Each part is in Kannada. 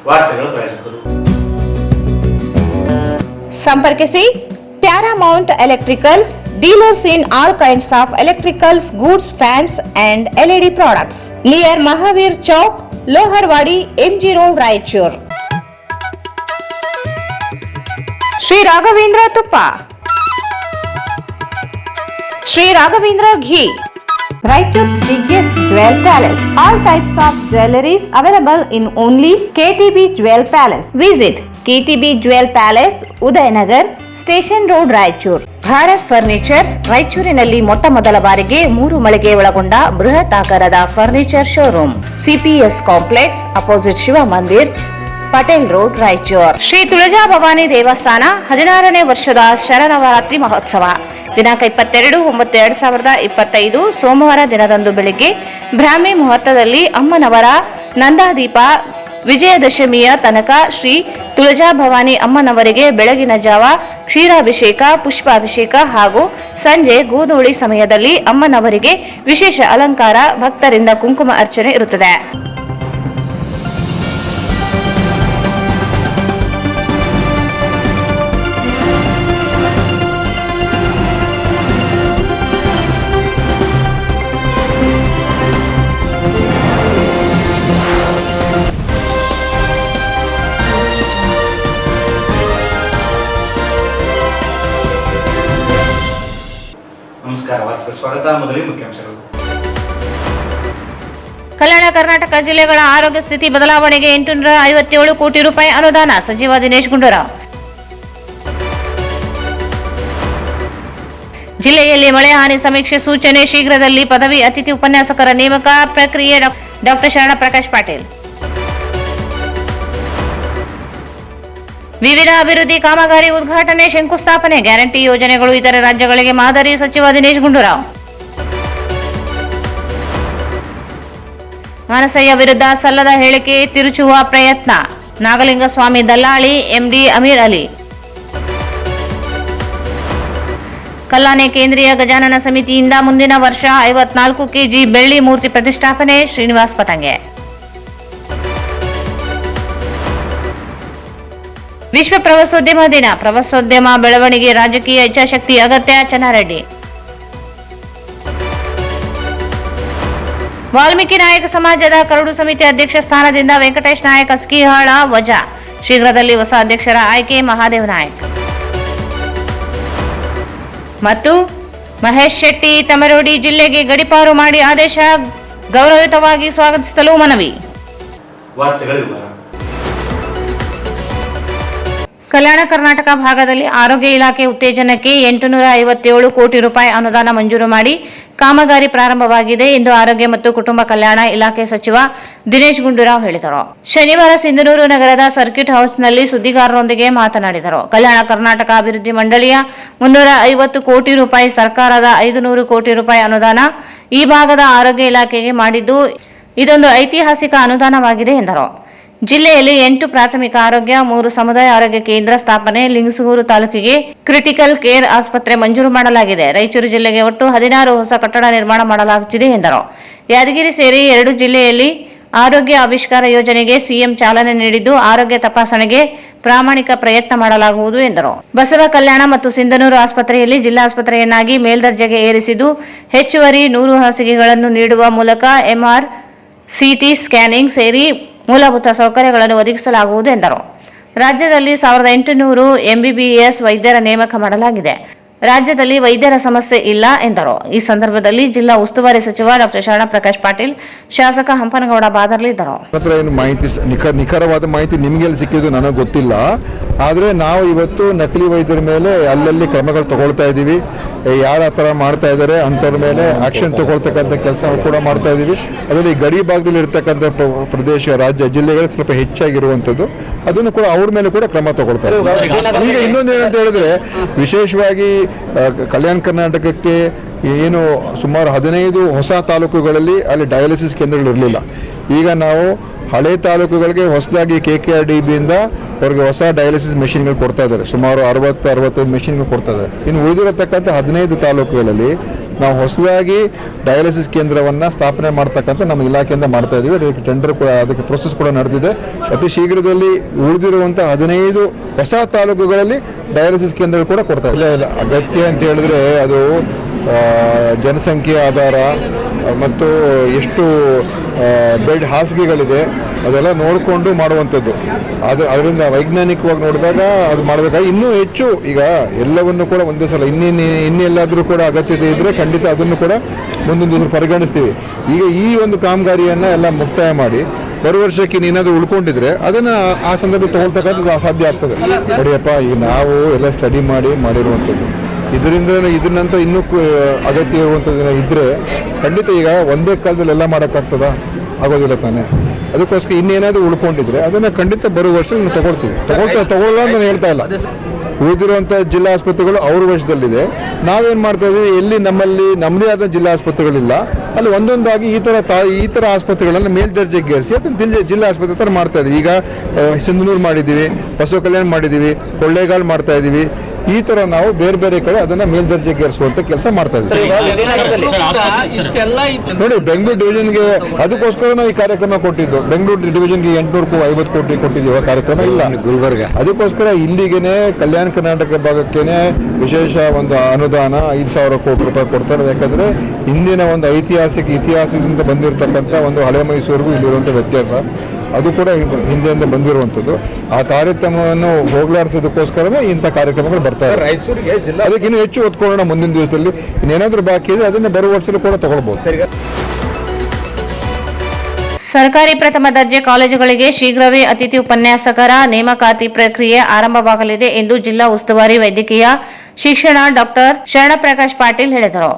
ವಾರ್ತೆಗಳ ಪ್ರಾಯೋಜಕರು. ಸಂಪರ್ಕಿಸಿ Paramount electricals, dealers in all kinds of electricals goods, fans and LED products near Mahavir Chowk, Loharwadi, MG road, Raichur. Shri Raghavendra ತುಪ್ಪ, Shri Raghavendra ghee, Raichur's biggest jewel palace. All types of jewelries available in only KTB Jewel Palace. Visit KTB Jewel Palace, Udayanagar, Station Road, Raichur. Bharat furnitures ರಾಯಚೂರಿನಲ್ಲಿ ಮೊಟ್ಟ ಮೊದಲ ಬಾರಿಗೆ 3 ಮಳಿಗೆ ಒಳಗೊಂಡ ಬೃಹತ್ ಆಕಾರದ furniture showroom. CPS complex, opposite Shiva Mandir, Patel road, Raichur. Shri Tulja Bhavani ದೇವಸ್ಥಾನ 16ನೇ ವರ್ಷದ ಶರನವರಾತ್ರಿ ಮಹೋತ್ಸವ ದಿನಾಂಕ 22/9/2025 ಸೋಮವಾರ ದಿನದಂದು ಬೆಳಿಗ್ಗೆ ಬ್ರಾಹ್ಮಿ ಮುಹೂರ್ತದಲ್ಲಿ ಅಮ್ಮನವರ ನಂದಾದೀಪ, ವಿಜಯದಶಮಿಯ ತನಕ ಶ್ರೀ ತುಳಜಾ ಭವಾನಿ ಅಮ್ಮನವರಿಗೆ ಬೆಳಗಿನ ಜಾವ ಕ್ಷೀರಾಭಿಷೇಕ, ಪುಷ್ಪಾಭಿಷೇಕ ಹಾಗೂ ಸಂಜೆ ಗೋಧೂಳಿ ಸಮಯದಲ್ಲಿ ಅಮ್ಮನವರಿಗೆ ವಿಶೇಷ ಅಲಂಕಾರ, ಭಕ್ತರಿಂದ ಕುಂಕುಮ ಅರ್ಚನೆ ಇರುತ್ತದೆ. ನಮಸ್ಕಾರ, ವಾರ್ತೆಗೆ ಸ್ವಾಗತ. ಮೊದಲಿಗೆ ಮುಖ್ಯಾಂಶಗಳು. ಕಲ್ಯಾಣ ಕರ್ನಾಟಕ ಜಿಲ್ಲೆಗಳ ಆರೋಗ್ಯ ಸ್ಥಿತಿ ಬದಲಾವಣೆಗೆ 857 ಕೋಟಿ ರೂಪಾಯಿ ಅನುದಾನ, ಸಚಿವ ದಿನೇಶ್ ಗುಂಡೂರಾವ್. ಜಿಲ್ಲೆಯಲ್ಲಿ ಮಳೆ ಹಾನಿ ಸಮೀಕ್ಷೆ ಸೂಚನೆ, ಶೀಘ್ರದಲ್ಲಿ ಪದವಿ ಅತಿಥಿ ಉಪನ್ಯಾಸಕರ ನೇಮಕ ಪ್ರಕ್ರಿಯೆ, ಡಾಕ್ಟರ್ ಶರಣ ಪ್ರಕಾಶ್ ಪಾಟೀಲ್. ವಿವಿಧ ಅಭಿವೃದ್ಧಿ ಕಾಮಗಾರಿ ಉದ್ಘಾಟನೆ, ಶಂಕುಸ್ಥಾಪನೆ, ಗ್ಯಾರಂಟಿ ಯೋಜನೆಗಳು ಇತರ ರಾಜ್ಯಗಳಿಗೆ ಮಾದರಿ, ಸಚಿವ ದಿನೇಶ್ ಗುಂಡೂರಾವ್. ಮಾನಸಯ್ಯ ವಿರುದ್ಧ ಸಲ್ಲದ ಹೇಳಿಕೆ ತಿರುಚುವ ಪ್ರಯತ್ನ, ನಾಗಲಿಂಗಸ್ವಾಮಿ ದಲ್ಲಾಳಿ, MD ಅಮೀರ್ ಅಲಿ. ಕಲ್ಲಾನೆ ಕೇಂದ್ರೀಯ ಗಜಾನನ ಸಮಿತಿಯಿಂದ ಮುಂದಿನ ವರ್ಷ 54 kg ಬೆಳ್ಳಿ ಮೂರ್ತಿ ಪ್ರತಿಷ್ಠಾಪನೆ, ಶ್ರೀನಿವಾಸ್ ಪತಂಗೆ. ವಿಶ್ವ ಪ್ರವಾಸೋದ್ಯಮ ದಿನ, ಪ್ರವಾಸೋದ್ಯಮ ಬೆಳವಣಿಗೆ ರಾಜಕೀಯ ಇಚ್ಛಾಶಕ್ತಿ ಅಗತ್ಯ, ಚೆನ್ನಾರೆಡ್ಡಿ. ವಾಲ್ಮೀಕಿ ನಾಯಕ ಸಮಾಜದ ಕರಡು ಸಮಿತಿ ಅಧ್ಯಕ್ಷ ಸ್ಥಾನದಿಂದ ವೆಂಕಟೇಶ್ ನಾಯಕ್ ಅಸ್ಕಿಹಾಳ ವಜಾ, ಶೀಘ್ರದಲ್ಲಿ ಹೊಸ ಅಧ್ಯಕ್ಷರ ಆಯ್ಕೆ, ಮಹಾದೇವ್ ನಾಯಕ್. ಮತ್ತು ಮಹೇಶ್ ಶೆಟ್ಟಿ ತಮರೋಡಿ ಜಿಲ್ಲೆಗೆ ಗಡಿಪಾರು ಮಾಡಿ ಆದೇಶ, ಗೌರವಯುತವಾಗಿ ಸ್ವಾಗತಿಸಲು ಮನವಿ. ವಾರ್ತೆಗಳ ವಿವರ. ಕಲ್ಯಾಣ ಕರ್ನಾಟಕ ಭಾಗದಲ್ಲಿ ಆರೋಗ್ಯ ಇಲಾಖೆ ಉತ್ತೇಜನಕ್ಕೆ 857 ಕೋಟಿ ರೂಪಾಯಿ ಅನುದಾನ ಮಂಜೂರು ಮಾಡಿ ಕಾಮಗಾರಿ ಪ್ರಾರಂಭವಾಗಿದೆ ಎಂದು ಆರೋಗ್ಯ ಮತ್ತು ಕುಟುಂಬ ಕಲ್ಯಾಣ ಇಲಾಖೆ ಸಚಿವ ದಿನೇಶ್ ಗುಂಡೂರಾವ್ ಹೇಳಿದರು. ಶನಿವಾರ ಸಿಂಧನೂರು ನಗರದ ಸರ್ಕ್ಯೂಟ್ ಹೌಸ್ನಲ್ಲಿ ಸುದ್ದಿಗಾರರೊಂದಿಗೆ ಮಾತನಾಡಿದರು. ಕಲ್ಯಾಣ ಕರ್ನಾಟಕ ಅಭಿವೃದ್ಧಿ ಮಂಡಳಿಯ 350 ಕೋಟಿ ರೂಪಾಯಿ, ಸರ್ಕಾರದ 500 ಕೋಟಿ ರೂಪಾಯಿ ಅನುದಾನ ಈ ಭಾಗದ ಆರೋಗ್ಯ ಇಲಾಖೆಗೆ ಮಾಡಿದ್ದು ಇದೊಂದು ಐತಿಹಾಸಿಕ ಅನುದಾನವಾಗಿದೆ ಎಂದರು. ಜಿಲ್ಲೆಯಲ್ಲಿ 8 ಪ್ರಾಥಮಿಕ ಆರೋಗ್ಯ, 3 ಸಮುದಾಯ ಆರೋಗ್ಯ ಕೇಂದ್ರ ಸ್ಥಾಪನೆ, ಲಿಂಗಸೂರು ತಾಲೂಕಿಗೆ ಕ್ರಿಟಿಕಲ್ ಕೇರ್ ಆಸ್ಪತ್ರೆ ಮಂಜೂರು ಮಾಡಲಾಗಿದೆ. ರಾಯಚೂರು ಜಿಲ್ಲೆಗೆ ಒಟ್ಟು 16 ಹೊಸ ಕಟ್ಟಡ ನಿರ್ಮಾಣ ಮಾಡಲಾಗುತ್ತಿದೆ ಎಂದರು. ಯಾದಗಿರಿ ಸೇರಿ 2 ಜಿಲ್ಲೆಯಲ್ಲಿ ಆರೋಗ್ಯ ಆವಿಷ್ಕಾರ ಯೋಜನೆಗೆ ಸಿಎಂ ಚಾಲನೆ ನೀಡಿದ್ದು, ಆರೋಗ್ಯ ತಪಾಸಣೆಗೆ ಪ್ರಾಮಾಣಿಕ ಪ್ರಯತ್ನ ಮಾಡಲಾಗುವುದು ಎಂದರು. ಬಸವ ಕಲ್ಯಾಣ ಮತ್ತು ಸಿಂಧನೂರು ಆಸ್ಪತ್ರೆಯಲ್ಲಿ ಜಿಲ್ಲಾಸ್ಪತ್ರೆಯನ್ನಾಗಿ ಮೇಲ್ದರ್ಜೆಗೆ ಏರಿಸಿದ್ದು, ಹೆಚ್ಚುವರಿ 100 ಹಾಸಿಗೆಗಳನ್ನು ನೀಡುವ ಮೂಲಕ MR, CT ಸ್ಕ್ಯಾನಿಂಗ್ ಸೇರಿ ಮೂಲಭೂತ ಸೌಕರ್ಯಗಳನ್ನು ಒದಗಿಸಲಾಗುವುದು ಎಂದರು. ರಾಜ್ಯದಲ್ಲಿ 1800 MBBS ವೈದ್ಯರ ನೇಮಕ ಮಾಡಲಾಗಿದೆ. ರಾಜ್ಯದಲ್ಲಿ ವೈದ್ಯರ ಸಮಸ್ಯೆ ಇಲ್ಲ ಎಂದರು. ಈ ಸಂದರ್ಭದಲ್ಲಿ ಜಿಲ್ಲಾ ಉಸ್ತುವಾರಿ ಸಚಿವ ಡಾಕ್ಟರ್ ಶರಣ ಪ್ರಕಾಶ್ ಪಾಟೀಲ್, ಶಾಸಕ ಹಂಪನಗೌಡ ಬಾದರ್ಲಿ ಇದ್ದರು. ನಿಖರವಾದ ಮಾಹಿತಿ ನಿಮಗೆಲ್ಲಿ ಸಿಕ್ಕಿದ್ದು ನನಗೆ ಗೊತ್ತಿಲ್ಲ. ಆದರೆ ನಾವು ಇವತ್ತು ನಕಲಿ ವೈದ್ಯರ ಮೇಲೆ ಅಲ್ಲಲ್ಲಿ ಕ್ರಮಗಳು ತಗೊಳ್ತಾ ಇದ್ದೀವಿ. ಯಾರು ಆ ಥರ ಮಾಡ್ತಾ ಇದ್ದಾರೆ ಅಂಥವ್ರ ಮೇಲೆ ಆಕ್ಷನ್ ತಗೊಳ್ತಕ್ಕಂಥ ಕೆಲಸ ಕೂಡ ಮಾಡ್ತಾ ಇದ್ದೀವಿ. ಅದರಲ್ಲಿ ಗಡಿ ಭಾಗದಲ್ಲಿ ಇರ್ತಕ್ಕಂಥ ಪ್ರದೇಶ, ರಾಜ್ಯ, ಜಿಲ್ಲೆಗಳು ಸ್ವಲ್ಪ ಹೆಚ್ಚಾಗಿರುವಂಥದ್ದು, ಅದನ್ನು ಕೂಡ ಅವ್ರ ಮೇಲೆ ಕೂಡ ಕ್ರಮ ತಗೊಳ್ತಾರೆ. ಈಗ ಇನ್ನೊಂದು ಏನಂತ ಹೇಳಿದ್ರೆ, ವಿಶೇಷವಾಗಿ ಕಲ್ಯಾಣ ಕರ್ನಾಟಕಕ್ಕೆ ಏನು ಸುಮಾರು 15 ಹೊಸ ತಾಲೂಕುಗಳಲ್ಲಿ ಅಲ್ಲಿ ಡಯಾಲಿಸಿಸ್ ಕೇಂದ್ರಗಳಿರಲಿಲ್ಲ. ಈಗ ನಾವು ಹಳೆ ತಾಲೂಕುಗಳಿಗೆ ಹೊಸದಾಗಿ KKRDBಯಿಂದ ಅವ್ರಿಗೆ ಹೊಸ ಡಯಾಲಿಸಿಸ್ ಮೆಷಿನ್ಗಳು ಕೊಡ್ತಾ ಇದ್ದಾರೆ. ಸುಮಾರು 60-65 ಮೆಷಿನ್ಗಳು ಕೊಡ್ತಾ ಇದ್ದಾರೆ. ಇನ್ನು ಉಳಿದಿರತಕ್ಕಂಥ 15 ತಾಲೂಕುಗಳಲ್ಲಿ ನಾವು ಹೊಸದಾಗಿ ಡಯಾಲಿಸಿಸ್ ಕೇಂದ್ರವನ್ನು ಸ್ಥಾಪನೆ ಮಾಡ್ತಕ್ಕಂಥ ನಮ್ಮ ಇಲಾಖೆಯಿಂದ ಮಾಡ್ತಾ ಇದ್ದೀವಿ. ಅದಕ್ಕೆ ಟೆಂಡರ್ ಕೂಡ, ಅದಕ್ಕೆ ಪ್ರೊಸೆಸ್ ಕೂಡ ನಡೆದಿದೆ. ಅತಿ ಶೀಘ್ರದಲ್ಲಿ ಉಳಿದಿರುವಂಥ 15 ಹೊಸ ತಾಲೂಕುಗಳಲ್ಲಿ ಡಯಾಲಿಸಿಸ್ ಕೇಂದ್ರಗಳು ಕೂಡ ಕೊಡ್ತಾ ಇಲ್ಲ. ಅಗತ್ಯ ಅಂತ ಹೇಳಿದ್ರೆ ಅದು ಜನಸಂಖ್ಯೆ ಆಧಾರ ಮತ್ತು ಎಷ್ಟು ಬೆಡ್ ಹಾಸಿಗೆಗಳಿದೆ ಅದೆಲ್ಲ ನೋಡಿಕೊಂಡು ಮಾಡುವಂಥದ್ದು. ಅದರಿಂದ ವೈಜ್ಞಾನಿಕವಾಗಿ ನೋಡಿದಾಗ ಅದು ಮಾಡಬೇಕಾಗಿ ಇನ್ನೂ ಹೆಚ್ಚು ಈಗ ಎಲ್ಲವನ್ನು ಕೂಡ ಒಂದೇ ಸಲ ಇನ್ನೆಲ್ಲಾದರೂ ಕೂಡ ಅಗತ್ಯತೆ ಇದ್ದರೆ ಖಂಡಿತ ಅದನ್ನು ಕೂಡ ಮುಂದೊಂದು ದಿವಸ ಪರಿಗಣಿಸ್ತೀವಿ. ಈಗ ಈ ಒಂದು ಕಾಮಗಾರಿಯನ್ನು ಎಲ್ಲ ಮುಕ್ತಾಯ ಮಾಡಿ ಬರುವ ವರ್ಷಕ್ಕೆ ನೀನಾದರೂ ಉಳ್ಕೊಂಡಿದ್ರೆ ಅದನ್ನು ಆ ಸಂದರ್ಭ ತಗೊಳ್ತಕ್ಕಂಥದ್ದು ಅಸಾಧ್ಯ ಆಗ್ತದೆ. ನೋಡಿಯಪ್ಪ, ಈಗ ನಾವು ಎಲ್ಲ ಸ್ಟಡಿ ಮಾಡಿರುವಂಥದ್ದು ಇದನ್ನಂತ ಇನ್ನೂ ಅಗತ್ಯ ಇರುವಂಥದ್ದು ಇದ್ದರೆ ಖಂಡಿತ ಈಗ ಒಂದೇ ಕಾಲದಲ್ಲಿ ಎಲ್ಲ ಮಾಡೋಕ್ಕಾಗ್ತದ? ಆಗೋದಿಲ್ಲ ತಾನೆ. ಅದಕ್ಕೋಸ್ಕರ ಇನ್ನೇನಾದರೂ ಉಳ್ಕೊಂಡಿದ್ರೆ ಅದನ್ನು ಖಂಡಿತ ಬರುವ ವರ್ಷ ನಾವು ತಗೊಳ್ಳಲ್ಲ ಅಂತ ನಾನು ಹೇಳ್ತಾ ಇಲ್ಲ. ಉಳಿದಿರುವಂಥ ಜಿಲ್ಲಾ ಆಸ್ಪತ್ರೆಗಳು ಅವ್ರ ವಶದಲ್ಲಿದೆ. ನಾವೇನು ಮಾಡ್ತಾ ಇದ್ದೀವಿ, ಎಲ್ಲಿ ನಮ್ಮಲ್ಲಿ ನಮ್ಮದೇ ಆದ ಜಿಲ್ಲಾ ಆಸ್ಪತ್ರೆಗಳಿಲ್ಲ ಅಲ್ಲಿ ಒಂದೊಂದಾಗಿ ಈ ಥರ ಆಸ್ಪತ್ರೆಗಳನ್ನು ಮೇಲ್ದರ್ಜೆಗೇರಿಸಿ ಅದನ್ನು ಜಿಲ್ಲಾ ಆಸ್ಪತ್ರೆ ಥರ ಮಾಡ್ತಾ ಇದ್ದೀವಿ. ಈಗ ಸಿಂಧನೂರು ಮಾಡಿದ್ದೀವಿ, ಬಸವ ಕಲ್ಯಾಣ ಮಾಡಿದ್ದೀವಿ, ಕೊಳ್ಳೇಗಾಲ ಮಾಡ್ತಾ ಇದ್ದೀವಿ. ಈ ಥರ ನಾವು ಬೇರೆ ಬೇರೆ ಕಡೆ ಅದನ್ನು ಮೇಲ್ದರ್ಜೆಗೇರಿಸುವಂಥ ಕೆಲಸ ಮಾಡ್ತಾ ಇದ್ದೀವಿ. ನೋಡಿ, ಬೆಂಗಳೂರು ಡಿವಿಷನ್ಗೆ ಅದಕ್ಕೋಸ್ಕರ ನಾವು ಈ ಕಾರ್ಯಕ್ರಮ ಕೊಟ್ಟಿದ್ದು. ಬೆಂಗಳೂರು ಡಿವಿಷನ್ಗೆ 850 ಕೋಟಿ ಕೊಟ್ಟಿದ್ದೀವಿ. ಕಾರ್ಯಕ್ರಮ ಇಲ್ಲ ಗುಲ್ಬರ್ಗ. ಅದಕ್ಕೋಸ್ಕರ ಇಲ್ಲಿಗೇನೆ ಕಲ್ಯಾಣ ಕರ್ನಾಟಕ ಭಾಗಕ್ಕೇನೆ ವಿಶೇಷ ಒಂದು ಅನುದಾನ 5,000 ಕೋಟಿ ರೂಪಾಯಿ ಕೊಡ್ತಾರೆ. ಯಾಕಂದರೆ ಹಿಂದಿನ ಒಂದು ಇತಿಹಾಸದಿಂದ ಬಂದಿರತಕ್ಕಂಥ ಒಂದು ಹಳೆ ಮೈಸೂರಿಗೂ ಇಲ್ಲಿರುವಂಥ ವ್ಯತ್ಯಾಸ ಅದು ಕೂಡ ಹಿಂದೆಯಿಂದ ಬಂದಿರುವಂಥದ್ದು. ಆ ತಾರತಮ್ಯವನ್ನು ಹೋಗಲಾಡಿಸೋದಕ್ಕೋಸ್ಕರನೇ ಇಂಥ ಕಾರ್ಯಕ್ರಮಗಳು ಬರ್ತಾ ಇದೆ. ಅದಕ್ಕೆ ಇನ್ನೂ ಹೆಚ್ಚು ಒತ್ಕೊಳ್ಳೋಣ. ಮುಂದಿನ ದಿವಸದಲ್ಲಿ ಇನ್ನೇನಾದರೂ ಬಾಕಿ ಇದೆ ಅದನ್ನು ಬರುವ ವರ್ಷದಲ್ಲಿ ಕೂಡ ತಗೊಳ್ಬೋದು. ಸರ್ಕಾರಿ ಪ್ರಥಮ ದರ್ಜೆ ಕಾಲೇಜುಗಳಿಗೆ ಶೀಘ್ರವೇ ಅತಿಥಿ ಉಪನ್ಯಾಸಕರ ನೇಮಕಾತಿ ಪ್ರಕ್ರಿಯೆ ಆರಂಭವಾಗಲಿದೆ ಎಂದು ಜಿಲ್ಲಾ ಉಸ್ತುವಾರಿ ವೈದ್ಯಕೀಯ ಶಿಕ್ಷಣ ಡಾಕ್ಟರ್ ಶರಣಪ್ರಕಾಶ್ ಪಾಟೀಲ್ ಹೇಳಿದರು.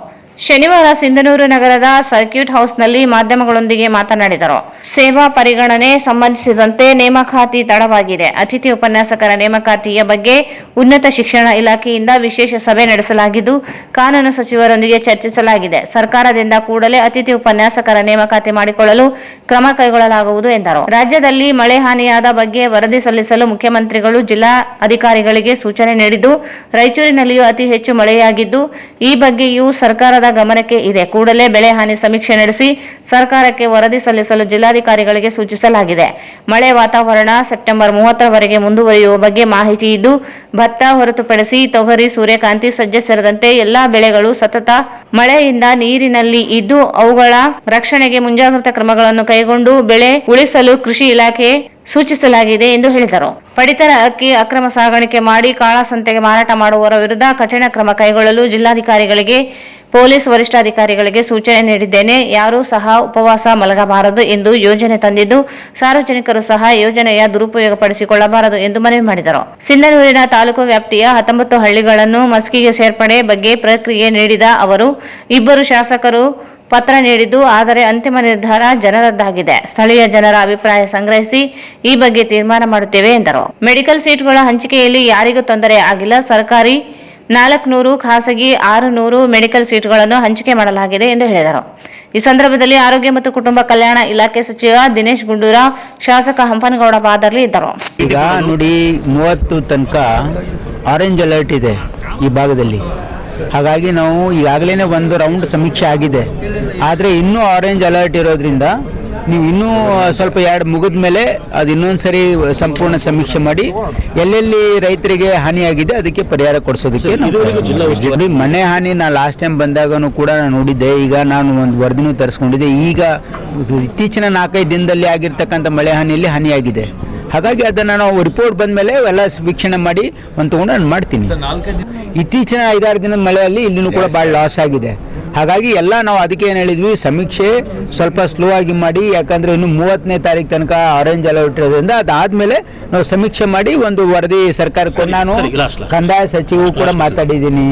ಶನಿವಾರ ಸಿಂಧನೂರು ನಗರದ ಸರ್ಕ್ಯೂಟ್ ಹೌಸ್ನಲ್ಲಿ ಮಾಧ್ಯಮಗಳೊಂದಿಗೆ ಮಾತನಾಡಿದರು. ಸೇವಾ ಪರಿಗಣನೆ ಸಂಬಂಧಿಸಿದಂತೆ ನೇಮಕಾತಿ ತಡವಾಗಿದೆ. ಅತಿಥಿ ಉಪನ್ಯಾಸಕರ ನೇಮಕಾತಿಯ ಬಗ್ಗೆ ಉನ್ನತ ಶಿಕ್ಷಣ ಇಲಾಖೆಯಿಂದ ವಿಶೇಷ ಸಭೆ ನಡೆಸಲಾಗಿದ್ದು ಕಾನೂನು ಸಚಿವರೊಂದಿಗೆ ಚರ್ಚಿಸಲಾಗಿದೆ. ಸರ್ಕಾರದಿಂದ ಕೂಡಲೇ ಅತಿಥಿ ಉಪನ್ಯಾಸಕರ ನೇಮಕಾತಿ ಮಾಡಿಕೊಳ್ಳಲು ಕ್ರಮ ಕೈಗೊಳ್ಳಲಾಗುವುದು ಎಂದರು. ರಾಜ್ಯದಲ್ಲಿ ಮಳೆ ಹಾನಿಯಾದ ಬಗ್ಗೆ ವರದಿ ಸಲ್ಲಿಸಲು ಮುಖ್ಯಮಂತ್ರಿಗಳು ಜಿಲ್ಲಾ ಅಧಿಕಾರಿಗಳಿಗೆ ಸೂಚನೆ ನೀಡಿದ್ದು ರಾಯಚೂರಿನಲ್ಲಿಯೂ ಅತಿ ಹೆಚ್ಚು ಮಳೆಯಾಗಿದ್ದು ಈ ಬಗ್ಗೆಯೂ ಸರ್ಕಾರದ ಗಮನಕ್ಕೆ ಇದೆ. ಕೂಡಲೇ ಬೆಳೆ ಹಾನಿ ಸಮೀಕ್ಷೆ ನಡೆಸಿ ಸರ್ಕಾರಕ್ಕೆ ವರದಿ ಸಲ್ಲಿಸಲು ಜಿಲ್ಲಾಧಿಕಾರಿಗಳಿಗೆ ಸೂಚಿಸಲಾಗಿದೆ. ಮಳೆ ವಾತಾವರಣ ಸೆಪ್ಟೆಂಬರ್ 30ರವರೆಗೆ ಮುಂದುವರಿಯುವ ಬಗ್ಗೆ ಮಾಹಿತಿ ಇದ್ದು ಭತ್ತ ಹೊರತುಪಡಿಸಿ ತೊಗರಿ, ಸೂರ್ಯಕಾಂತಿ, ಸಜ್ಜೆ ಸೇರಿದಂತೆ ಎಲ್ಲಾ ಬೆಳೆಗಳು ಸತತ ಮಳೆಯಿಂದ ನೀರಿನಲ್ಲಿ ಇದ್ದು ಅವುಗಳ ರಕ್ಷಣೆಗೆ ಮುಂಜಾಗ್ರತಾ ಕ್ರಮಗಳನ್ನು ಕೈಗೊಂಡು ಬೆಳೆ ಉಳಿಸಲು ಕೃಷಿ ಇಲಾಖೆ ಸೂಚಿಸಲಾಗಿದೆ ಎಂದು ಹೇಳಿದರು. ಪಡಿತರ ಅಕ್ಕಿ ಅಕ್ರಮ ಸಾಗಾಣಿಕೆ ಮಾಡಿ ಕಾಳಸಂತೆಗೆ ಮಾರಾಟ ಮಾಡುವವರ ವಿರುದ್ಧ ಕಠಿಣ ಕ್ರಮ ಕೈಗೊಳ್ಳಲು ಜಿಲ್ಲಾಧಿಕಾರಿಗಳಿಗೆ, ಪೊಲೀಸ್ ವರಿಷ್ಠಾಧಿಕಾರಿಗಳಿಗೆ ಸೂಚನೆ ನೀಡಿದ್ದೇನೆ. ಯಾರೂ ಸಹ ಉಪವಾಸ ಮಲಗಬಾರದು ಎಂದು ಯೋಜನೆ ತಂದಿದ್ದು ಸಾರ್ವಜನಿಕರು ಸಹ ಯೋಜನೆಯ ದುರುಪಯೋಗಪಡಿಸಿಕೊಳ್ಳಬಾರದು ಎಂದು ಮನವಿ ಮಾಡಿದರು. ಸಿಂಧನೂರಿನ ತಾಲೂಕು ವ್ಯಾಪ್ತಿಯ 19 ಹಳ್ಳಿಗಳನ್ನು ಮಸ್ಕಿಗೆ ಸೇರ್ಪಡೆ ಬಗ್ಗೆ ಪ್ರಕ್ರಿಯೆ ನೀಡಿದ ಅವರು 2 ಶಾಸಕರು ಪತ್ರ ನೀಡಿದ್ದು ಆದರೆ ಅಂತಿಮ ನಿರ್ಧಾರ ಜನರದ್ದಾಗಿದೆ. ಸ್ಥಳೀಯ ಜನರ ಅಭಿಪ್ರಾಯ ಸಂಗ್ರಹಿಸಿ ಈ ಬಗ್ಗೆ ತೀರ್ಮಾನ ಮಾಡುತ್ತೇವೆ ಎಂದರು. ಮೆಡಿಕಲ್ ಸೀಟ್ಗಳ ಹಂಚಿಕೆಯಲ್ಲಿ ಯಾರಿಗೂ ತೊಂದರೆ ಆಗಿಲ್ಲ. ಸರ್ಕಾರಿ 400, ಖಾಸಗಿ 600 ಮೆಡಿಕಲ್ ಸೀಟ್ಗಳನ್ನು ಹಂಚಿಕೆ ಮಾಡಲಾಗಿದೆ ಎಂದು ಹೇಳಿದರು. ಈ ಸಂದರ್ಭದಲ್ಲಿ ಆರೋಗ್ಯ ಮತ್ತು ಕುಟುಂಬ ಕಲ್ಯಾಣ ಇಲಾಖೆ ಸಚಿವ ದಿನೇಶ್ ಗುಂಡೂರಾವ್, ಶಾಸಕ ಹಂಪನಗೌಡ ಬಾದರ್ಲಿ ಇದ್ದರು. ಈಗ ನೋಡಿ 30 ತನಕ ಆರೆಂಜ್ ಅಲರ್ಟ್ ಇದೆ ಈ ಭಾಗದಲ್ಲಿ. ಹಾಗಾಗಿ ನಾವು ಈಗಾಗಲೇ ಒಂದು ರೌಂಡ್ ಸಮೀಕ್ಷೆ ಆಗಿದೆ. ಆದರೆ ಇನ್ನೂ ಆರೆಂಜ್ ಅಲರ್ಟ್ ಇರೋದ್ರಿಂದ ನೀವು ಇನ್ನೂ ಸ್ವಲ್ಪ 2 ಮುಗಿದ ಮೇಲೆ ಅದು ಇನ್ನೊಂದು ಸರಿ ಸಂಪೂರ್ಣ ಸಮೀಕ್ಷೆ ಮಾಡಿ ಎಲ್ಲೆಲ್ಲಿ ರೈತರಿಗೆ ಹಾನಿಯಾಗಿದೆ ಅದಕ್ಕೆ ಪರಿಹಾರ ಕೊಡಿಸೋದಕ್ಕೆ ಮನೆ ಹಾನಿ ನಾ ಲಾಸ್ಟ್ ಟೈಮ್ ಬಂದಾಗನೂ ಕೂಡ ನಾನು ನೋಡಿದ್ದೆ. ಈಗ ನಾನು ಒಂದು ವರದಿನೂ ತರಿಸ್ಕೊಂಡಿದ್ದೆ. ಈಗ ಇತ್ತೀಚಿನ 4-5 ದಿನದಲ್ಲಿ ಆಗಿರ್ತಕ್ಕಂಥ ಮಳೆ ಹಾನಿಯಲ್ಲಿ ಹಾನಿಯಾಗಿದೆ. ಹಾಗಾಗಿ ಅದನ್ನು ನಾವು ರಿಪೋರ್ಟ್ ಬಂದ ಮೇಲೆ ಎಲ್ಲ ವೀಕ್ಷಣೆ ಮಾಡಿ ಒಂದು ತೊಗೊಂಡು ನಾನು ಮಾಡ್ತೀನಿ. ಇತ್ತೀಚಿನ 5-6 ದಿನದ ಮಳೆಯಲ್ಲಿ ಇಲ್ಲಿನೂ ಕೂಡ ಭಾಳ ಲಾಸ್ ಆಗಿದೆ. ಹಾಗಾಗಿ ಎಲ್ಲ ನಾವು ಅದಕ್ಕೆ ಏನು ಹೇಳಿದ್ವಿ, ಸಮೀಕ್ಷೆ ಸ್ವಲ್ಪ ಸ್ಲೋ ಆಗಿ ಮಾಡಿ. ಯಾಕಂದರೆ ಇನ್ನು 30ನೇ ತಾರೀಕು ತನಕ ಆರೆಂಜ್ ಅಲರ್ಟ್ ಇರೋದ್ರಿಂದ ಅದಾದಮೇಲೆ ನಾವು ಸಮೀಕ್ಷೆ ಮಾಡಿ ಒಂದು ವರದಿ ಸರ್ಕಾರಕ್ಕೆ ನಾನು ಕಂದಾಯ ಸಚಿವರು ಕೂಡ ಮಾತಾಡಿದ್ದೀನಿ.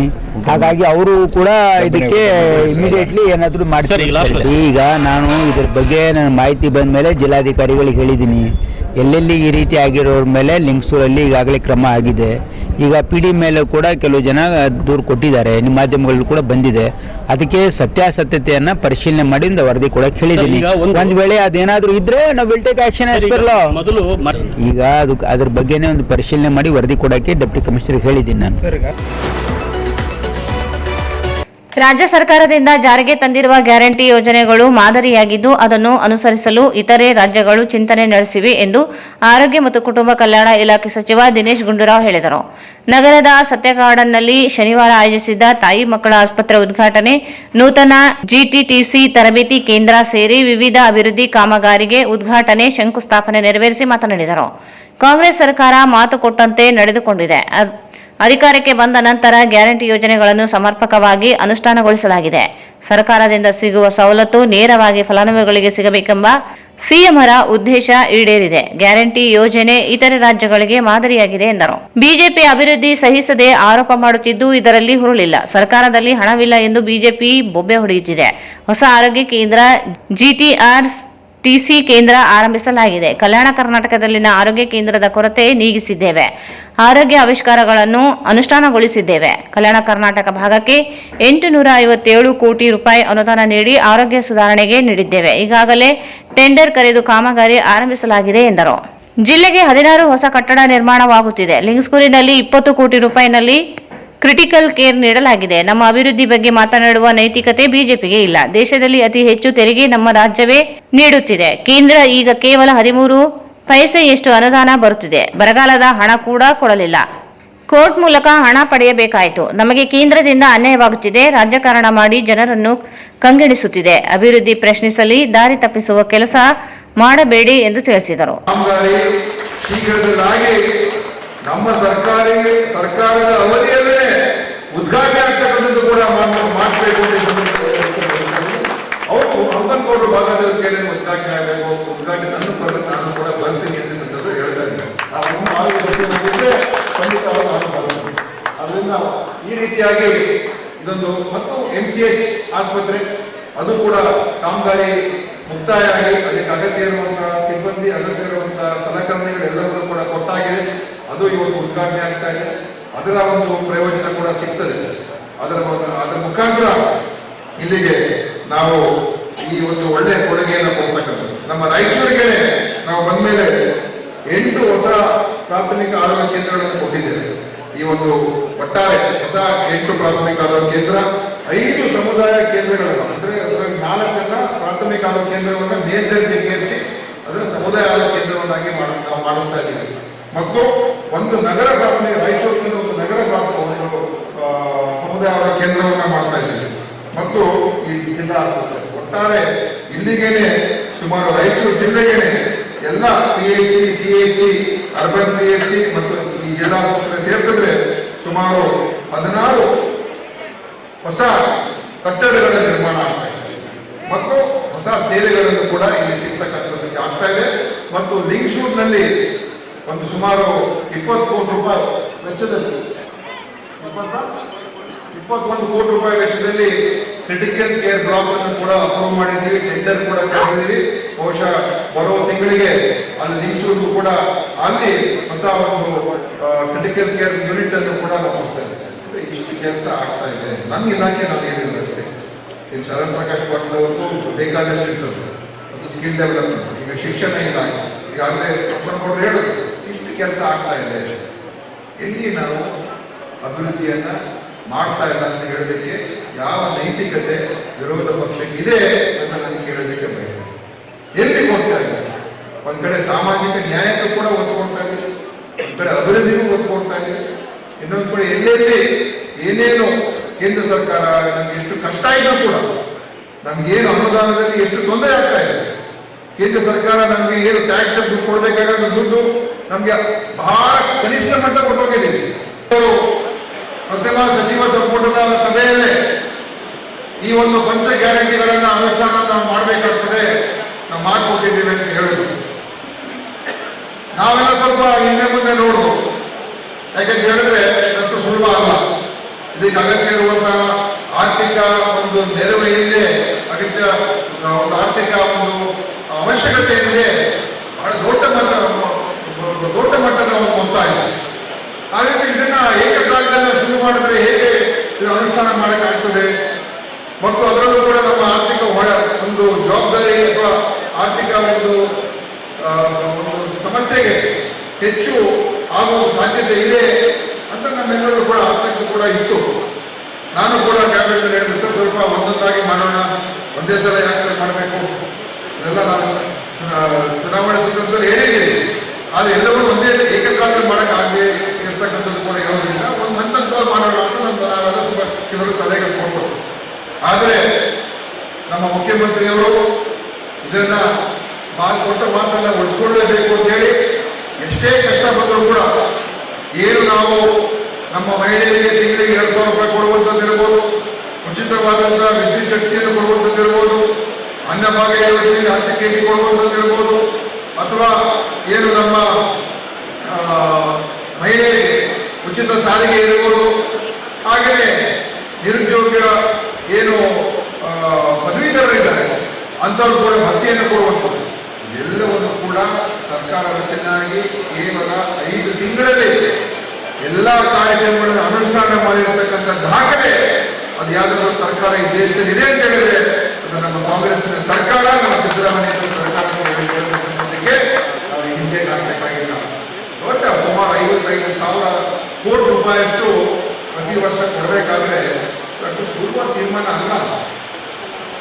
ಹಾಗಾಗಿ ಅವರು ಕೂಡ ಇದಕ್ಕೆ ಇಮಿಡಿಯೇಟ್ಲಿ ಏನಾದರೂ ಮಾಡ್ತಾರೆ. ಈಗ ನಾನು ಇದ್ರ ಬಗ್ಗೆ ನನ್ನ ಮಾಹಿತಿ ಬಂದ ಮೇಲೆ ಜಿಲ್ಲಾಧಿಕಾರಿಗಳಿಗೆ ಹೇಳಿದ್ದೀನಿ. ಎಲ್ಲೆಲ್ಲಿ ಈ ರೀತಿ ಆಗಿರೋರ ಮೇಲೆ ಲಿಂಗಸೂರಲ್ಲಿ ಈಗಾಗಲೇ ಕ್ರಮ ಆಗಿದೆ. ಈಗ PD ಮೇಲೆ ಕೂಡ ಕೆಲವು ಜನ ದೂರು ಕೊಟ್ಟಿದ್ದಾರೆ, ನಿಮ್ಮ ಮಾಧ್ಯಮಗಳು ಕೂಡ ಬಂದಿದೆ. ಅದಕ್ಕೆ ಸತ್ಯಾಸತ್ಯತೆಯನ್ನು ಪರಿಶೀಲನೆ ಮಾಡಿ ಒಂದು ವರದಿ ಕೊಡಕ್ಕೆ ಹೇಳಿದ್ದೀನಿ. ಒಂದು ವೇಳೆ ಅದೇನಾದರೂ ಇದ್ರೆ ನಾವು will take action as per law. ಈಗ ಅದ್ರ ಬಗ್ಗೆನೇ ಒಂದು ಪರಿಶೀಲನೆ ಮಾಡಿ ವರದಿ ಕೊಡಕ್ಕೆ ಡೆಪ್ಟಿ ಕಮಿಷನರ್ ಹೇಳಿದ್ದೀನಿ ನಾನು. ರಾಜ್ಯ ಸರ್ಕಾರದಿಂದ ಜಾರಿಗೆ ತಂದಿರುವ ಗ್ಯಾರಂಟಿ ಯೋಜನೆಗಳು ಮಾದರಿಯಾಗಿದ್ದು ಅದನ್ನು ಅನುಸರಿಸಲು ಇತರೆ ರಾಜ್ಯಗಳು ಚಿಂತನೆ ನಡೆಸಿವೆ ಎಂದು ಆರೋಗ್ಯ ಮತ್ತು ಕುಟುಂಬ ಕಲ್ಯಾಣ ಇಲಾಖೆ ಸಚಿವ ದಿನೇಶ್ ಗುಂಡೂರಾವ್ ಹೇಳಿದರು. ನಗರದ ಸತ್ಯಗಾರ್ಡನ್ನಲ್ಲಿ ಶನಿವಾರ ಆಯೋಜಿಸಿದ್ದ ತಾಯಿ ಮಕ್ಕಳ ಆಸ್ಪತ್ರೆ ಉದ್ಘಾಟನೆ, ನೂತನ ಜಿಟಿಟಿಸಿ ತರಬೇತಿ ಕೇಂದ್ರ ಸೇರಿ ವಿವಿಧ ಅಭಿವೃದ್ಧಿ ಕಾಮಗಾರಿಗೆ ಉದ್ಘಾಟನೆ, ಶಂಕುಸ್ಥಾಪನೆ ನೆರವೇರಿಸಿ ಮಾತನಾಡಿದರು. ಕಾಂಗ್ರೆಸ್ ಸರ್ಕಾರ ಮಾತು ಕೊಟ್ಟಂತೆ ನಡೆದುಕೊಂಡಿದೆ. ಅಧಿಕಾರಕ್ಕೆ ಬಂದ ನಂತರ ಗ್ಯಾರಂಟಿ ಯೋಜನೆಗಳನ್ನು ಸಮರ್ಪಕವಾಗಿ ಅನುಷ್ಠಾನಗೊಳಿಸಲಾಗಿದೆ. ಸರ್ಕಾರದಿಂದ ಸಿಗುವ ಸವಲತ್ತು ನೇರವಾಗಿ ಫಲಾನುಭವಿಗಳಿಗೆ ಸಿಗಬೇಕೆಂಬ ಸಿಎಂರ ಉದ್ದೇಶ ಈಡೇರಿದೆ. ಗ್ಯಾರಂಟಿ ಯೋಜನೆ ಇತರೆ ರಾಜ್ಯಗಳಿಗೆ ಮಾದರಿಯಾಗಿದೆ ಎಂದರು. ಬಿಜೆಪಿ ಅಭಿವೃದ್ಧಿ ಸಹಿಸದೆ ಆರೋಪ ಮಾಡುತ್ತಿದ್ದು ಇದರಲ್ಲಿ ಹುರುಳಿಲ್ಲ. ಸರ್ಕಾರದಲ್ಲಿ ಹಣವಿಲ್ಲ ಎಂದು ಬಿಜೆಪಿ ಬೊಬ್ಬೆ ಹೊಡೆಯುತ್ತಿದೆ. ಹೊಸ ಆರೋಗ್ಯ ಕೇಂದ್ರ ಜಿಟಿಆರ್ಟಿಸಿ ಕೇಂದ್ರ ಆರಂಭಿಸಲಾಗಿದೆ. ಕಲ್ಯಾಣ ಕರ್ನಾಟಕದಲ್ಲಿನ ಆರೋಗ್ಯ ಕೇಂದ್ರದ ಕೊರತೆ ನೀಗಿಸಿದ್ದೇವೆ. ಆರೋಗ್ಯ ಆವಿಷ್ಕಾರಗಳನ್ನು ಅನುಷ್ಠಾನಗೊಳಿಸಿದ್ದೇವೆ. ಕಲ್ಯಾಣ ಕರ್ನಾಟಕ ಭಾಗಕ್ಕೆ 857 ಕೋಟಿ ರೂಪಾಯಿ ಅನುದಾನ ನೀಡಿ ಆರೋಗ್ಯ ಸುಧಾರಣೆಗೆ ನೀಡಿದ್ದೇವೆ. ಈಗಾಗಲೇ ಟೆಂಡರ್ ಕರೆದು ಕಾಮಗಾರಿ ಆರಂಭಿಸಲಾಗಿದೆ ಎಂದರು. ಜಿಲ್ಲೆಗೆ 16 ಹೊಸ ಕಟ್ಟಡ ನಿರ್ಮಾಣವಾಗುತ್ತಿದೆ. ಲಿಂಗಸ್ಕೂರಿನಲ್ಲಿ 20 ಕೋಟಿ ರೂಪಾಯಿನಲ್ಲಿ ಕ್ರಿಟಿಕಲ್ ಕೇರ್ ನೀಡಲಾಗಿದೆ. ನಮ್ಮ ಅಭಿವೃದ್ಧಿ ಬಗ್ಗೆ ಮಾತನಾಡುವ ನೈತಿಕತೆ ಬಿಜೆಪಿಗೆ ಇಲ್ಲ. ದೇಶದಲ್ಲಿ ಅತಿ ಹೆಚ್ಚು ತೆರಿಗೆ ನಮ್ಮ ರಾಜ್ಯವೇ ನೀಡುತ್ತಿದೆ. ಕೇಂದ್ರ ಈಗ ಕೇವಲ 13 ಪೈಸೆಯಷ್ಟು ಅನುದಾನ ಬರುತ್ತಿದೆ. ಬರಗಾಲದ ಹಣ ಕೂಡ ಕೊಡಲಿಲ್ಲ. ಕೋರ್ಟ್ ಮೂಲಕ ಹಣ ಪಡೆಯಬೇಕಾಯಿತು. ನಮಗೆ ಕೇಂದ್ರದಿಂದ ಅನ್ಯಾಯವಾಗುತ್ತಿದೆ. ರಾಜಕಾರಣ ಮಾಡಿ ಜನರನ್ನು ಕಂಗೆಡಿಸುತ್ತಿದೆ. ಅಭಿವೃದ್ಧಿ ಪ್ರಶ್ನಿಸಲಿ, ದಾರಿ ತಪ್ಪಿಸುವ ಕೆಲಸ ಮಾಡಬೇಡಿ ಎಂದು ತಿಳಿಸಿದರು. ನಮ್ಮ ಸರ್ಕಾರದ ಅವಧಿಯಲ್ಲೇ ಉದ್ಘಾಟನೆ ಆಗ್ತಕ್ಕಂಥದ್ದು ಕೂಡ ಮಾಡಬೇಕು. ಅವರು ಹಂಪನಗೌಡರು ಭಾಗದಲ್ಲಿ ಉದ್ಘಾಟನೆ ಆಗಬೇಕು. ಉದ್ಘಾಟನೆ ನನ್ನ ಪಡೆದ ನಾನು ಕೂಡ ಬರ್ತೀನಿ ಅಂತ ಹೇಳ್ತಾ ಇದ್ದಾರೆ. ಅದರಿಂದ ಈ ರೀತಿಯಾಗಿ ಇದೊಂದು ಮತ್ತು MCH ಆಸ್ಪತ್ರೆ ಅದು ಕೂಡ ಕಾಮಗಾರಿ ಮುಕ್ತಾಯ ಆಗಿ ಅದಕ್ಕೆ ಅಗತ್ಯ ಇರುವಂತಹ ಸಿಬ್ಬಂದಿ, ಅಗತ್ಯ ಇರುವಂತಹ ಸಲಕರಣೆಗಳೆಲ್ಲವೂ ಕೂಡ ಕೊಟ್ಟಾಗಿದೆ. ಅದು ಇವತ್ತು ಉದ್ಘಾಟನೆ ಆಗ್ತಾ ಇದೆ. ಅದರ ಒಂದು ಪ್ರಯೋಜನ ಕೂಡ ಸಿಗ್ತದೆ. ಅದರ ಮುಖಾಂತರ ಇಲ್ಲಿಗೆ ನಾವು ಈ ಒಂದು ಒಳ್ಳೆಯ ಕೊಡುಗೆಯನ್ನು ಕೊಡ್ತಕ್ಕಂಥದ್ದು. ನಮ್ಮ ರಾಯಚೂರಿಗೆ ನಾವು ಬಂದ್ಮೇಲೆ 8 ಹೊಸ ಪ್ರಾಥಮಿಕ ಆರೋಗ್ಯ ಕೇಂದ್ರಗಳನ್ನು ಕೊಟ್ಟಿದ್ದೇವೆ. ಈ ಒಂದು ಒಟ್ಟಾರೆ ಹೊಸ 8 ಪ್ರಾಥಮಿಕ ಆರೋಗ್ಯ ಕೇಂದ್ರ, 5 ಸಮುದಾಯ ಕೇಂದ್ರಗಳನ್ನು ಅಂದ್ರೆ 4 ಪ್ರಾಥಮಿಕ ಆರೋಗ್ಯ ಕೇಂದ್ರವನ್ನು ಮೇಲ್ದರ್ಜೆಗೇರಿಸಿ ಅದರ ಸಮುದಾಯ ಆರೋಗ್ಯ ಕೇಂದ್ರವನ್ನಾಗಿ ನಾವು ಮಾಡಿಸ್ತಾ ಇದ್ದೀವಿ. ಮತ್ತು ಒಂದು ನಗರ ಪ್ರಾಥಮಿಕ ರಾಯಚೂರಿನಲ್ಲಿ ಒಂದು ನಗರ ಒಂದು ಸಮುದಾಯ ಆರೋಗ್ಯ ಕೇಂದ್ರವನ್ನ ಮಾಡ್ತಾ ಇದ್ದೀವಿ. ಮತ್ತು ಈ ಜಿಲ್ಲಾ ಆಸ್ಪತ್ರೆ ಒಟ್ಟಾರೆ ಇಲ್ಲಿಗೇನೆ ಸುಮಾರು ರಾಯಚೂರು ಜಿಲ್ಲೆಗೇನೆ ಎಲ್ಲ PHC, CHC, ಅರ್ಬನ್ PHC ಮತ್ತು ಈ ಜಿಲ್ಲಾ ಆಸ್ಪತ್ರೆ ಸೇರಿಸಿದ್ರೆ ಸುಮಾರು 16 ಹೊಸ ಕಟ್ಟಡಗಳ ನಿರ್ಮಾಣ ಆಗ್ತಾ ಇದೆ. ಮತ್ತು ಹೊಸ ಸೇವೆಗಳನ್ನು ಕೂಡ ಇಲ್ಲಿ ಸಿಗ್ತಕ್ಕಂಥದ್ದಕ್ಕೆ ಆಗ್ತಾ ಇದೆ. ಮತ್ತು ಲಿಂಗಸೂರಿನಲ್ಲಿ ಒಂದು ಸುಮಾರು 20 ಕೋಟಿ ರೂಪಾಯಿ ವೆಚ್ಚದಲ್ಲಿ 21 ಕೋಟಿ ರೂಪಾಯಿ ವೆಚ್ಚದಲ್ಲಿ ಕ್ರಿಟಿಕಲ್ ಕೇರ್ ಬ್ಲಾಕ್ ಅನ್ನು ಕೂಡ ಅಪ್ರೂವ್ ಮಾಡಿದ್ದೀವಿ. ಟೆಂಡರ್ ಕೂಡ ಕರೆದಿದ್ದೀವಿ. ಬಹುಶಃ ಬರೋ ತಿಂಗಳಿಗೆ ಅಲ್ಲಿ ಲಿಂಗಸೂರಿಗೂ ಕೂಡ ಅಲ್ಲಿ ಹೊಸ ಒಂದು ಕ್ರಿಟಿಕಲ್ ಕೇರ್ ಯೂನಿಟ್ ಅನ್ನು ಕೂಡ ನಾವು ಹೋಗ್ತಾ ಇದ್ದೇವೆ. ಇಷ್ಟು ಕೆಲಸ ಆಗ್ತಾ ಇದೆ. ನನ್ನ ಇಲಾಖೆ ನಾನು ಹೇಳಿಲ್ಲ ಅಷ್ಟೇ. ಈಗ ಶರಣ್ ಪ್ರಕಾಶ್ ಪಾಟೀಲ್ ಅವ್ರದ್ದು ಬೇಕಾದಷ್ಟು ಇರ್ತದೆ. ಅದು ಸ್ಕಿಲ್ ಡೆವಲಪ್ಮೆಂಟ್, ಈಗ ಶಿಕ್ಷಣ ಇಲಾಖೆ, ಈಗಾಗಲೇ ಅಪ್ಪನಗೌಡರು ಹೇಳೋದು ಇಷ್ಟು ಕೆಲಸ ಆಗ್ತಾ ಇದೆ. ಎಲ್ಲಿ ನಾವು ಅಭಿವೃದ್ಧಿಯನ್ನ ಮಾಡ್ತಾ ಇಲ್ಲ ಅಂತ ಹೇಳೋದಕ್ಕೆ ಯಾವ ನೈತಿಕತೆ ವಿರೋಧ ಪಕ್ಷಕ್ಕೆ ಇದೆ ಅಂತ ನನಗೆ ಕೇಳೋದಕ್ಕೆ ಬಯಸ್ತೇನೆ. ಎಲ್ಲಿ ಕೊಡ್ತಾ ಇದೆ? ಒಂದ್ ಕಡೆ ಸಾಮಾಜಿಕ ನ್ಯಾಯಕ್ಕೂ ಕೂಡ ಒತ್ತು ಕೊಡ್ತಾ ಇದೆ, ಒಂದ್ ಕಡೆ ಅಭಿವೃದ್ಧಿಗೂ ಒತ್ತು ಕೊಡ್ತಾ ಇದೆ, ಇನ್ನೊಂದು ಕಡೆ ಎಲ್ಲೆಲ್ಲಿ ಏನೇನು ಕೇಂದ್ರ ಸರ್ಕಾರ ನಮ್ಗೆ ಎಷ್ಟು ಕಷ್ಟ ಇದ್ರೂ ಕೂಡ ನಮ್ಗೇನು ಅನುದಾನದಲ್ಲಿ ಎಷ್ಟು ತೊಂದರೆ ಆಗ್ತಾ ಇದೆ. ಕೇಂದ್ರ ಸರ್ಕಾರ ನಮ್ಗೆ ಏನು ಟ್ಯಾಕ್ಸ್ ಕೊಡ್ಬೇಕಾದ ದುಡ್ಡು ನಮ್ಗೆ ಬಹಳ ಕನಿಷ್ಠ ಮಟ್ಟ ಕೊಟ್ಟೋಗಿದ್ದೀವಿ. ಮಧ್ಯಮ ಸಚಿವ ಸಂಪುಟದ ಸಭೆಯಲ್ಲೇ ಈ ಒಂದು ಪಂಚ ಗ್ಯಾರಂಟಿಗಳನ್ನ ಅನುಷ್ಠಾನ ನಾವು ಮಾಡಬೇಕಾಗ್ತದೆ, ನಾವು ಮಾಡಿಕೊಟ್ಟಿದ್ದೇವೆ ಅಂತ ಹೇಳುದು. ನಾವೆಲ್ಲ ಸ್ವಲ್ಪ ಹಿಂದೆ ಮುಂದೆ ನೋಡುದು. ಯಾಕಂತ ಹೇಳಿದ್ರೆ ಅಷ್ಟು ಸುಲಭ ಅಲ್ಲ. ಇದಕ್ಕೆ ಅಗತ್ಯ ಇರುವಂತಹ ಆರ್ಥಿಕ ಒಂದು ನೆರವು ಏನಿದೆ, ಅಗತ್ಯ ಒಂದು ಆರ್ಥಿಕ ಒಂದು ಅವಶ್ಯಕತೆ ಏನಿದೆ, ಬಹಳ ದೊಡ್ಡ ಮಟ್ಟದ ಒಂದು ಮೊತ್ತ ಇದೆ. ಹಾಗಾಗಿ ಇದನ್ನ ಏಕಕಾಲದಲ್ಲಿ ಶುರು ಮಾಡಿದ್ರೆ ಹೇಗೆ ಇದು ಅನುಷ್ಠಾನ ಮಾಡಕ್ಕಾಗ್ತದೆ? ಮತ್ತು ಅದರಲ್ಲೂ ಕೂಡ ನಮ್ಮ ಆರ್ಥಿಕ ಒಂದು ಜವಾಬ್ದಾರಿ ಅಥವಾ ಆರ್ಥಿಕ ಒಂದು ಸಮಸ್ಯೆಗೆ ಹೆಚ್ಚು ಆಗುವ ಸಾಧ್ಯತೆ ಇದೆ ಅಂತ ನಮ್ಮೆಲ್ಲರೂ ಕೂಡ ಆತಂಕ ಕೂಡ ಇತ್ತು. ನಾನು ಕೂಡ ಕ್ಯಾಬಿನೆಟ್ ಹೇಳಿದೆ ಸರ್, ಸ್ವಲ್ಪ ಒಂದೊಂದಾಗಿ ಮಾಡೋಣ, ಒಂದೇ ಸಲ ಯಾಕೆ ಮಾಡಬೇಕು, ಇದೆಲ್ಲ ನಾನು ಚುನಾವಣೆ ಸಂದರ್ಭದಲ್ಲಿ ಹೇಳಿದ್ದೀನಿ. ಆದರೆ ಎಲ್ಲವೂ ಒಂದೇ ಏಕಕಾಲದಲ್ಲಿ ಮಾಡೋಕ್ಕಾಗದೆ ಇರ್ತಕ್ಕಂಥದ್ದು ಕೂಡ ಇರೋದ್ರಿಂದ ಒಂದು ಹಂತವಾಗಿ ಮಾಡೋಣ ಅಂತ ನಾವೆಲ್ಲ ತುಂಬ ಕೆಲವರು ಸಲಹೆಗಳು ಕೊಡ್ಬೋದು. ಆದರೆ ನಮ್ಮ ಮುಖ್ಯಮಂತ್ರಿಯವರು ಇದನ್ನು ಕೊಟ್ಟ ಮಾತನ್ನು ಉಳಿಸ್ಕೊಳ್ಳೇಬೇಕು ಅಂತೇಳಿ ಎಷ್ಟೇ ಕಷ್ಟ ಬಂದರೂ ಕೂಡ ಏನು ನಾವು ನಮ್ಮ ಮಹಿಳೆಯರಿಗೆ ತಿಂಗಳಿಗೆ 2,000 ರೂಪಾಯಿ ಕೊಡುವಂಥದ್ದಿರ್ಬೋದು, ಉಚಿತವಾದಂಥ ವಿದ್ಯುತ್ ಶಕ್ತಿಯನ್ನು ಕೊಡುವಂಥದ್ದಿರ್ಬೋದು, ಅನ್ನಭಾಗ್ಯ ಯೋಜನೆಗೆ 10 kg ಕೊಡುವಂಥದ್ದಿರ್ಬೋದು, ಅಥವಾ ಏನು ನಮ್ಮ ಮಹಿಳೆಯರಿಗೆ ಉಚಿತ ಸಾರಿಗೆ ಇರ್ಬೋದು, ಹಾಗೆಯೇ ನಿರುದ್ಯೋಗ ಏನು ಪದವೀಧರರಿದ್ದಾರೆ ಅಂಥವ್ರು ಕೂಡ ಭತ್ಯೆಯನ್ನು ಕೊಡುವಂಥದ್ದು ಎಲ್ಲವನ್ನು ಕೂಡ ಸರ್ಕಾರ ರಚನೆಯಾಗಿ ಕೇವಲ 5 ತಿಂಗಳಲ್ಲಿ ಎಲ್ಲ ಕಾರ್ಯಕ್ರಮಗಳನ್ನು ಅನುಷ್ಠಾನ ಮಾಡಿರ್ತಕ್ಕಂಥ ದಾಖಲೆ ಅದು ಯಾವುದಾದ್ರೂ ಸರ್ಕಾರ ಈ ದೇಶದಲ್ಲಿ ಇದೆ ಅಂತ ಹೇಳಿದ್ರೆ ಅದು ನಮ್ಮ ಕಾಂಗ್ರೆಸ್ನ ಸರ್ಕಾರ, ನಮ್ಮ ಸಿದ್ದರಾಮಯ್ಯ ಸರ್ಕಾರಕ್ಕೆ ನಾವು ಹಿಂದೆ ಹಾಕಬೇಕಾಗಿಲ್ಲ. ದೊಡ್ಡ ಸುಮಾರು 55,000 ಕೋಟಿ ರೂಪಾಯಿಯಷ್ಟು ಪ್ರತಿ ವರ್ಷ ಕೊಡಬೇಕಾದ್ರೆ ಅದು ಸುಲಭ ತೀರ್ಮಾನ ಅಲ್ಲ.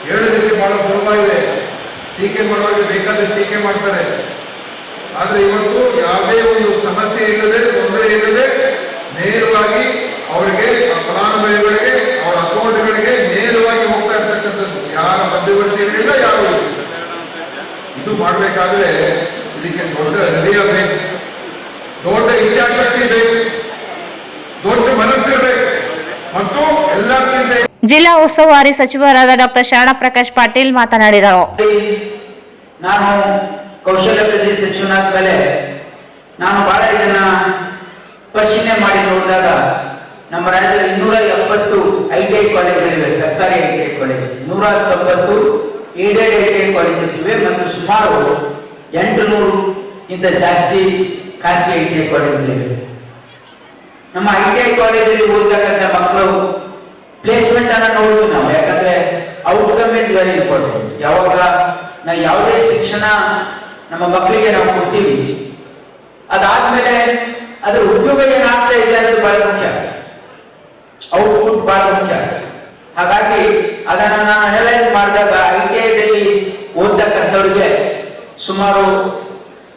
ಹೇಳೋದಕ್ಕೆ ಬಹಳ ಸುಲಭ ಇದೆ, ಟೀಕೆ ಮಾಡುವಾಗ ಬೇಕಾದಷ್ಟು ಟೀಕೆ ಮಾಡ್ತಾರೆ. ಆದರೆ ಇವತ್ತು ಯಾವುದೇ ಒಂದು ಸಮಸ್ಯೆ ಇಲ್ಲದೆ, ತೊಂದರೆ ಇಲ್ಲದೆ ನೇರವಾಗಿ ಅವರಿಗೆ ಫಲಾನುಭವಿಗಳಿಗೆ ಅವರ ಅಕೌಂಟ್ಗಳಿಗೆ ನೇರವಾಗಿ ಹೋಗ್ತಾ ಇರ್ತಕ್ಕಂಥದ್ದು, ಯಾರ ಮಧ್ಯವರ್ತಿಗಳಿಲ್ಲ, ಯಾರು ಇದು ಮಾಡಬೇಕಾದ್ರೆ ಇದಕ್ಕೆ ದೊಡ್ಡ ಹೃದಯ ಬೇಕು, ದೊಡ್ಡ ಇಚ್ಛಾಶಕ್ತಿ ಬೇಕು, ದೊಡ್ಡ ಮನಸ್ಸಿರಬೇಕು ಮತ್ತು ಎಲ್ಲಕ್ಕಿಂತ ಜಿಲ್ಲಾ ಉಸ್ತುವಾರಿ ಸಚಿವರಾದ ಡಾಕ್ಟರ್ ಶಾಣಾ ಪ್ರಕಾಶ್ ಪಾಟೀಲ್ ಮಾತನಾಡಿದರು. ನಾನು ಕೌಶಲ್ಯಾಭಿವೃದ್ಧಿ ಸಚಿವನಾದ ಮೇಲೆ ನಾನು ಬಹಳ ಇದನ್ನ ಪರಿಶೀಲನೆ ಮಾಡಿ ನೋಡಿದಾಗ ನಮ್ಮ ರಾಜ್ಯದಲ್ಲಿ 270 ITI ಕಾಲೇಜುಗಳಿವೆ, ಸರ್ಕಾರಿ ITI college, 190 aided ITI colleges ಇವೆ ಮತ್ತು ಸುಮಾರು 800 ಜಾಸ್ತಿ ಖಾಸಗಿ ITI ಕಾಲೇಜುಗಳಿವೆ. ನಮ್ಮ ITI ಕಾಲೇಜಲ್ಲಿ ಓದತಕ್ಕಂಥ ಮಕ್ಕಳು ಪ್ಲೇಸ್ಮೆಂಟ್ ಅನ್ನ ನೋಡ್ತೀವಿ ನಾವು, ಯಾಕಂದ್ರೆ ಔಟ್ಕಮ್ ಇಸ್ ವೆರಿ ಇಂಪಾರ್ಟೆಂಟ್. ಯಾವಾಗ ನಾವು ಯಾವುದೇ ಶಿಕ್ಷಣ ನಮ್ಮ ಮಕ್ಕಳಿಗೆ ನಾವು ಕೊಡ್ತೀವಿ, ಅದಾದ್ಮೇಲೆ ಅದ್ರ ಉದ್ಯೋಗ ಏನಾಗ್ತಾ ಇದೆ ಅನ್ನೋದು ಬಹಳ ಮುಖ್ಯ, ಔಟ್ಪುಟ್ ಬಹಳ ಮುಖ್ಯ. ಹಾಗಾಗಿ ಅದನ್ನ ನಾನು ಅನಲೈಸ್ ಮಾಡಿದಾಗ ITIದಲ್ಲಿ ಓದ್ತಕ್ಕಂಥವ್ರಿಗೆ ಸುಮಾರು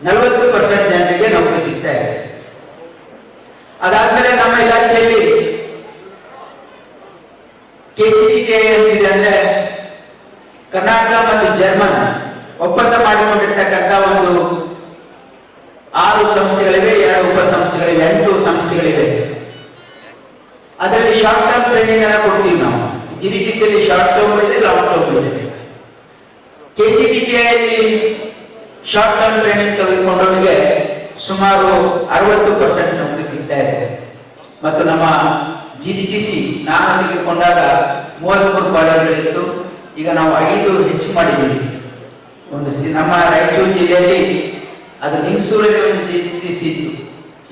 40% ಜನರಿಗೆ ನೌಕರಿ ಸಿಗ್ತಾ ಇದೆ. ಅದಾದ್ಮೇಲೆ ನಮ್ಮ ಇಲಾಖೆಯಲ್ಲಿ KGTI ಅಂತಿದೆ, ಅಂದ್ರೆ ಕರ್ನಾಟಕ ಮತ್ತು ಜರ್ಮನ್ ಒಪ್ಪಂದ ಮಾಡಿಕೊಂಡಿರ್ತಕ್ಕಂಥ ಒಂದು 6 ಸಂಸ್ಥೆಗಳಿವೆ, 2 ಉಪಸಂಸ್ಥೆಗಳಿವೆ, 8 ಸಂಸ್ಥೆಗಳಿವೆ. ಅದರಲ್ಲಿ ಶಾರ್ಟ್ ಟರ್ಮ್ ಟ್ರೈನಿಂಗ್ ಅನ್ನ ಕೊಡ್ತೀವಿ ನಾವು. GDTCಯಲ್ಲಿ ಶಾರ್ಟ್ ಟರ್ಮ್ ಇದೆ, ಲಾಂಗ್ ಟರ್ಮ್ ಇದೆ. KGTI ಅಲ್ಲಿ ಶಾರ್ಟ್ ಟರ್ಮ್ ಟ್ರೈನಿಂಗ್ ತೆಗೆದುಕೊಂಡವರಿಗೆ ಸುಮಾರು 60% ನೌಕರಿ ಸಿಗ್ತಾ ಇದೆ. ಮತ್ತು ನಮ್ಮ GDTC ನಾನು ತೆಗೆದುಕೊಂಡಾಗ 33 ಕಾಲೇಜುಗಳಿತ್ತು, ಈಗ ನಾವು 5 ಹೆಚ್ಚು ಮಾಡಿದ್ದೀವಿ. ಒಂದು ನಮ್ಮ ರಾಯಚೂರು ಜಿಲ್ಲೆಯಲ್ಲಿ ಅದು ಲಿಂಗಸೂರಲ್ಲಿ ಒಂದು GDTC ಇತ್ತು,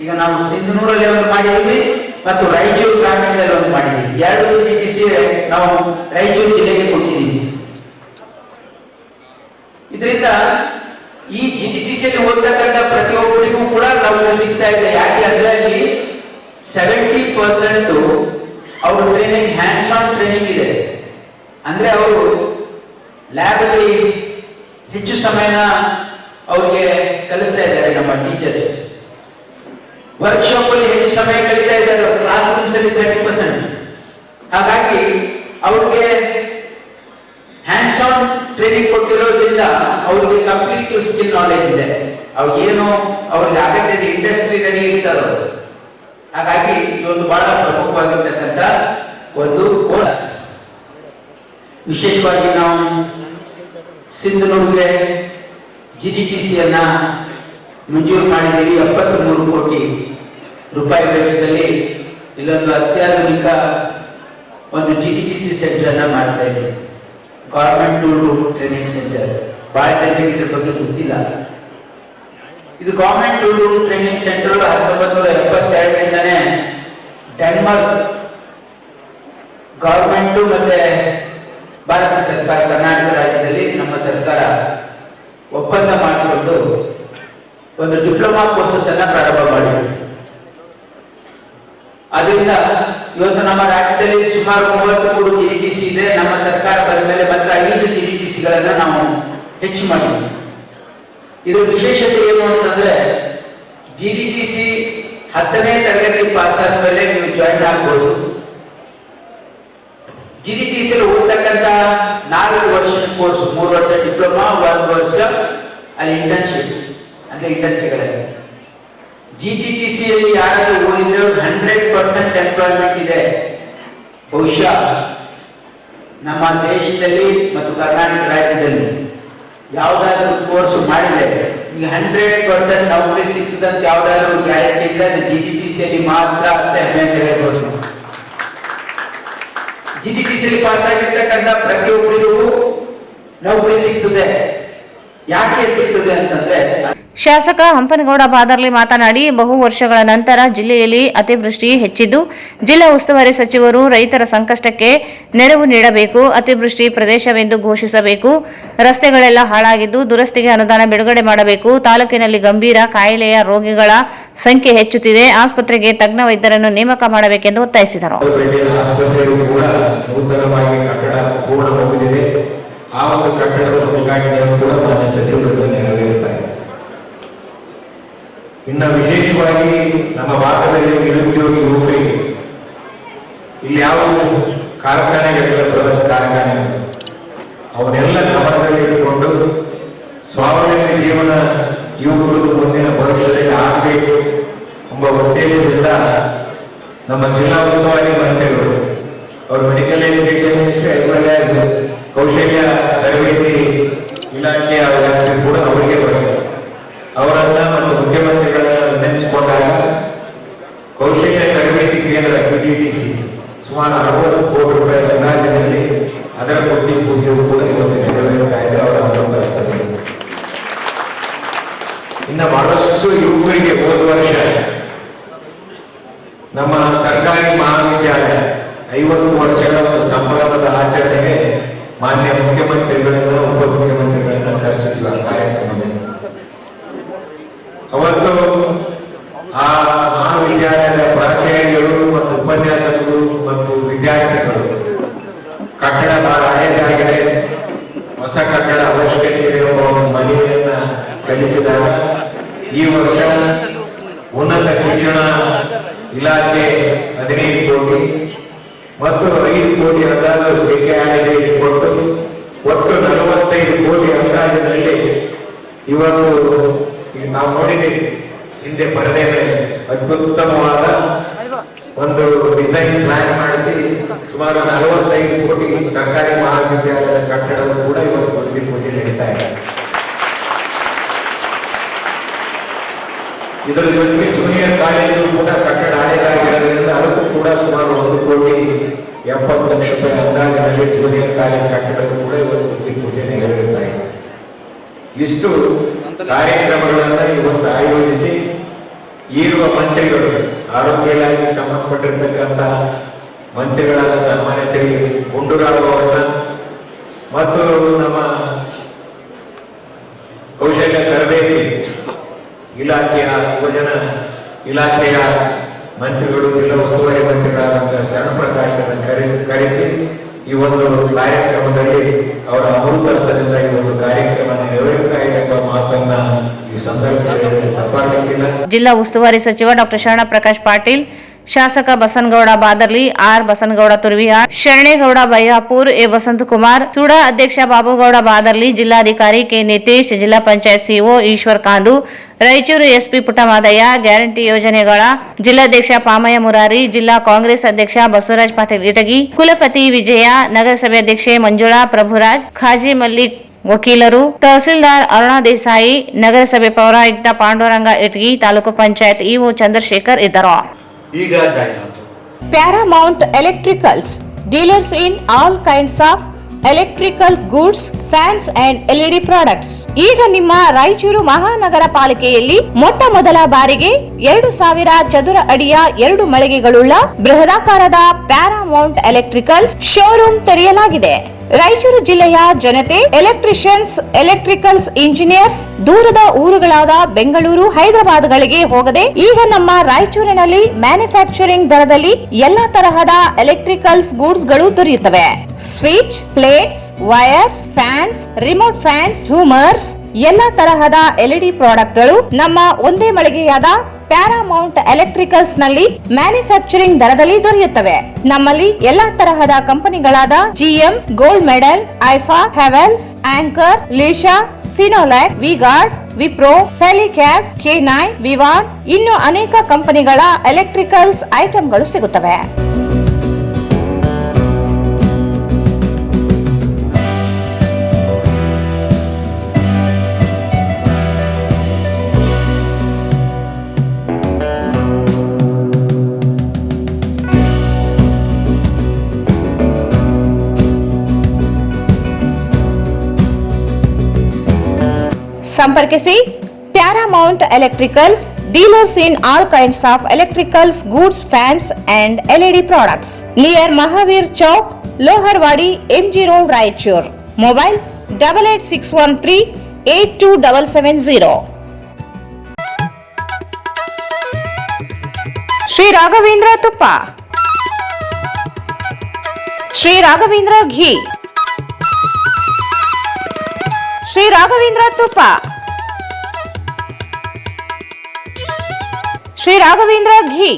ಈಗ ನಾವು ಸಿಂಧನೂರಲ್ಲಿ ಒಂದು ಮಾಡಿದ್ದೀವಿ ಮತ್ತು ರಾಯಚೂರು ಗ್ರಾಮೀಣದಲ್ಲಿ ಒಂದು ಮಾಡಿದ್ದೀವಿ. 2 GDTC ನಾವು ರಾಯಚೂರು ಜಿಲ್ಲೆಗೆ ಕೊಟ್ಟಿದ್ದೀವಿ. ಇದರಿಂದ ಈ GDTCಯಲ್ಲಿ ಓದತಕ್ಕಂಥ ಪ್ರತಿಯೊಬ್ಬರಿಗೂ ಕೂಡ ನೌಕರಿ ಸಿಗ್ತಾ ಇದೆ. ಯಾಕೆ ಅಂದ್ರೆ ಅಲ್ಲಿ 70% ಅವ್ರ ಟ್ರೈನಿಂಗ್ ಹ್ಯಾಂಡ್ಸ್ ಆನ್ ಟ್ರೈನಿಂಗ್ ಇದೆ, ಅಂದ್ರೆ ಅವರು ಲ್ಯಾಬ್ ಅಲ್ಲಿ ಹೆಚ್ಚು ಸಮಯನ ಅವರಿಗೆ ಕಲಿಸ್ತಾ ಇದ್ದಾರೆ ನಮ್ಮ ಟೀಚರ್ಸ್. ವರ್ಕ್ಶಾಪ್ ಅಲ್ಲಿ ಹೆಚ್ಚು ಸಮಯ ಕಳೀತಾ ಇದ್ದಾರೆ, ಕ್ಲಾಸ್ ರೂಮ್ಸ್ ಅಲ್ಲಿ 30%. ಹಾಗಾಗಿ ಅವ್ರಿಗೆ ಹ್ಯಾಂಡ್ಸ್ ಆನ್ ಟ್ರೈನಿಂಗ್ ಕೊಟ್ಟಿರೋದ್ರಿಂದ ಅವ್ರಿಗೆ ಕಂಪ್ಲೀಟ್ ಸ್ಕಿಲ್ ನಾಲೆಜ್ ಇದೆ. ಅವ್ರು ಏನು ಅವ್ರಿಗೆ ಅಗತ್ಯದ ಇಂಡಸ್ಟ್ರಿಯಲ್ಲಿ ಇರ್ತಾರೋ. ಹಾಗಾಗಿ ಇದೊಂದು ಬಹಳ ಪ್ರಮುಖವಾಗಿರ್ತಕ್ಕಂಥ ಒಂದು ಕೋರ್ಸ್. ವಿಶೇಷವಾಗಿ ನಾವು ಸಿಂಧನೂರಿಗೆ GDTCಯನ್ನ ಮಂಜೂರು ಮಾಡಿದ್ದೀವಿ. 73 ಕೋಟಿ ರೂಪಾಯಿ ವೆಚ್ಚದಲ್ಲಿ ಇಲ್ಲೊಂದು ಅತ್ಯಾಧುನಿಕ ಒಂದು GDTC ಸೆಂಟರ್ ಅನ್ನ ಮಾಡ್ತಾ ಇದ್ದೀವಿ, government tool room training centre. ಬಹಳ ಜನರಿಗೆ ಇದ್ರ ಬಗ್ಗೆ ಗೊತ್ತಿಲ್ಲ. ಇದು government tool room training centre 1972ರಿಂದಾನೇ ಡೆನ್ಮಾರ್ಕ್ ಗವರ್ಮೆಂಟ್ ಮತ್ತೆ ಭಾರತ ಸರ್ಕಾರ, ಕರ್ನಾಟಕ ರಾಜ್ಯದಲ್ಲಿ ನಮ್ಮ ಸರ್ಕಾರ ಒಪ್ಪಂದ ಮಾಡಿಕೊಂಡು ಒಂದು ಡಿಪ್ಲೊಮಾ ಕೋರ್ಸಸ್ ಅನ್ನ ಪ್ರಾರಂಭ ಮಾಡಿದೆ. ಅದರಿಂದ ಇವತ್ತು ನಮ್ಮ ರಾಜ್ಯದಲ್ಲಿ ಸುಮಾರು 33 GDTC ಇದೆ. ನಮ್ಮ ಸರ್ಕಾರ ಬಂದ ಮೇಲೆ ಮಾತ್ರ 5 GDTCಗಳನ್ನು ನಾವು ಹೆಚ್ಚು ಮಾಡಿದ್ವಿ. ಇದರ ವಿಶೇಷತೆ ಏನು ಅಂತಂದ್ರೆ GDTC 10ನೇ ತರಗತಿ ಪಾಸ್ ಆದ್ಮೇಲೆ ನೀವು ಜಾಯಿನ್ ಆಗ್ಬೋದು. GDTC ಓದ್ತಕ್ಕಂತ 4 ವರ್ಷದ ಕೋರ್ಸ್, 3 ವರ್ಷ ಡಿಪ್ಲೊಮಾ, 1 ವರ್ಷ ಅಲ್ಲಿ ಇಂಟರ್ನ್ಶಿಪ್ ಅಂದ್ರೆ ಇಂಡಸ್ಟ್ರಿಗಳಲ್ಲಿ. GDTC ಯಲ್ಲಿ ಯಾರಾದ್ರೂ ಓದಿದ್ರೆ 100% ಎಂಪ್ಲಾಯ್ಮೆಂಟ್ ಇದೆ. ಬಹುಶಃ ನಮ್ಮ ದೇಶದಲ್ಲಿ ಮತ್ತು ಕರ್ನಾಟಕ ರಾಜ್ಯದಲ್ಲಿ ಯಾವ್ದಾದ್ರು ಕೋರ್ಸ್ ಮಾಡಿದ್ರೆ ಈಗ 100% ನೌಕರಿ ಸಿಗ್ತದಂತ ಯಾವ್ದಾದ್ರು ಗ್ಯಾರಂಟಿ ಇದ್ರೆ ಅದು GDTC ಯಲ್ಲಿ ಮಾತ್ರ ಅಂತ ಹೆಮ್ಮೆ ಅಂತ ಹೇಳ್ಬೋದು. GDTC ಯಲ್ಲಿ ಪಾಸ್ ಆಗಿರ್ತಕ್ಕಂಥ ಪ್ರತಿಯೊಬ್ಬರಿಗೂ ನೌಕರಿ ಸಿಗ್ತದೆ. ಯಾಕೆ ಸಿಗ್ತದೆ ಅಂತಂದ್ರೆ ಶಾಸಕ ಹಂಪನಗೌಡ ಬಾದರ್ಲಿ ಮಾತನಾಡಿ, ಬಹು ವರ್ಷಗಳ ನಂತರ ಜಿಲ್ಲೆಯಲ್ಲಿ ಅತಿವೃಷ್ಟಿ ಹೆಚ್ಚಿದ್ದು, ಜಿಲ್ಲಾ ಉಸ್ತುವಾರಿ ಸಚಿವರು ರೈತರ ಸಂಕಷ್ಟಕ್ಕೆ ನೆರವು ನೀಡಬೇಕು, ಅತಿವೃಷ್ಟಿ ಪ್ರದೇಶವೆಂದು ಘೋಷಿಸಬೇಕು, ರಸ್ತೆಗಳೆಲ್ಲ ಹಾಳಾಗಿದ್ದು ದುರಸ್ತಿಗೆ ಅನುದಾನ ಬಿಡುಗಡೆ ಮಾಡಬೇಕು, ತಾಲೂಕಿನಲ್ಲಿ ಗಂಭೀರ ಕಾಯಿಲೆಯ ರೋಗಿಗಳ ಸಂಖ್ಯೆ ಹೆಚ್ಚುತ್ತಿದೆ, ಆಸ್ಪತ್ರೆಗೆ ತಜ್ಞ ವೈದ್ಯರನ್ನು ನೇಮಕ ಮಾಡಬೇಕೆಂದು ಒತ್ತಾಯಿಸಿದರು. ಆ ಒಂದು ಕಟ್ಟಡದ ಉದ್ಘಾಟನೆಯನ್ನು ಕೂಡ ಮಾನ್ಯ ಸಚಿವರು ನೆರವೇರುತ್ತಾರೆ. ಇನ್ನು ವಿಶೇಷವಾಗಿ ನಮ್ಮ ಭಾಗದಲ್ಲಿ ನಿರುದ್ಯೋಗಿ ಯುವಕರಿಗೆ ಇಲ್ಲಿ ಯಾವ ಕಾರ್ಖಾನೆಗಳಿಲ್ಲ, ಬೃಹತ್ ಕಾರ್ಖಾನೆಗಳು, ಅವನ್ನೆಲ್ಲ ಗಮನದಲ್ಲಿ ಇಟ್ಟುಕೊಂಡು ಸ್ವಾವಲಂಬಿ ಜೀವನ ಯುವಕರು ಮುಂದಿನ ಭವಿಷ್ಯದಲ್ಲಿ ಆಗಬೇಕು ಎಂಬ ಉದ್ದೇಶದಿಂದ ನಮ್ಮ ಜಿಲ್ಲಾ ಉಸ್ತುವಾರಿ ಮಂತ್ರಿಗಳು ಅವರು ಮೆಡಿಕಲ್ ಎಜುಕೇಶನ್ ಮಿನಿಸ್ಟ್ರಿ ಕೌಶಲ್ಯ ತರಬೇತಿ ಇಲಾಖೆಯ ಕೂಡ ಅವರಿಗೆ ಬರುತ್ತೆ. ಅವರನ್ನ ಮತ್ತು ಮುಖ್ಯಮಂತ್ರಿಗಳನ್ನ ನೆನೆಸಿಕೊಂಡಾಗ ಕೌಶಲ್ಯ ತರಬೇತಿ ಕೇಂದ್ರ PTTC ಸುಮಾರು 60 ಕೋಟಿ ರೂಪಾಯಿ ಅಂದಾಜಿನಲ್ಲಿ ಅದರ ಗುದ್ದಿ ಪೂಜೆಯು ಕೂಡ ಇವತ್ತು ನೆರವೇರುತ್ತಾ ಇದೆ ಅವರ ಹಸ್ತದಲ್ಲಿ. ಇನ್ನು ಬಹಳಷ್ಟು ಯುವಕರಿಗೆ ಹೋದ ವರ್ಷ ನಮ್ಮ ಸರ್ಕಾರಿ ಮಹಾವಿದ್ಯಾಲಯ 50 ವರ್ಷಗಳ ಸಂಭ್ರಮದ ಆಚರಣೆಗೆ ಮಾನ್ಯ ಮುಖ್ಯಮಂತ್ರಿಗಳನ್ನ ಉಪಮುಖ್ಯಮಂತ್ರಿಗಳನ್ನ ಕರೆಸಿದ್ವಿ ಆ ಕಾರ್ಯಕ್ರಮದಲ್ಲಿ. ಅವತ್ತು ಆ ಮಹಾವಿದ್ಯಾಲಯದ ಪ್ರಾಚಾರ್ಯರು ಮತ್ತು ಉಪನ್ಯಾಸಕರು ಮತ್ತು ವಿದ್ಯಾರ್ಥಿಗಳು ಕಟ್ಟಡ ಬಹಳ ಹಳೆಯದಾಗಿದೆ, ಹೊಸ ಕಟ್ಟಡ ಅವಶ್ಯಕತೆ ಇದೆ ಎಂಬ ಒಂದು ಮನವಿಯನ್ನ ಸಲ್ಲಿಸಿದಾಗ ಈ ವರ್ಷ ಉನ್ನತ ಶಿಕ್ಷಣ ಇಲಾಖೆ 15 ಕೋಟಿ ಮತ್ತು 5 ಕೋಟಿ ಅಂದಾಜು ವಿದ್ಯಾಲಯಗಳಿಗೆ ಕೊಟ್ಟು ಒಟ್ಟು 45 ಕೋಟಿ ಅಂದಾಜಿನಲ್ಲಿ ಇವತ್ತು ನಾವು ನೋಡಿದ್ದೀವಿ. ಹಿಂದೆ ಪರದೆ ಮೇಲೆ ಅತ್ಯುತ್ತಮವಾದ ಒಂದು ಡಿಸೈನ್ ಪ್ಲಾನ್ ಮಾಡಿಸಿ ಸುಮಾರು 45 ಕೋಟಿ ಸರ್ಕಾರಿ ಮಹಾವಿದ್ಯಾಲಯದ ಕಟ್ಟಡವು ಕೂಡ ಇವತ್ತು ಗುದ್ದಿ ಪೂಜೆ ನಡೀತಾ ಇದೆ. ಇದರ ಜೊತೆಗೆ ಜೂನಿಯರ್ ಕಾಲೇಜು ಕೂಡ ಕಟ್ಟಡ ಹಳೆಯದಾಗಿರೋದ್ರಿಂದ ಅದಕ್ಕೂ ಕೂಡ ಸುಮಾರು 1,70,00,000 ರೂಪಾಯಿ ಅಂದಾಜಿನಲ್ಲಿ ಜೂನಿಯರ್ ಕಾಲೇಜ್ ಕಟ್ಟಡಕ್ಕೂ ಕೂಡ ಇವತ್ತು ಗುದ್ದಿ ಪೂಜೆ ನೆರವೇರುತ್ತಾ ಇದೆ. ಇಷ್ಟು ಕಾರ್ಯಕ್ರಮಗಳನ್ನ ಇವತ್ತು ಆಯೋಜಿಸಿ ಈರುವ ಮಂತ್ರಿಗಳು, ಆರೋಗ್ಯ ಇಲಾಖೆಗೆ ಸಂಬಂಧಪಟ್ಟಿರ್ತಕ್ಕಂಥ ಮಂತ್ರಿಗಳಾದ ಸನ್ಮಾನ್ಯ ಶ್ರೀ ಗುಂಡೂರಾವ್ ಅವರನ್ನ ಮತ್ತು ನಮ್ಮ ಕೌಶಲ್ಯ ತರಬೇತಿ ಇಲಾಖೆಯ ಯುವಜನ ಇಲಾಖೆಯ ಮಂತ್ರಿಗಳು, ಜಿಲ್ಲಾ ಉಸ್ತುವಾರಿ ಮಂತ್ರಿಗಳಾದಂತಹ ಶರಣಪ್ರಕಾಶನ ಕರೆಸಿ ಈ ಒಂದು ಕಾರ್ಯಕ್ರಮದಲ್ಲಿ ಅವರ ಅಮೃತಹಸ್ತದಿಂದ ಈ ಒಂದು ಕಾರ್ಯಕ್ರಮ ನೆರವೇರುತ್ತಾ ಇದೆ ಎಂಬ ಮಾತನ್ನ ಈ ಸಂದರ್ಭದಲ್ಲಿ ತಪ್ಪಾಗಲಿಕ್ಕಿಲ್ಲ. ಜಿಲ್ಲಾ ಉಸ್ತುವಾರಿ ಸಚಿವ ಡಾಕ್ಟರ್ ಶರಣಪ್ರಕಾಶ್ ಪಾಟೀಲ್, ಶಾಸಕ ಬಸನಗೌಡ ಬಾದರ್ಲಿ, ಆರ್ ಬಸನಗೌಡ ತುರ್ವಿಹಾಳ್, ಶರಣೇಗೌಡ ಬಯ್ಯಾಪುರ್, ಎ ವಸಂತಕುಮಾರ್, ಸುಡಾ ಅಧ್ಯಕ್ಷ ಬಾಬುಗೌಡ ಬಾದರ್ಲಿ, ಜಿಲ್ಲಾಧಿಕಾರಿ ಕೆ ನಿತೇಶ್, ಜಿಲ್ಲಾ panchayat CO Eshwar ಕಾಂದು, Raichur SP Puttamadaiah, guarantee ಯೋಜನೆಗಳ ಜಿಲ್ಲಾಧ್ಯಕ್ಷ ಪಾಮಯ್ಯ ಮುರಾರಿ, ಜಿಲ್ಲಾ ಕಾಂಗ್ರೆಸ್ ಅಧ್ಯಕ್ಷ ಬಸವರಾಜ್ ಪಾಟೀಲ್ ಇಟಗಿ, ಕುಲಪತಿ ವಿಜಯ, ನಗರಸಭೆ ಅಧ್ಯಕ್ಷೆ ಮಂಜುಳಾ ಪ್ರಭುರಾಜ್, ಖಾಜಿ ಮಲ್ಲಿಕ್ ವಕೀಲರು, ತಹಸೀಲ್ದಾರ್ ಅರುಣಾ ದೇಸಾಯಿ, ನಗರಸಭೆ ಪೌರಾಯುಕ್ತ ಪಾಂಡುರಂಗ ಇಟಗಿ, ತಾಲೂಕು ಪಂಚಾಯತ್ ಇಒ ಚಂದ್ರಶೇಖರ್ ಇದ್ದರು. ಈಗ ಜಾಹೀರಾತು. Paramount Electricals, dealers in all kinds of electrical goods, fans and LED products. ಈಗ ನಿಮ್ಮ ರಾಯಚೂರು ಮಹಾನಗರ ಪಾಲಿಕೆಯಲ್ಲಿ ಮೊಟ್ಟ ಮೊದಲ ಬಾರಿಗೆ 2,000 ಚದುರ ಅಡಿಯ 2 ಮಳಿಗೆಗಳುಳ್ಳ ಬೃಹದಾಕಾರದ ಪ್ಯಾರಾಮೌಂಟ್ ಎಲೆಕ್ಟ್ರಿಕಲ್ ಶೋರೂಮ್ ತೆರೆಯಲಾಗಿದೆ. ರಾಯಚೂರು ಜಿಲ್ಲೆಯ ಜನತೆ ಎಲೆಕ್ಟ್ರಿಷಿಯನ್ಸ್, ಎಲೆಕ್ಟ್ರಿಕಲ್ಸ್ ಇಂಜಿನಿಯರ್ಸ್ ದೂರದ ಊರುಗಳಾದ ಬೆಂಗಳೂರು, ಹೈದರಾಬಾದ್ಗಳಿಗೆ ಹೋಗದೆ ಈಗ ನಮ್ಮ ರಾಯಚೂರಿನಲ್ಲಿ ಮ್ಯಾನುಫ್ಯಾಕ್ಚರಿಂಗ್ ದರದಲ್ಲಿ ಎಲ್ಲಾ ತರಹದ ಎಲೆಕ್ಟ್ರಿಕಲ್ಸ್ ಗೂಡ್ಸ್ ಗಳು ದೊರೆಯುತ್ತವೆ. Switch, plates, wires, fans, remote fans, ಹ್ಯೂಮರ್ಸ್, ಎಲ್ಲಾ ತರಹದ ಎಲ್ಇಡಿ ಪ್ರಾಡಕ್ಟ್ಗಳು ನಮ್ಮ ಒಂದೇ ಮಳಿಗೆಯಾದ ಪ್ಯಾರಾಮೌಂಟ್ ಎಲೆಕ್ಟ್ರಿಕಲ್ಸ್ ನಲ್ಲಿ ಮ್ಯಾನುಫ್ಯಾಕ್ಚರಿಂಗ್ ದರದಲ್ಲಿ ದೊರೆಯುತ್ತವೆ. ನಮ್ಮಲ್ಲಿ ಎಲ್ಲಾ ತರಹದ ಕಂಪನಿಗಳಾದ ಜಿಎಂ, ಗೋಲ್ಡ್ ಮೆಡಲ್, ಐಫಾ, ಹೆವೆಲ್ಸ್, ಆಂಕರ್, ಲೀಶಾ, ಫಿನೋಲ್ಯಾಕ್, ವಿಗಾರ್ಡ್, ವಿಪ್ರೋ, ಫೆಲಿಕ್ಯಾಬ್, K9, ವಿವಾನ್ ಇನ್ನು ಅನೇಕ ಕಂಪನಿಗಳ ಎಲೆಕ್ಟ್ರಿಕಲ್ಸ್ ಐಟಂಗಳು ಸಿಗುತ್ತವೆ. ಸಂಪರ್ಕಿಸಿ Paramount electricals, dealers in all kinds of electricals goods, fans and LED products, near Mahavir Chowk, Loharwadi, MG road, Raichur. Mobile 8861382770. Shri Raghavendra ತುಪ್ಪ, ಶ್ರೀ ರಾಘವೇಂದ್ರ ಘೀ, ಶ್ರೀ ರಾಘವೇಂದ್ರ ತುಪ್ಪ, Shri Raghavendra ghee.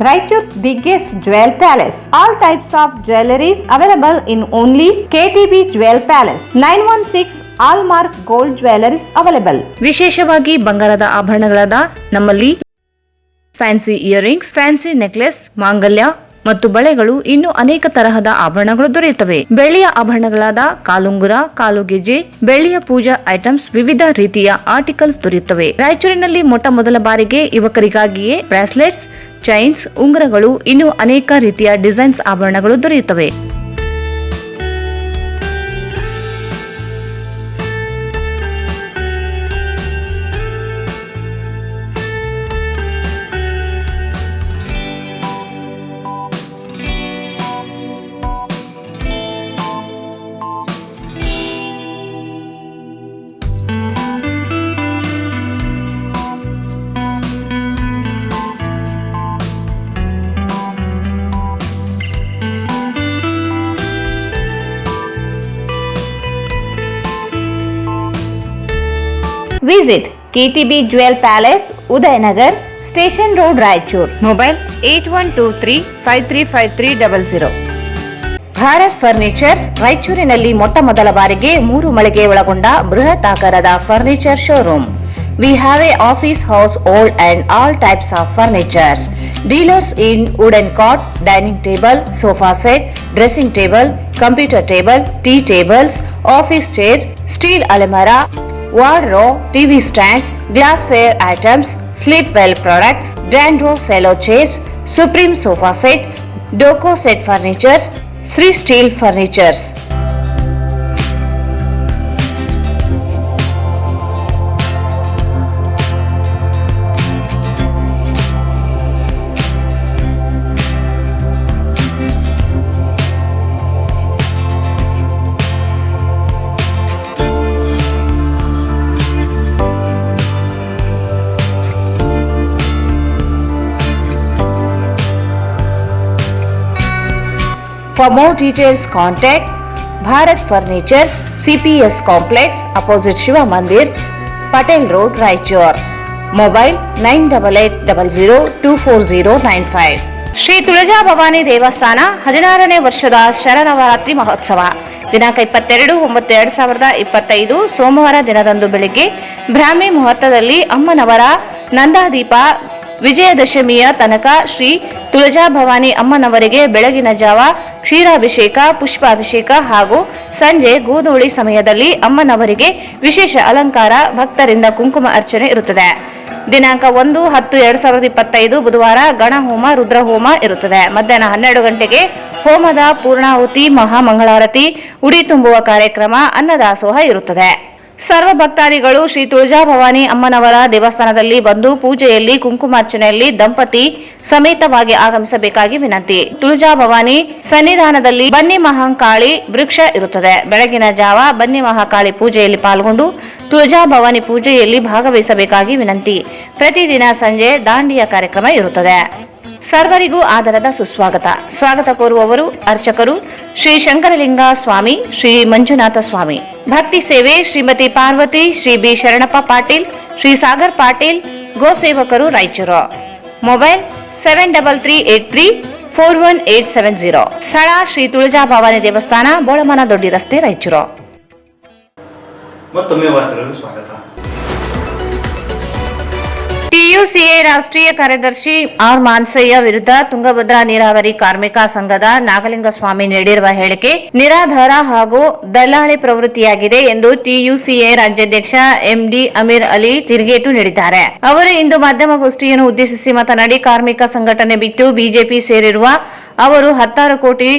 Raichur's biggest jewel palace. All types of jewelries available in only KTB Jewel Palace. 916 Allmark Gold Jewelries available. ವಿಶೇಷವಾಗಿ ಬಂಗಾರದ ಆಭರಣಗಳಾದ ನಮ್ಮಲ್ಲಿ ಫ್ಯಾನ್ಸಿ ಇಯರಿಂಗ್ಸ್, ಫ್ಯಾನ್ಸಿ ನೆಕ್ಲೆಸ್, ಮಾಂಗಲ್ಯ ಮತ್ತು ಬಳೆಗಳು ಇನ್ನೂ ಅನೇಕ ತರಹದ ಆಭರಣಗಳು ದೊರೆಯುತ್ತವೆ. ಬೆಳ್ಳಿಯ ಆಭರಣಗಳಾದ ಕಾಲುಂಗುರ, ಕಾಲುಗೆಜೆ, ಬೆಳ್ಳಿಯ ಪೂಜಾ ಐಟಮ್ಸ್, ವಿವಿಧ ರೀತಿಯ ಆರ್ಟಿಕಲ್ಸ್ ದೊರೆಯುತ್ತವೆ. ರಾಯಚೂರಿನಲ್ಲಿ ಮೊಟ್ಟ ಮೊದಲ ಬಾರಿಗೆ ಯುವಕರಿಗಾಗಿಯೇ ಬ್ರಾಸ್ಲೆಟ್ಸ್, ಚೈನ್ಸ್, ಉಂಗುರಗಳು ಇನ್ನೂ ಅನೇಕ ರೀತಿಯ ಡಿಸೈನ್ಸ್ ಆಭರಣಗಳು ದೊರೆಯುತ್ತವೆ. Visit KTB Jewel Palace, Udayanagar, Station Road, Raichur. Mobile 8123535300. Bharat furnitures ರಾಯಚೂರಿನಲ್ಲಿ ಮೊಟ್ಟ ಮೊದಲ ಬಾರಿಗೆ 3 ಮಳಿಗೆ ಒಳಗೊಂಡ ಬೃಹತ್ ಆಕಾರದ furniture showroom. We have a office house, old and all types of furnitures. Dealers in wooden cot, dining table, sofa set, dressing table, computer table, tea tables, office chairs, steel almirah, wardrobe, TV stands, glassware items, sleepwell products, Dandro cello chairs, Supreme sofa set, Doco set furnitures, Sri Steel furnitures. For more details, contact Bharat Furnitures, CPS Complex, opposite Shiva Mandir, Patel Road, Raichur. Mobile 9880024095. Shri Tulja Bhavani ದೇವಸ್ಥಾನ 16ನೇ ವರ್ಷದ ಶರನವರಾತ್ರಿ ಮಹೋತ್ಸವ ದಿನಾಂಕ 22/9/2025 ಸೋಮವಾರ ದಿನದಂದು ಬೆಳಿಗ್ಗೆ ಬ್ರಾಹ್ಮಿ ಮುಹೂರ್ತದಲ್ಲಿ ಅಮ್ಮನವರ ನಂದಾದೀಪ, ವಿಜಯದಶಮಿಯ ತನಕ ಶ್ರೀ ತುಳಜಾ ಭವಾನಿ ಅಮ್ಮನವರಿಗೆ ಬೆಳಗಿನ ಜಾವ ಕ್ಷೀರಾಭಿಷೇಕ, ಪುಷ್ಪಾಭಿಷೇಕ ಹಾಗೂ ಸಂಜೆ ಗೋಧೂಳಿ ಸಮಯದಲ್ಲಿ ಅಮ್ಮನವರಿಗೆ ವಿಶೇಷ ಅಲಂಕಾರ, ಭಕ್ತರಿಂದ ಕುಂಕುಮ ಅರ್ಚನೆ ಇರುತ್ತದೆ. ದಿನಾಂಕ 1/10/2025 ಬುಧವಾರ ಗಣಹೋಮ, ರುದ್ರಹೋಮ ಇರುತ್ತದೆ. ಮಧ್ಯಾಹ್ನ 12 ಗಂಟೆಗೆ ಹೋಮದ ಪೂರ್ಣಾಹುತಿ, ಮಹಾಮಂಗಳಾರತಿ, ಉಡಿ ತುಂಬುವ ಕಾರ್ಯಕ್ರಮ, ಅನ್ನದಾಸೋಹ ಇರುತ್ತದೆ. ಸರ್ವ ಭಕ್ತಾದಿಗಳು ಶ್ರೀ ತುಳಜಾಭವಾನಿ ಅಮ್ಮನವರ ದೇವಸ್ಥಾನದಲ್ಲಿ ಬಂದು ಪೂಜೆಯಲ್ಲಿ ಕುಂಕುಮಾರ್ಚನೆಯಲ್ಲಿ ದಂಪತಿ ಸಮೇತವಾಗಿ ಆಗಮಿಸಬೇಕಾಗಿ ವಿನಂತಿ. ತುಳಜಾಭವಾನಿ ಸನ್ನಿಧಾನದಲ್ಲಿ ಬನ್ನಿ ಮಹಾಕಾಳಿ ವೃಕ್ಷ ಇರುತ್ತದೆ. ಬೆಳಗಿನ ಜಾವ ಬನ್ನಿ ಮಹಾಕಾಳಿ ಪೂಜೆಯಲ್ಲಿ ಪಾಲ್ಗೊಂಡು ತುಳಜಾಭವಾನಿ ಪೂಜೆಯಲ್ಲಿ ಭಾಗವಹಿಸಬೇಕಾಗಿ ವಿನಂತಿ. ಪ್ರತಿದಿನ ಸಂಜೆ ದಾಂಡಿಯ ಕಾರ್ಯಕ್ರಮ ಇರುತ್ತದೆ. ಸರ್ವರಿಗೂ ಆದರದ ಸುಸ್ವಾಗತ. ಸ್ವಾಗತ ಕೋರುವವರು ಅರ್ಚಕರು ಶ್ರೀ ಶಂಕರಲಿಂಗ ಸ್ವಾಮಿ, ಶ್ರೀ ಮಂಜುನಾಥ ಸ್ವಾಮಿ. ಭಕ್ತಿ ಸೇವೆ ಶ್ರೀಮತಿ ಪಾರ್ವತಿ, ಶ್ರೀ ಬಿ ಶರಣಪ್ಪ ಪಾಟೀಲ್, ಶ್ರೀ ಸಾಗರ್ ಪಾಟೀಲ್, ಗೋಸೇವಕರು ರಾಯಚೂರು. ಮೊಬೈಲ್ 7338341870. ಸ್ಥಳ ಶ್ರೀ ತುಳಜಾಭವಾನಿ ದೇವಸ್ಥಾನ, ಬೋಳಮನ ದೊಡ್ಡಿ ರಸ್ತೆ, ರಾಯಚೂರು. ಮತ್ತೊಮ್ಮೆ ವಾರ್ತೆಗಳಿಗೆ ಸ್ವಾಗತ. ಟಿಯುಸಿಎ ರಾಷ್ಟ್ರೀಯ ಕಾರ್ಯದರ್ಶಿ ಆರ್ ಮಾನ್ಸಯ್ಯ ವಿರುದ್ಧ ತುಂಗಭದ್ರಾ ನೀರಾವರಿ ಕಾರ್ಮಿಕ ಸಂಘದ ನಾಗಲಿಂಗಸ್ವಾಮಿ ನೀಡಿರುವ ಹೇಳಿಕೆ ನಿರಾಧಾರ ಹಾಗೂ ದಲ್ಲಾಳಿ ಪ್ರವೃತ್ತಿಯಾಗಿದೆ ಎಂದು ಟಿಯುಸಿಎ ರಾಜ್ಯಾಧ್ಯಕ್ಷ ಎಂಡಿ ಅಮೀರ್ ಅಲಿ ತಿರುಗೇಟು ನೀಡಿದ್ದಾರೆ. ಅವರು ಇಂದು ಮಾಧ್ಯಮಗೋಷ್ಠಿಯನ್ನು ಉದ್ದೇಶಿಸಿ ಮಾತನಾಡಿ, ಕಾರ್ಮಿಕ ಸಂಘಟನೆ ಬಿಟ್ಟು ಬಿಜೆಪಿ ಸೇರಿರುವ ಅವರು 16 ಕೋಟಿ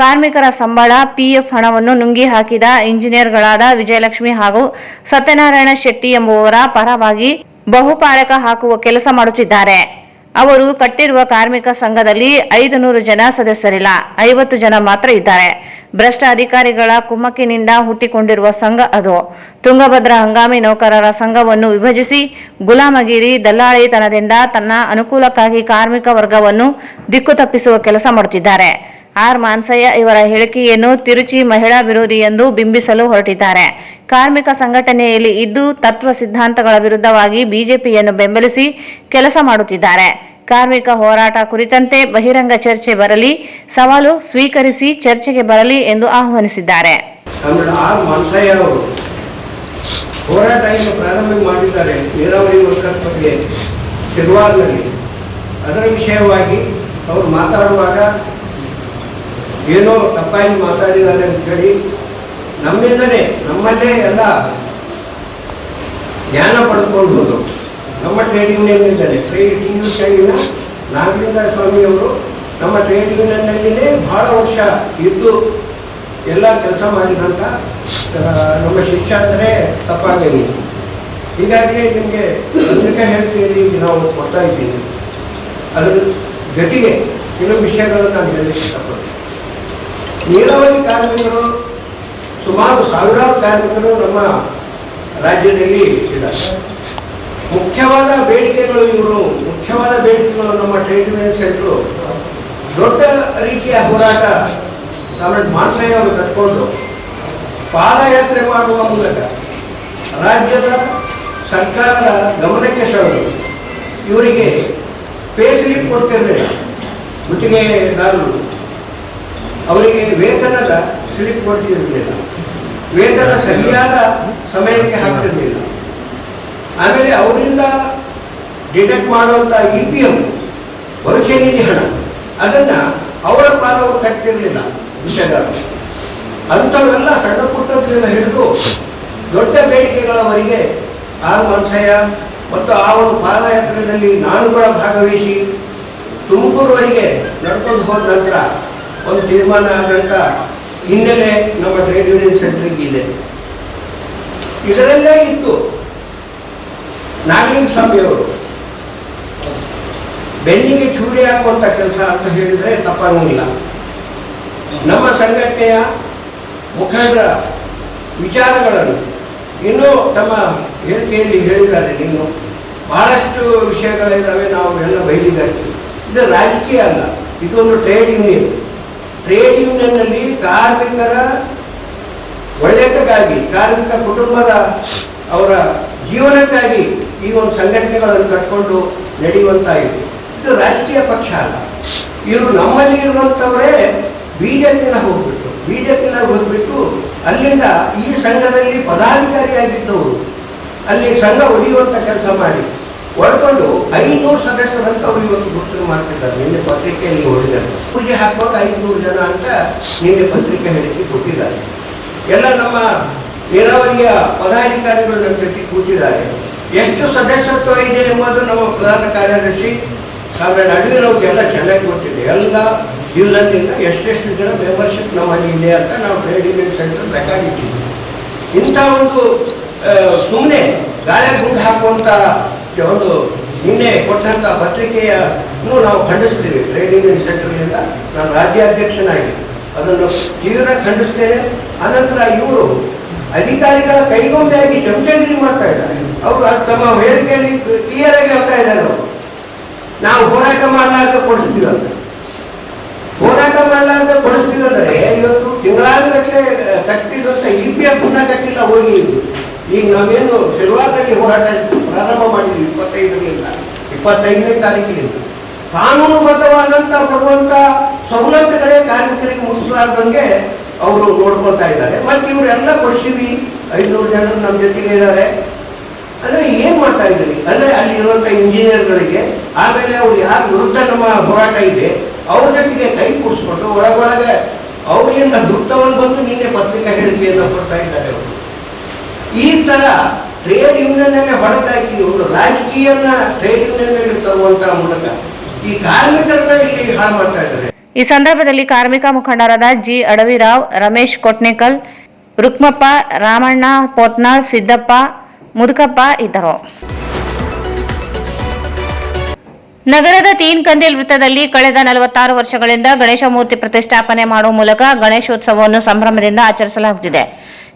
ಕಾರ್ಮಿಕರ ಸಂಬಳ, ಪಿಎಫ್ ಹಣವನ್ನು ನುಂಗಿ ಹಾಕಿದ ಇಂಜಿನಿಯರ್ಗಳಾದ ವಿಜಯಲಕ್ಷ್ಮಿ ಹಾಗೂ ಸತ್ಯನಾರಾಯಣ ಶೆಟ್ಟಿ ಎಂಬುವರ ಪರವಾಗಿ ಬಹುಪಾಲಕ ಹಾಕುವ ಕೆಲಸ ಮಾಡುತ್ತಿದ್ದಾರೆ. ಅವರು ಕಟ್ಟಿರುವ ಕಾರ್ಮಿಕ ಸಂಘದಲ್ಲಿ 500 ಜನ ಸದಸ್ಯರಿಲ್ಲ, 50 ಜನ ಮಾತ್ರ ಇದ್ದಾರೆ. ಭ್ರಷ್ಟ ಅಧಿಕಾರಿಗಳ ಕುಮ್ಮಕ್ಕಿನಿಂದ ಹುಟ್ಟಿಕೊಂಡಿರುವ ಸಂಘ ಅದು. ತುಂಗಭದ್ರಾ ಹಂಗಾಮಿ ನೌಕರರ ಸಂಘವನ್ನು ವಿಭಜಿಸಿ ಗುಲಾಮಗಿರಿ ದಲ್ಲಾಳಿತನದಿಂದ ತನ್ನ ಅನುಕೂಲಕ್ಕಾಗಿ ಕಾರ್ಮಿಕ ವರ್ಗವನ್ನು ದಿಕ್ಕು ತಪ್ಪಿಸುವ ಕೆಲಸ ಮಾಡುತ್ತಿದ್ದಾರೆ. ಆರ್ ಮಾನ್ಸಯ್ಯ ಇವರ ಹೇಳಿಕೆಯನ್ನು ತಿರುಚಿ ಮಹಿಳಾ ವಿರೋಧಿ ಎಂದು ಬಿಂಬಿಸಲು ಹೊರಟಿದ್ದಾರೆ. ಕಾರ್ಮಿಕ ಸಂಘಟನೆಯಲ್ಲಿ ಇದ್ದು ತತ್ವ ಸಿದ್ಧಾಂತಗಳ ವಿರುದ್ಧವಾಗಿ ಬಿಜೆಪಿಯನ್ನು ಬೆಂಬಲಿಸಿ ಕೆಲಸ ಮಾಡುತ್ತಿದ್ದಾರೆ. ಕಾರ್ಮಿಕ ಹೋರಾಟ ಕುರಿತಂತೆ ಬಹಿರಂಗ ಚರ್ಚೆ ಬರಲಿ, ಸವಾಲು ಸ್ವೀಕರಿಸಿ ಚರ್ಚೆಗೆ ಬರಲಿ ಎಂದು ಆಹ್ವಾನಿಸಿದ್ದಾರೆ. ಆರ್ ಮಾನ್ಸಯ್ಯ ಅವರು ಹೋರಾಟ ಏನು ಪ್ರಾರಂಭ ಮಾಡಿದ್ದಾರೆ ನೀರಾವರಿ ವರ್ಕರ್ಸ್ ಬಗ್ಗೆ ಶಿರ್ವಾರ್ನಲ್ಲಿ. ಅದರ ವಿಷಯವಾಗಿ ಅವರು ಮಾತಾಡುವಾಗ ಏನೋ ತಪ್ಪಾಗಿ ಮಾತಾಡಿದ್ದಾರೆ ಅಂತ ಹೇಳಿ ನಮ್ಮಿಂದಲೇ ನಮ್ಮಲ್ಲೇ ಎಲ್ಲ ಜ್ಞಾನ ಪಡೆದುಕೊಂಡು ಹೋದರು. ನಮ್ಮ ಟ್ರೇಡ್ ಯೂನಿಯನ್ನಿಂದಲೇ ಟಿಯುಸಿನ ನಾಗಲಿಂಗ ಸ್ವಾಮಿಯವರು ನಮ್ಮ ಟ್ರೇಡ್ ಯೂನಿಯನ್ನಲ್ಲಿಯೇ ಬಹಳ ವರ್ಷ ಇದ್ದು ಎಲ್ಲ ಕೆಲಸ ಮಾಡಿದಂಥ ನಮ್ಮ ಶಿಷ್ಯಾತರೇ ತಪ್ಪಾಗಲಿ. ಹೀಗಾಗಿ ನಿಮಗೆ ಪತ್ರಿಕಾ ಹೇಳಿಕೆಯಲ್ಲಿ ನಾವು ಕೊಡ್ತಾ ಇದ್ದೀನಿ. ಅದರ ಜೊತೆಗೆ ಕೆಲವು ವಿಷಯಗಳನ್ನು ನಾನು ಹೇಳಲಿಕ್ಕೆ ಇಷ್ಟಪಡ್ತೀನಿ. ನೀರಾವರಿ ಕಾರ್ಮಿಕರು ಸುಮಾರು 1000 ಕಾರ್ಮಿಕರು ನಮ್ಮ ರಾಜ್ಯದಲ್ಲಿ ಇದ್ದಾರೆ. ಮುಖ್ಯವಾದ ಬೇಡಿಕೆಗಳು ನಮ್ಮ ಟ್ರೇಡ್ ಯೂನಿಯನ್ ಸೆಂಟ್ರು ದೊಡ್ಡ ರೀತಿಯ ಹೋರಾಟ ಕಾಮ್ರೇಡ್ ಮಾನ್ಸಯ್ಯ ಅವರು ಕಟ್ಕೊಂಡು ಪಾದಯಾತ್ರೆ ಮಾಡುವ ಮೂಲಕ ರಾಜ್ಯದ ಸರ್ಕಾರದ ಗಮನಕ್ಕೆ ಸೆಳೆದು ಇವರಿಗೆ ಪೇ ಸ್ಲಿಪ್ ಕೊಡ್ತಿರಲಿಲ್ಲ. ಗುತ್ತಿಗೆದಾರರು ಅವರಿಗೆ ವೇತನದ ಸ್ಲಿಪ್ ಕೊಡ್ತಿರಲಿಲ್ಲ, ವೇತನ ಸರಿಯಾದ ಸಮಯಕ್ಕೆ ಹಾಕ್ತಿರಲಿಲ್ಲ. ಆಮೇಲೆ ಅವರಿಂದ ಡಿಡಕ್ಟ್ ಮಾಡುವಂಥ EPF ಭವಿಷ್ಯ ನಿಧಿ ಹಣ ಅದನ್ನು ಅವರ ಪಾಲವರು ಕಟ್ತಿರಲಿಲ್ಲ ಗುತ್ತಿಗೆದಾರರು. ಅಂಥವೆಲ್ಲ ಸಣ್ಣ ಪುಟ್ಟದಿಂದ ಹಿಡಿದು ದೊಡ್ಡ ಬೇಡಿಕೆಗಳವರೆಗೆ ಆರ್ ಮಾನ್ಸಯ್ಯ ಮತ್ತು ಆ ಒಂದು ಪಾದಯಾತ್ರೆಯಲ್ಲಿ ನಾನು ಕೂಡ ಭಾಗವಹಿಸಿ ತುಮಕೂರುವರೆಗೆ ನಡ್ಕೊಂಡು ಹೋದ ನಂತರ ಒಂದು ತೀರ್ಮಾನ ಆದಂಥ ಹಿನ್ನೆಲೆ ನಮ್ಮ ಟ್ರೇಡ್ ಯೂನಿಯನ್ ಸೆಂಟ್ರಿಗೆ ಇದೆ. ಇದರಲ್ಲೇ ಇತ್ತು ನಾಗಲಿಂಗ ಸ್ವಾಮಿಯವರು ಬೆನ್ನಿಗೆ ಚೂರಿ ಹಾಕುವಂಥ ಕೆಲಸ ಅಂತ ಹೇಳಿದರೆ ತಪ್ಪಾಗಿಲ್ಲ. ನಮ್ಮ ಸಂಘಟನೆಯ ಮುಖಂಡರ ವಿಚಾರಗಳನ್ನು ಇನ್ನೂ ತಮ್ಮ ಹೇಳಿಕೆಯಲ್ಲಿ ಹೇಳಿದ್ದಾರೆ. ಇನ್ನು ಬಹಳಷ್ಟು ವಿಷಯಗಳಿದ್ದಾವೆ, ನಾವು ಎಲ್ಲ ಬಯಲಿಗಾಗ್ತೀವಿ. ಇದು ರಾಜಕೀಯ ಅಲ್ಲ, ಇದೊಂದು ಟ್ರೇಡ್ ಯೂನಿಯನ್. ಟ್ರೇಡ್ ಯೂನಿಯನ್ನಲ್ಲಿ ಕಾರ್ಮಿಕರ ಒಳ್ಳೆಯದಕ್ಕಾಗಿ, ಕಾರ್ಮಿಕ ಕುಟುಂಬದ ಅವರ ಜೀವನಕ್ಕಾಗಿ ಈ ಒಂದು ಸಂಘಟನೆಗಳನ್ನು ಕಟ್ಕೊಂಡು ನಡೆಯುವಂತಾಯಿತು. ಇದು ರಾಜಕೀಯ ಪಕ್ಷ ಅಲ್ಲ. ಇವರು ನಮ್ಮಲ್ಲಿ ಇರುವಂಥವರೇ ಬಿಜೆಪಿನ ಹೋಗ್ಬಿಟ್ಟು ಅಲ್ಲಿಂದ ಈ ಸಂಘದಲ್ಲಿ ಪದಾಧಿಕಾರಿಯಾಗಿದ್ದವರು ಅಲ್ಲಿ ಸಂಘ ಒಡೆಯುವಂಥ ಕೆಲಸ ಮಾಡಿ ಹೊಡ್ಕೊಂಡು 500 ಸದಸ್ಯರಂತ ಅವರು ಇವತ್ತು ಗುರುತು ಮಾಡ್ತಿದ್ದಾರೆ. ನಿನ್ನೆ ಪತ್ರಿಕೆಯಲ್ಲಿ ಹೊಡಿದ್ದಾರೆ. ಪೂಜೆ ಹಾಕುವಾಗ 500 ಜನ ಅಂತ ನಿನ್ನೆ ಪತ್ರಿಕೆ ಹೇಳಿಕೆ ಕೊಟ್ಟಿದ್ದಾರೆ. ಎಲ್ಲ ನಮ್ಮ ನೀರಾವರಿಯ ಪದಾಧಿಕಾರಿಗಳು ನಮ್ಮ ಜೊತೆ ಕೂತಿದ್ದಾರೆ. ಎಷ್ಟು ಸದಸ್ಯತ್ವ ಇದೆ ಎಂಬುದು ನಮ್ಮ ಪ್ರಧಾನ ಕಾರ್ಯದರ್ಶಿ ಕಾಮ್ರೇಡ್ ಅಡ್ವಿರವ್ರಿಗೆಲ್ಲ ಚೆನ್ನಾಗಿ ಗೊತ್ತಿದೆ. ಎಲ್ಲ ಡಿವಿಷನ್ನಿಂದ ಎಷ್ಟೆಷ್ಟು ಜನ ಮೆಂಬರ್ಶಿಪ್ ನಮ್ಮಲ್ಲಿ ಇದೆ ಅಂತ ನಾವು ಟ್ರೇಡ್ ಯೂನಿಯನ್ ಸೆಂಟರ್ ರೆಕಾರ್ಡ್ ಇಟ್ಟಿದ್ದೀವಿ. ಇಂಥ ಒಂದು ಸುಮ್ಮನೆ ಗಾಳಿ ಗುಂಡು ಹಾಕುವಂಥ ಒಂದು ನಿನ್ನೆ ಕೊಟ್ಟಂಥ ಪತ್ರಿಕೆಯನ್ನು ನಾವು ಖಂಡಿಸ್ತೀವಿ. ಟ್ರೇಡ್ ಯೂನಿಯನ್ ಸೆಕ್ಟರ್ನಿಂದ ನಾನು ರಾಜ್ಯಾಧ್ಯಕ್ಷನಾಗಿ ಅದನ್ನು ತೀವ್ರ ಖಂಡಿಸ್ತೇನೆ. ಅನಂತರ ಇವರು ಅಧಿಕಾರಿಗಳ ಕೈಗೊಂಬೆಯಾಗಿ ಚಮಚಗಿರಿ ಮಾಡ್ತಾ ಇದ್ದಾರೆ. ಅವರು ತಮ್ಮ ಹೇಳಿಕೆಯಲ್ಲಿ ಕ್ಲಿಯರ್ ಆಗಿ ಹೇಳ್ತಾ ಇದ್ದಾರೆ, ನಾವು ಹೋರಾಟ ಮಾಡಲಾರ್ದ ಕೊಡಿಸ್ತೀವಿ ಅಂತ. ಹೋರಾಟ ಮಾಡಲಾರ್ದ ಕೊಡಿಸ್ತೀವಿ ಅಂದರೆ ಇವತ್ತು ತಿಂಗಳಾನುಗಟ್ಟಲೆ ಕಟ್ಟಿದಂಥ EPF ಕಟ್ಟಿಲ್ಲ ಹೋಗಿ. ಈಗ ನಾವೇನು ಶುರುವಾದಲ್ಲಿ ಹೋರಾಟ ಪ್ರಾರಂಭ ಮಾಡಿದ್ವಿ 25ನೇ ತಾರೀಕಿನಿಂದ. ಕಾನೂನುಬದ್ಧವಾದಂಥ ಬರುವಂಥ ಸವಲತ್ತುಗಳೇ ಕಾರ್ಮಿಕರಿಗೆ ಮುಗಿಸಲಾರ್ದಂಗೆ ಅವರು ನೋಡ್ಕೊಳ್ತಾ ಇದ್ದಾರೆ. ಮತ್ತು ಇವರೆಲ್ಲ ಕೊಡಿಸಿವಿ, 500 ಜನರು ನಮ್ಮ ಜೊತೆಗೆ ಇದ್ದಾರೆ ಅಂದರೆ ಏನು ಮಾಡ್ತಾ ಇದ್ದೀರಿ ಅಂದರೆ ಅಲ್ಲಿ ಇರುವಂಥ ಇಂಜಿನಿಯರ್ಗಳಿಗೆ, ಆಮೇಲೆ ಅವ್ರು ಯಾರ ವಿರುದ್ಧ ನಮ್ಮ ಹೋರಾಟ ಇದೆ ಅವ್ರ ಜೊತೆಗೆ ಕೈ ಕೂಡಿಸ್ಕೊಂಡು ಒಳಗೊಳಗೆ ಅವರಿಂದ ದುಃಖವನ್ನು ಬಂದು ನಿನ್ನೆ ಪತ್ರಿಕಾ ಹೇಳಿಕೆಯನ್ನು ಕೊಡ್ತಾ ಇದ್ದಾರೆ. ಅವರು ಈ ಥರ ಟ್ರೇಡ್ ಯೂನಿಯನ್ನೇ ಹೊರತಾಕಿ ಒಂದು ರಾಜಕೀಯನ ಟ್ರೇಡ್ ಯೂನಿಯನ್ನಲ್ಲಿ ತರುವಂಥ ಮೂಲಕ ಈ ಕಾರ್ಮಿಕರನ್ನ ಇಲ್ಲಿ ಹಾಳು ಮಾಡ್ತಾ ಇದ್ದಾರೆ. ಈ ಸಂದರ್ಭದಲ್ಲಿ ಕಾರ್ಮಿಕ ಮುಖಂಡರಾದ ಜಿ ಅಡವಿರಾವ್, ರಮೇಶ್ ಕೊಟ್ನೇಕಲ್, ರುಕ್ಮಪ್ಪ, ರಾಮಣ್ಣ ಪೋತ್ನಾಳ್, ಸಿದ್ದಪ್ಪ, ಮುದುಕಪ್ಪ ಇದ್ದರು. ನಗರದ ತೀನ್ ಕಂದಿಲ್ ವೃತ್ತದಲ್ಲಿ ಕಳೆದ 46 ವರ್ಷಗಳಿಂದ ಗಣೇಶ ಮೂರ್ತಿ ಪ್ರತಿಷ್ಠಾಪನೆ ಮಾಡುವ ಮೂಲಕ ಗಣೇಶೋತ್ಸವವನ್ನು ಸಂಭ್ರಮದಿಂದ ಆಚರಿಸಲಾಗುತ್ತಿದೆ.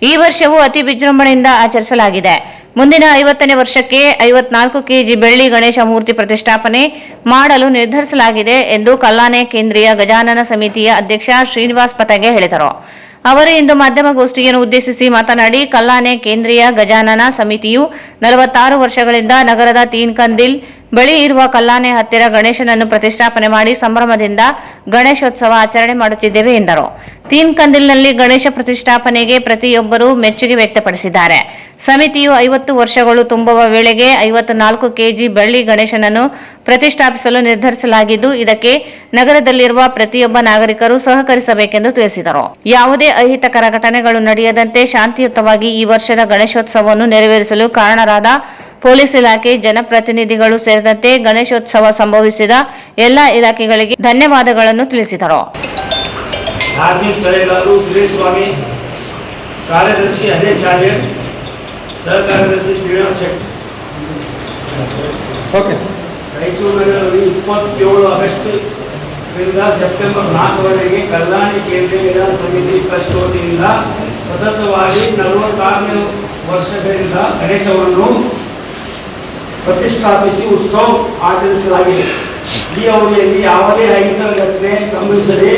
ಈ ವರ್ಷವೂ ಅತಿ ವಿಜೃಂಭಣೆಯಿಂದ ಆಚರಿಸಲಾಗಿದೆ. ಮುಂದಿನ 50ನೇ ವರ್ಷಕ್ಕೆ 54 ಕೆಜಿ ಬೆಳ್ಳಿ ಗಣೇಶ ಮೂರ್ತಿ ಪ್ರತಿಷ್ಠಾಪನೆ ಮಾಡಲು ನಿರ್ಧರಿಸಲಾಗಿದೆ ಎಂದು ಕಲ್ಲಾನೆ ಕೇಂದ್ರೀಯ ಗಜಾನನ ಸಮಿತಿಯ ಅಧ್ಯಕ್ಷ ಶ್ರೀನಿವಾಸ್ ಪತಗೆ ಹೇಳಿದರು. ಅವರು ಇಂದು ಮಾಧ್ಯಮಗೋಷ್ಠಿಯನ್ನು ಉದ್ದೇಶಿಸಿ ಮಾತನಾಡಿ, ಕಲ್ಲಾನೆ ಕೇಂದ್ರೀಯ ಗಜಾನನ ಸಮಿತಿಯು 46 ವರ್ಷಗಳಿಂದ ನಗರದ ತೀನ್ ಕಂದಿಲ್ ಬಳಿ ಇರುವ ಕಲ್ಲಾನೆ ಹತ್ತಿರ ಗಣೇಶನನ್ನು ಪ್ರತಿಷ್ಠಾಪನೆ ಮಾಡಿ ಸಂಭ್ರಮದಿಂದ ಗಣೇಶೋತ್ಸವ ಆಚರಣೆ ಮಾಡುತ್ತಿದ್ದೇವೆ ಎಂದರು. ತೀನ್ ಕಂದಿಲ್ನಲ್ಲಿ ಗಣೇಶ ಪ್ರತಿಷ್ಠಾಪನೆಗೆ ಪ್ರತಿಯೊಬ್ಬರೂ ಮೆಚ್ಚುಗೆ ವ್ಯಕ್ತಪಡಿಸಿದ್ದಾರೆ. ಸಮಿತಿಯು 50 ವರ್ಷಗಳು ತುಂಬುವ ವೇಳೆಗೆ 54 ಕೆಜಿ ಬೆಳ್ಳಿ ಗಣೇಶನನ್ನು ಪ್ರತಿಷ್ಠಾಪಿಸಲು ನಿರ್ಧರಿಸಲಾಗಿದ್ದು, ಇದಕ್ಕೆ ನಗರದಲ್ಲಿರುವ ಪ್ರತಿಯೊಬ್ಬ ನಾಗರಿಕರು ಸಹಕರಿಸಬೇಕೆಂದು ತಿಳಿಸಿದರು. ಯಾವುದೇ ಅಹಿತಕರ ಘಟನೆಗಳು ನಡೆಯದಂತೆ ಶಾಂತಿಯುತವಾಗಿ ಈ ವರ್ಷದ ಗಣೇಶೋತ್ಸವವನ್ನು ನೆರವೇರಿಸಲು ಕಾರಣರಾದ ಪೊಲೀಸ್ ಇಲಾಖೆ, ಜನಪ್ರತಿನಿಧಿಗಳು ಸೇರಿದಂತೆ ಗಣೇಶೋತ್ಸವ ಸಂಭವಿಸಿದ ಎಲ್ಲ ಇಲಾಖೆಗಳಿಗೆ ಧನ್ಯವಾದಗಳನ್ನು ತಿಳಿಸಿದರು. ಧಾರ್ಮಿಕ ಸಲಹೆಗಾರರು ಸುರೇಶ್ ಸ್ವಾಮಿ, ಕಾರ್ಯದರ್ಶಿ ಅಜಯ್ ಚಾರ್ಯ, ಸಹ ಕಾರ್ಯದರ್ಶಿ ಶ್ರೀನಿವಾಸ್ ಶೆಟ್ಟಿ. Okay sir. ರಾಯಚೂರು ನಗರದಲ್ಲಿ 27 ಆಗಸ್ಟ್ನಿಂದ ಸೆಪ್ಟೆಂಬರ್ 4ರವರೆಗೆ ಕಲ್ಯಾಣಿ ಕೇಂದ್ರೀಯ ಗಜಾನನ ಸಮಿತಿ ಟ್ರಸ್ಟ್ ವತಿಯಿಂದ ಸತತವಾಗಿ 46ನೇ ವರ್ಷಗಳಿಂದ ಗಣೇಶವನ್ನು ಪ್ರತಿಷ್ಠಾಪಿಸಿ ಉತ್ಸವ ಆಚರಿಸಲಾಗಿದೆ. ಈ ಅವಧಿಯಲ್ಲಿ ಯಾವುದೇ ಅಹಿತಕರ ಘಟನೆ ಸಂಭವಿಸದೆ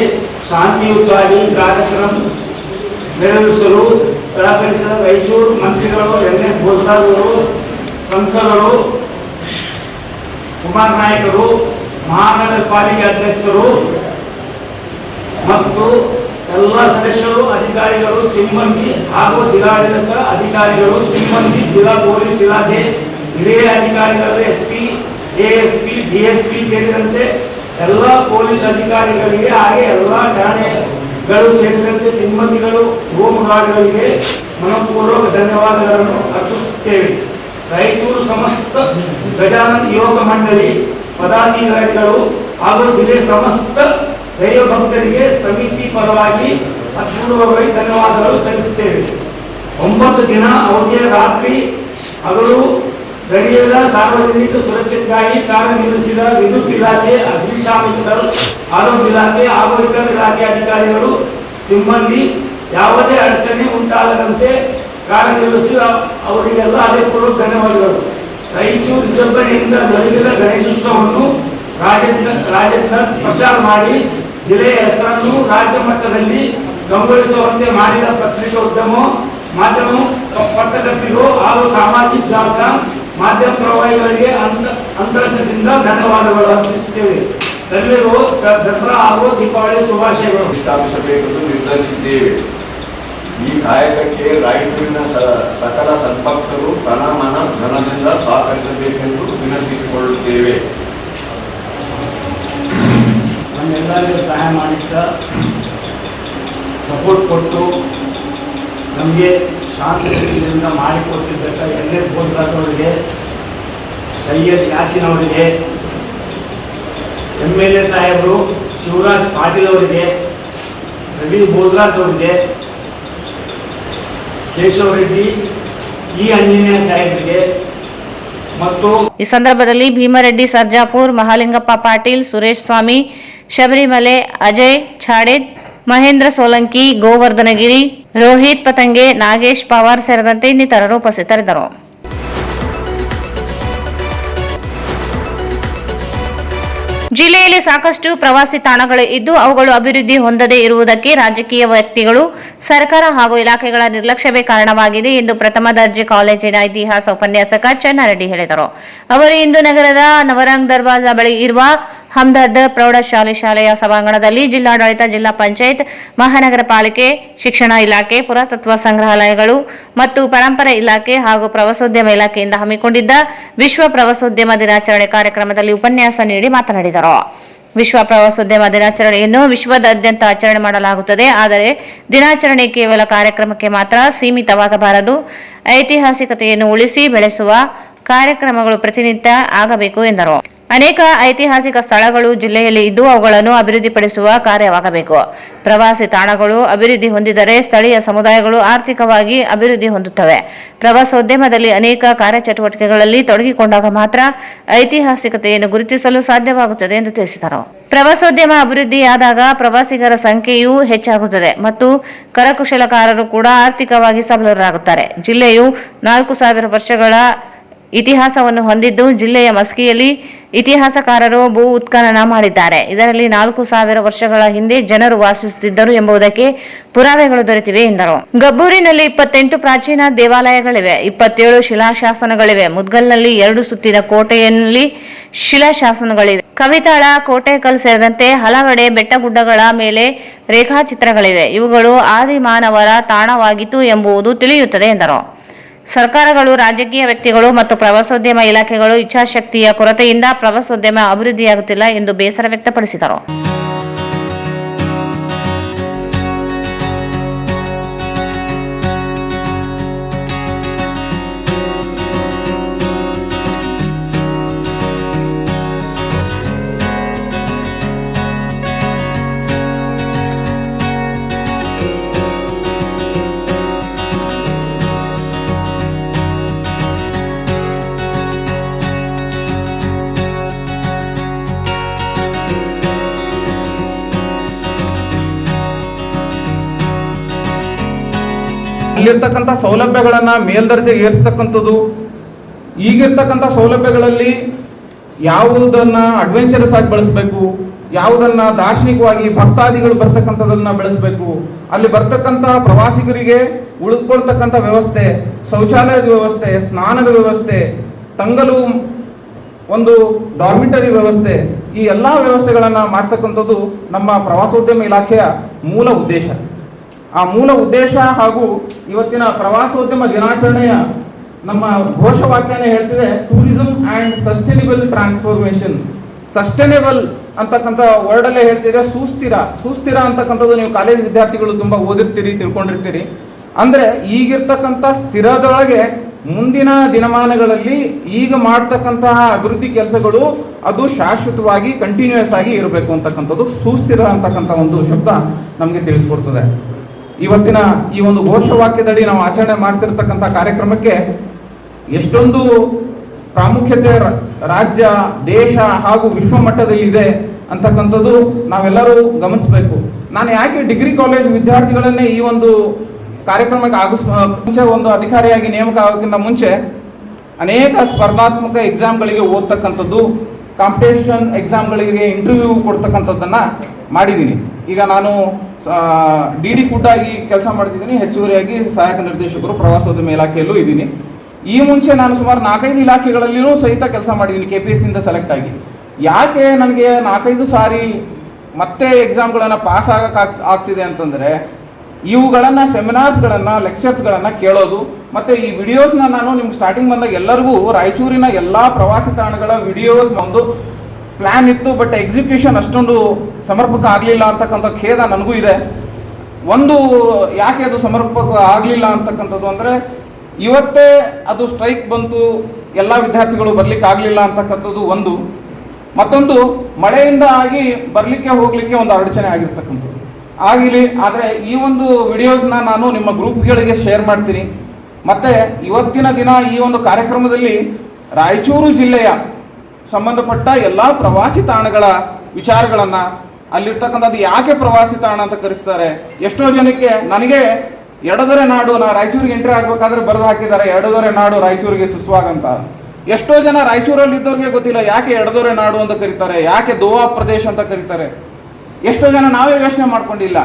ಶಾಂತಿಯುತವಾಗಿ ಕಾರ್ಯಕ್ರಮ ನೆರವೇರಿಸಲು ಸಹಕರಿಸಿದ ರಾಯಚೂರು ಮಂತ್ರಿಗಳು NS ಬೋಸ್ರಾಜ್ ಅವರು, ಸಂಸದರು, ಕುಮಾರ್ ನಾಯಕರು, ಮಹಾನಗರ ಪಾಲಿಕೆ ಅಧ್ಯಕ್ಷರು ಮತ್ತು ಎಲ್ಲ ಸದಸ್ಯರು, ಅಧಿಕಾರಿಗಳು, ಸಿಬ್ಬಂದಿ ಹಾಗೂ ಜಿಲ್ಲಾಡಳಿತ ಅಧಿಕಾರಿಗಳು, ಸಿಬ್ಬಂದಿ, ಜಿಲ್ಲಾ ಪೊಲೀಸ್ ಇಲಾಖೆ ಹಿರಿಯ ಅಧಿಕಾರಿಗಳು, SP, ASP, DSP ಸೇರಿದಂತೆ ಎಲ್ಲ ಪೊಲೀಸ್ ಅಧಿಕಾರಿಗಳಿಗೆ ಹಾಗೆ ಎಲ್ಲ ಠಾಣೆಗಳು ಸೇರಿದಂತೆ ಸಿಬ್ಬಂದಿಗಳು, ಹೋಮ್ ಗಾರ್ಡ್ಗಳಿಗೆ ಮನಪೂರ್ವಕ ಧನ್ಯವಾದಗಳನ್ನು ಅರ್ಪಿಸುತ್ತೇವೆ. ರಾಯಚೂರು ಸಮಸ್ತ ಗಜಾನನ ಯುವಕ ಮಂಡಳಿ ಪದಾಧಿಕಾರಿಗಳು ಹಾಗೂ ಜಿಲ್ಲೆಯ ಸಮಸ್ತ ದೈವ ಭಕ್ತರಿಗೆ ಸಮಿತಿ ಪರವಾಗಿ ಅಪೂರ್ವವಾಗಿ ಧನ್ಯವಾದಗಳು ಸಲ್ಲಿಸುತ್ತೇವೆ. 9 ದಿನ ಅವಧಿಯ ರಾತ್ರಿ ಹಗಲು ಗಡಿಯದ ಸಾರ್ವಜನಿಕ ಸುರಕ್ಷತೆಗಾಗಿ ಕಾರ್ಯನಿರ್ವಹಿಸಿದ ವಿದ್ಯುತ್ ಇಲಾಖೆ, ಅಗ್ನಿಶಾಮಕ ದಳ, ಆರೋಗ್ಯ ಇಲಾಖೆ ಹಾಗೂ ಇತರ ಇಲಾಖೆ ಅಧಿಕಾರಿಗಳು, ಸಿಬ್ಬಂದಿ ಯಾವುದೇ ಅಡಚಣೆ ಉಂಟಾಗದಂತೆ ಕಾರ್ಯನಿರ್ವಹಿಸಿದ ಅವರಿಗೆಲ್ಲ ಹೃದಯಪೂರ್ವಕ ಧನ್ಯವಾದಗಳು. ರಾಯಚೂರು ವಿಜೃಂಭಣೆಯಿಂದ ಜರುಗಿದ ಗಣೇಶೋತ್ಸವವನ್ನು ರಾಜ್ಯದ ಪ್ರಚಾರ ಮಾಡಿ ಜಿಲ್ಲೆಯ ಹೆಸರನ್ನು ರಾಜ್ಯ ಮಟ್ಟದಲ್ಲಿ ಗಮನಿಸುವಂತೆ ಮಾಡಿದ ಪತ್ರಿಕೋದ್ಯಮ, ಮಾಧ್ಯಮ ಪತ್ರಕರ್ತರಿಗೂ ಹಾಗೂ ಸಾಮಾಜಿಕ ಜಾಲತಾಣ ಮಾಧ್ಯಮ ಪ್ರವಾಹಿಗಳಿಗೆ ಅಂತರಂಗದಿಂದ ಧನ್ಯವಾದಗಳು ಅರ್ಪಿಸುತ್ತೇವೆ. ಸರ್ವರಿಗೂ ದಸರಾ ಹಾಗೂ ದೀಪಾವಳಿ ಶುಭಾಶಯಗಳು. ಸ್ಥಾಪಿಸಬೇಕೆಂದು ನಿರ್ಧರಿಸಿದ್ದೇವೆ. ಈ ಕಾಯಕಕ್ಕೆ ರಾಯಚೂರಿನ ಸಕಲ ಸದ್ಭಕ್ತರು ತನ ಮನ ಧನದಿಂದ ಸಹಕರಿಸಬೇಕೆಂದು ವಿನಂತಿಸಿಕೊಳ್ಳುತ್ತೇವೆ. ನಮ್ಮೆಲ್ಲರಿಗೂ ಸಹಾಯ ಮಾಡಿದ್ದ, ಸಪೋರ್ಟ್ ಕೊಟ್ಟು ನಮಗೆ ಶಾಂತಿಯಿಂದ ಮಾಡಿಕೊಟ್ಟಿದ್ದಕ್ಕ NS ಬೋಸ್ರಾಜ್ ಅವರಿಗೆ, ಸೈಯದ್ ಯಾಸಿನ್ ಅವರಿಗೆ, MLA ಸಾಹೇಬರು ಶಿವರಾಜ್ ಪಾಟೀಲ್ ಅವರಿಗೆ, ರವಿ ಬೋಸ್ರಾಜ್ ಅವರಿಗೆ, ಕೇಶವ ರೆಡ್ಡಿ ಈ ಆಂಜನೇಯ ಸಾಹೇಬರಿಗೆ ಮತ್ತು ಈ ಸಂದರ್ಭದಲ್ಲಿ ಭೀಮರೆಡ್ಡಿ ಸರ್ಜಾಪುರ್, ಮಹಾಲಿಂಗಪ್ಪ ಪಾಟೀಲ್, ಸುರೇಶ್ ಸ್ವಾಮಿ, ಶಬರಿಮಲೆ, ಅಜಯ್ ಛಾಡೆದ್, ಮಹೇಂದ್ರ ಸೋಲಂಕಿ, ಗೋವರ್ಧನಗಿರಿ, ರೋಹಿತ್ ಪತಂಗೆ, ನಾಗೇಶ್ ಪವಾರ್ ಸೇರಿದಂತೆ ಇನ್ನಿತರರು ಉಪಸ್ಥಿತರಿದ್ದರು. ಜಿಲ್ಲೆಯಲ್ಲಿ ಸಾಕಷ್ಟು ಪ್ರವಾಸಿ ತಾಣಗಳು ಇದ್ದು ಅವುಗಳು ಅಭಿವೃದ್ಧಿ ಹೊಂದದೇ ಇರುವುದಕ್ಕೆ ರಾಜಕೀಯ ವ್ಯಕ್ತಿಗಳು, ಸರ್ಕಾರ ಹಾಗೂ ಇಲಾಖೆಗಳ ನಿರ್ಲಕ್ಷ್ಯವೇ ಕಾರಣವಾಗಿದೆ ಎಂದು ಪ್ರಥಮ ದರ್ಜೆ ಕಾಲೇಜಿನ ಇತಿಹಾಸ ಉಪನ್ಯಾಸಕ ಚೆನ್ನಾರೆಡ್ಡಿ ಹೇಳಿದರು. ಅವರು ಇಂದು ನಗರದ ನವರಂಗ್ ದರ್ವಾಜಾ ಬಳಿ ಇರುವ ಹಮ್ದರ್ದ್ ಪ್ರೌಢಶಾಲೆಯ ಸಭಾಂಗಣದಲ್ಲಿ ಜಿಲ್ಲಾಡಳಿತ, ಜಿಲ್ಲಾ ಪಂಚಾಯತ್, ಮಹಾನಗರ ಪಾಲಿಕೆ, ಶಿಕ್ಷಣ ಇಲಾಖೆ, ಪುರಾತತ್ವ ಸಂಗ್ರಹಾಲಯಗಳು ಮತ್ತು ಪರಂಪರೆ ಇಲಾಖೆ ಹಾಗೂ ಪ್ರವಾಸೋದ್ಯಮ ಇಲಾಖೆಯಿಂದ ಹಮ್ಮಿಕೊಂಡಿದ್ದ ವಿಶ್ವ ಪ್ರವಾಸೋದ್ಯಮ ದಿನಾಚರಣೆ ಕಾರ್ಯಕ್ರಮದಲ್ಲಿ ಉಪನ್ಯಾಸ ನೀಡಿ ಮಾತನಾಡಿದರು. ವಿಶ್ವ ಪ್ರವಾಸೋದ್ಯಮ ದಿನಾಚರಣೆಯನ್ನು ವಿಶ್ವದಾದ್ಯಂತ ಆಚರಣೆ ಮಾಡಲಾಗುತ್ತದೆ. ಆದರೆ ದಿನಾಚರಣೆ ಕೇವಲ ಕಾರ್ಯಕ್ರಮಕ್ಕೆ ಮಾತ್ರ ಸೀಮಿತವಾಗಬಾರದು. ಐತಿಹಾಸಿಕತೆಯನ್ನು ಉಳಿಸಿ ಬೆಳೆಸುವ ಕಾರ್ಯಕ್ರಮಗಳು ಪ್ರತಿನಿತ್ಯ ಆಗಬೇಕು ಎಂದರು. ಅನೇಕ ಐತಿಹಾಸಿಕ ಸ್ಥಳಗಳು ಜಿಲ್ಲೆಯಲ್ಲಿ ಇದ್ದು ಅವುಗಳನ್ನು ಅಭಿವೃದ್ಧಿಪಡಿಸುವ ಕಾರ್ಯವಾಗಬೇಕು. ಪ್ರವಾಸಿ ತಾಣಗಳು ಅಭಿವೃದ್ಧಿ ಹೊಂದಿದರೆ ಸ್ಥಳೀಯ ಸಮುದಾಯಗಳು ಆರ್ಥಿಕವಾಗಿ ಅಭಿವೃದ್ಧಿ ಹೊಂದುತ್ತವೆ. ಪ್ರವಾಸೋದ್ಯಮದಲ್ಲಿ ಅನೇಕ ಕಾರ್ಯಚಟುವಟಿಕೆಗಳಲ್ಲಿ ತೊಡಗಿಕೊಂಡಾಗ ಮಾತ್ರ ಐತಿಹಾಸಿಕತೆಯನ್ನು ಗುರುತಿಸಲು ಸಾಧ್ಯವಾಗುತ್ತದೆ ಎಂದು ತಿಳಿಸಿದರು. ಪ್ರವಾಸೋದ್ಯಮ ಅಭಿವೃದ್ಧಿಯಾದಾಗ ಪ್ರವಾಸಿಗರ ಸಂಖ್ಯೆಯೂ ಹೆಚ್ಚಾಗುತ್ತದೆ ಮತ್ತು ಕರಕುಶಲಕಾರರು ಕೂಡ ಆರ್ಥಿಕವಾಗಿ ಸಬಲರಾಗುತ್ತಾರೆ. ಜಿಲ್ಲೆಯು 4000 ವರ್ಷಗಳ ಇತಿಹಾಸವನ್ನು ಹೊಂದಿದ್ದು ಜಿಲ್ಲೆಯ ಮಸ್ಕಿಯಲ್ಲಿ ಇತಿಹಾಸಕಾರರು ಭೂ ಉತ್ಖನನ ಮಾಡಿದ್ದಾರೆ. ಇದರಲ್ಲಿ 4000 ವರ್ಷಗಳ ಹಿಂದೆ ಜನರು ವಾಸಿಸುತ್ತಿದ್ದರು ಎಂಬುದಕ್ಕೆ ಪುರಾವೆಗಳು ದೊರೆತಿವೆ ಎಂದರು. ಗಬ್ಬೂರಿನಲ್ಲಿ 28 ಪ್ರಾಚೀನ ದೇವಾಲಯಗಳಿವೆ, 27 ಶಿಲಾಶಾಸನಗಳಿವೆ. ಮುದ್ಗಲ್ನಲ್ಲಿ 2 ಸುತ್ತಿನ ಕೋಟೆಯಲ್ಲಿ ಶಿಲಾಶಾಸನಗಳಿವೆ. ಕವಿತಾಳ, ಕೋಟೆಕಲ್ ಸೇರಿದಂತೆ ಹಲವೆಡೆ ಬೆಟ್ಟಗುಡ್ಡಗಳ ಮೇಲೆ ರೇಖಾಚಿತ್ರಗಳಿವೆ. ಇವುಗಳು ಆದಿ ಮಾನವರ ತಾಣವಾಗಿತ್ತು ಎಂಬುದು ತಿಳಿಯುತ್ತದೆ ಎಂದರು. ಸರ್ಕಾರಗಳು, ರಾಜಕೀಯ ವ್ಯಕ್ತಿಗಳು ಮತ್ತು ಪ್ರವಾಸೋದ್ಯಮ ಇಲಾಖೆಗಳು ಇಚ್ಛಾಶಕ್ತಿಯ ಕೊರತೆಯಿಂದ ಪ್ರವಾಸೋದ್ಯಮ ಅಭಿವೃದ್ಧಿಯಾಗುತ್ತಿಲ್ಲ ಎಂದು ಬೇಸರ ವ್ಯಕ್ತಪಡಿಸಿದರು. ಅಲ್ಲಿರ್ತಕ್ಕಂಥ ಸೌಲಭ್ಯಗಳನ್ನು ಮೇಲ್ದರ್ಜೆಗೆ ಏರಿಸ್ತಕ್ಕಂಥದ್ದು, ಈಗಿರ್ತಕ್ಕಂಥ ಸೌಲಭ್ಯಗಳಲ್ಲಿ ಯಾವುದನ್ನು ಅಡ್ವೆಂಚರಸ್ ಆಗಿ ಬಳಸಬೇಕು, ಯಾವುದನ್ನು ದಾರ್ಶನಿಕವಾಗಿ ಭಕ್ತಾದಿಗಳು ಬರ್ತಕ್ಕಂಥದನ್ನ ಬೆಳೆಸಬೇಕು, ಅಲ್ಲಿ ಬರ್ತಕ್ಕಂಥ ಪ್ರವಾಸಿಗರಿಗೆ ಉಳಿದುಕೊಳ್ತಕ್ಕಂಥ ವ್ಯವಸ್ಥೆ, ಶೌಚಾಲಯದ ವ್ಯವಸ್ಥೆ, ಸ್ನಾನದ ವ್ಯವಸ್ಥೆ, ತಂಗಲು ಒಂದು ಡಾರ್ಮಿಟರಿ ವ್ಯವಸ್ಥೆ, ಈ ಎಲ್ಲ ವ್ಯವಸ್ಥೆಗಳನ್ನು ಮಾಡ್ತಕ್ಕಂಥದ್ದು ನಮ್ಮ ಪ್ರವಾಸೋದ್ಯಮ ಇಲಾಖೆಯ ಮೂಲ ಉದ್ದೇಶ. ಆ ಮೂಲ ಉದ್ದೇಶ ಹಾಗೂ ಇವತ್ತಿನ ಪ್ರವಾಸೋದ್ಯಮ ದಿನಾಚರಣೆಯ ನಮ್ಮ ಘೋಷವಾಕ್ಯನೇ ಹೇಳ್ತಿದೆ, tourism and sustainable transformation. Sustainable ಅಂತಕ್ಕಂಥ ವರ್ಡಲ್ಲೇ ಹೇಳ್ತಿದೆ ಸುಸ್ಥಿರ ಅಂತಕ್ಕಂಥದ್ದು ನೀವು ಕಾಲೇಜ್ ವಿದ್ಯಾರ್ಥಿಗಳು ತುಂಬ ಓದಿರ್ತೀರಿ, ತಿಳ್ಕೊಂಡಿರ್ತೀರಿ. ಅಂದರೆ ಈಗಿರ್ತಕ್ಕಂಥ ಸ್ಥಿರದೊಳಗೆ ಮುಂದಿನ ದಿನಮಾನಗಳಲ್ಲಿ ಈಗ ಮಾಡ್ತಕ್ಕಂತಹ ಅಭಿವೃದ್ಧಿ ಕೆಲಸಗಳು ಅದು ಶಾಶ್ವತವಾಗಿ ಕಂಟಿನ್ಯೂಯಸ್ ಆಗಿ ಇರಬೇಕು ಅಂತಕ್ಕಂಥದ್ದು ಸುಸ್ಥಿರ ಅಂತಕ್ಕಂಥ ಒಂದು ಶಬ್ದ ನಮಗೆ ತಿಳಿಸ್ಕೊಡ್ತದೆ. ಇವತ್ತಿನ ಈ ಒಂದು ಘೋಷವಾಕ್ಯದಡಿ ನಾವು ಆಚರಣೆ ಮಾಡ್ತಿರ್ತಕ್ಕಂಥ ಕಾರ್ಯಕ್ರಮಕ್ಕೆ ಎಷ್ಟೊಂದು ಪ್ರಾಮುಖ್ಯತೆ ರಾಜ್ಯ, ದೇಶ ಹಾಗೂ ವಿಶ್ವ ಮಟ್ಟದಲ್ಲಿ ಇದೆ ಅಂತಕ್ಕಂಥದ್ದು ನಾವೆಲ್ಲರೂ ಗಮನಿಸಬೇಕು. ನಾನು ಯಾಕೆ ಡಿಗ್ರಿ ಕಾಲೇಜ್ ವಿದ್ಯಾರ್ಥಿಗಳನ್ನೇ ಈ ಒಂದು ಕಾರ್ಯಕ್ರಮಕ್ಕೆ ಮುಂಚೆ ಒಂದು ಅಧಿಕಾರಿಯಾಗಿ ನೇಮಕ ಆಗೋಕ್ಕಿಂತ ಮುಂಚೆ ಅನೇಕ ಸ್ಪರ್ಧಾತ್ಮಕ ಎಕ್ಸಾಮ್ಗಳಿಗೆ ಓದ್ತಕ್ಕಂಥದ್ದು, ಕಾಂಪಿಟೇಷನ್ ಎಕ್ಸಾಮ್ಗಳಿಗೆ ಇಂಟರ್ವ್ಯೂ ಕೊಡ್ತಕ್ಕಂಥದ್ದನ್ನು ಮಾಡಿದ್ದೀನಿ. ಈಗ ನಾನು DD ಫುಡ್ ಆಗಿ ಕೆಲಸ ಮಾಡ್ತಿದ್ದೀನಿ, ಹೆಚ್ಚುವರಿಯಾಗಿ ಸಹಾಯಕ ನಿರ್ದೇಶಕರು ಪ್ರವಾಸೋದ್ಯಮ ಇಲಾಖೆಯಲ್ಲೂ ಇದ್ದೀನಿ. ಈ ಮುಂಚೆ ನಾನು ಸುಮಾರು 4-5 ಇಲಾಖೆಗಳಲ್ಲಿಯೂ ಸಹಿತ ಕೆಲಸ ಮಾಡಿದ್ದೀನಿ KPSCಯಿಂದ ಸೆಲೆಕ್ಟ್ ಆಗಿ. ಯಾಕೆ ನನಗೆ 4-5 ಸಾರಿ ಮತ್ತೆ ಎಕ್ಸಾಮ್ಗಳನ್ನು ಪಾಸ್ ಆಗ್ತಿದೆ ಅಂತಂದರೆ, ಇವುಗಳನ್ನು ಸೆಮಿನಾರ್ಸ್ಗಳನ್ನು, ಲೆಕ್ಚರ್ಸ್ಗಳನ್ನು ಕೇಳೋದು ಮತ್ತು ಈ ವಿಡಿಯೋಸ್ನ ನಾನು ನಿಮ್ಗೆ ಸ್ಟಾರ್ಟಿಂಗ್ ಬಂದಾಗ ಎಲ್ಲರಿಗೂ ರಾಯಚೂರಿನ ಎಲ್ಲ ಪ್ರವಾಸಿ ತಾಣಗಳ ವಿಡಿಯೋಸ್ ಒಂದು ಪ್ಲ್ಯಾನ್ ಇತ್ತು, ಬಟ್ ಎಕ್ಸಿಕ್ಯೂಷನ್ ಅಷ್ಟೊಂದು ಸಮರ್ಪಕ ಆಗಲಿಲ್ಲ ಅಂತಕ್ಕಂಥ ಖೇದ ನನಗೂ ಇದೆ. ಒಂದು ಯಾಕೆ ಅದು ಸಮರ್ಪಕ ಆಗಲಿಲ್ಲ ಅಂತಕ್ಕಂಥದ್ದು ಅಂದರೆ, ಇವತ್ತೇ ಅದು ಸ್ಟ್ರೈಕ್ ಬಂತು, ಎಲ್ಲ ವಿದ್ಯಾರ್ಥಿಗಳು ಬರಲಿಕ್ಕೆ ಆಗಲಿಲ್ಲ ಅಂತಕ್ಕಂಥದ್ದು ಒಂದು. ಮತ್ತೊಂದು, ಮಳೆಯಿಂದ ಆಗಿ ಬರಲಿಕ್ಕೆ ಹೋಗಲಿಕ್ಕೆ ಒಂದು ಅಡಚಣೆ ಆಗಿರ್ತಕ್ಕಂಥದ್ದು ಆಗಲಿ. ಆದರೆ ಈ ಒಂದು ವಿಡಿಯೋಸ್ನ ನಾನು ನಿಮ್ಮ ಗ್ರೂಪ್ಗಳಿಗೆ ಶೇರ್ ಮಾಡ್ತೀನಿ. ಮತ್ತು ಇವತ್ತಿನ ದಿನ ಈ ಒಂದು ಕಾರ್ಯಕ್ರಮದಲ್ಲಿ ರಾಯಚೂರು ಜಿಲ್ಲೆಯ ಸಂಬಂಧಪಟ್ಟ ಎಲ್ಲ ಪ್ರವಾಸಿ ತಾಣಗಳ ವಿಚಾರಗಳನ್ನು, ಅಲ್ಲಿರ್ತಕ್ಕಂಥದ್ದು ಯಾಕೆ ಪ್ರವಾಸಿ ತಾಣ ಅಂತ ಕರೆಸ್ತಾರೆ, ಎಷ್ಟೋ ಜನಕ್ಕೆ ನನಗೆ ಎಡದೊರೆ ನಾಡು, ನಾ ರಾಯಚೂರಿಗೆ ಎಂಟ್ರಿ ಆಗಬೇಕಾದ್ರೆ ಬರೆದು ಹಾಕಿದ್ದಾರೆ ಎಡದೊರೆ ನಾಡು ರಾಯಚೂರಿಗೆ ಸುಸ್ವಾಗಂತ. ಎಷ್ಟೋ ಜನ ರಾಯಚೂರಲ್ಲಿ ಇದ್ದವ್ರಿಗೆ ಗೊತ್ತಿಲ್ಲ ಯಾಕೆ ಎಡದೊರೆ ನಾಡು ಅಂತ ಕರೀತಾರೆ, ಯಾಕೆ ದೋವಾ ಪ್ರದೇಶ ಅಂತ ಕರೀತಾರೆ. ಎಷ್ಟೋ ಜನ ನಾವೇ ಯೋಚನೆ ಮಾಡ್ಕೊಂಡಿಲ್ಲ.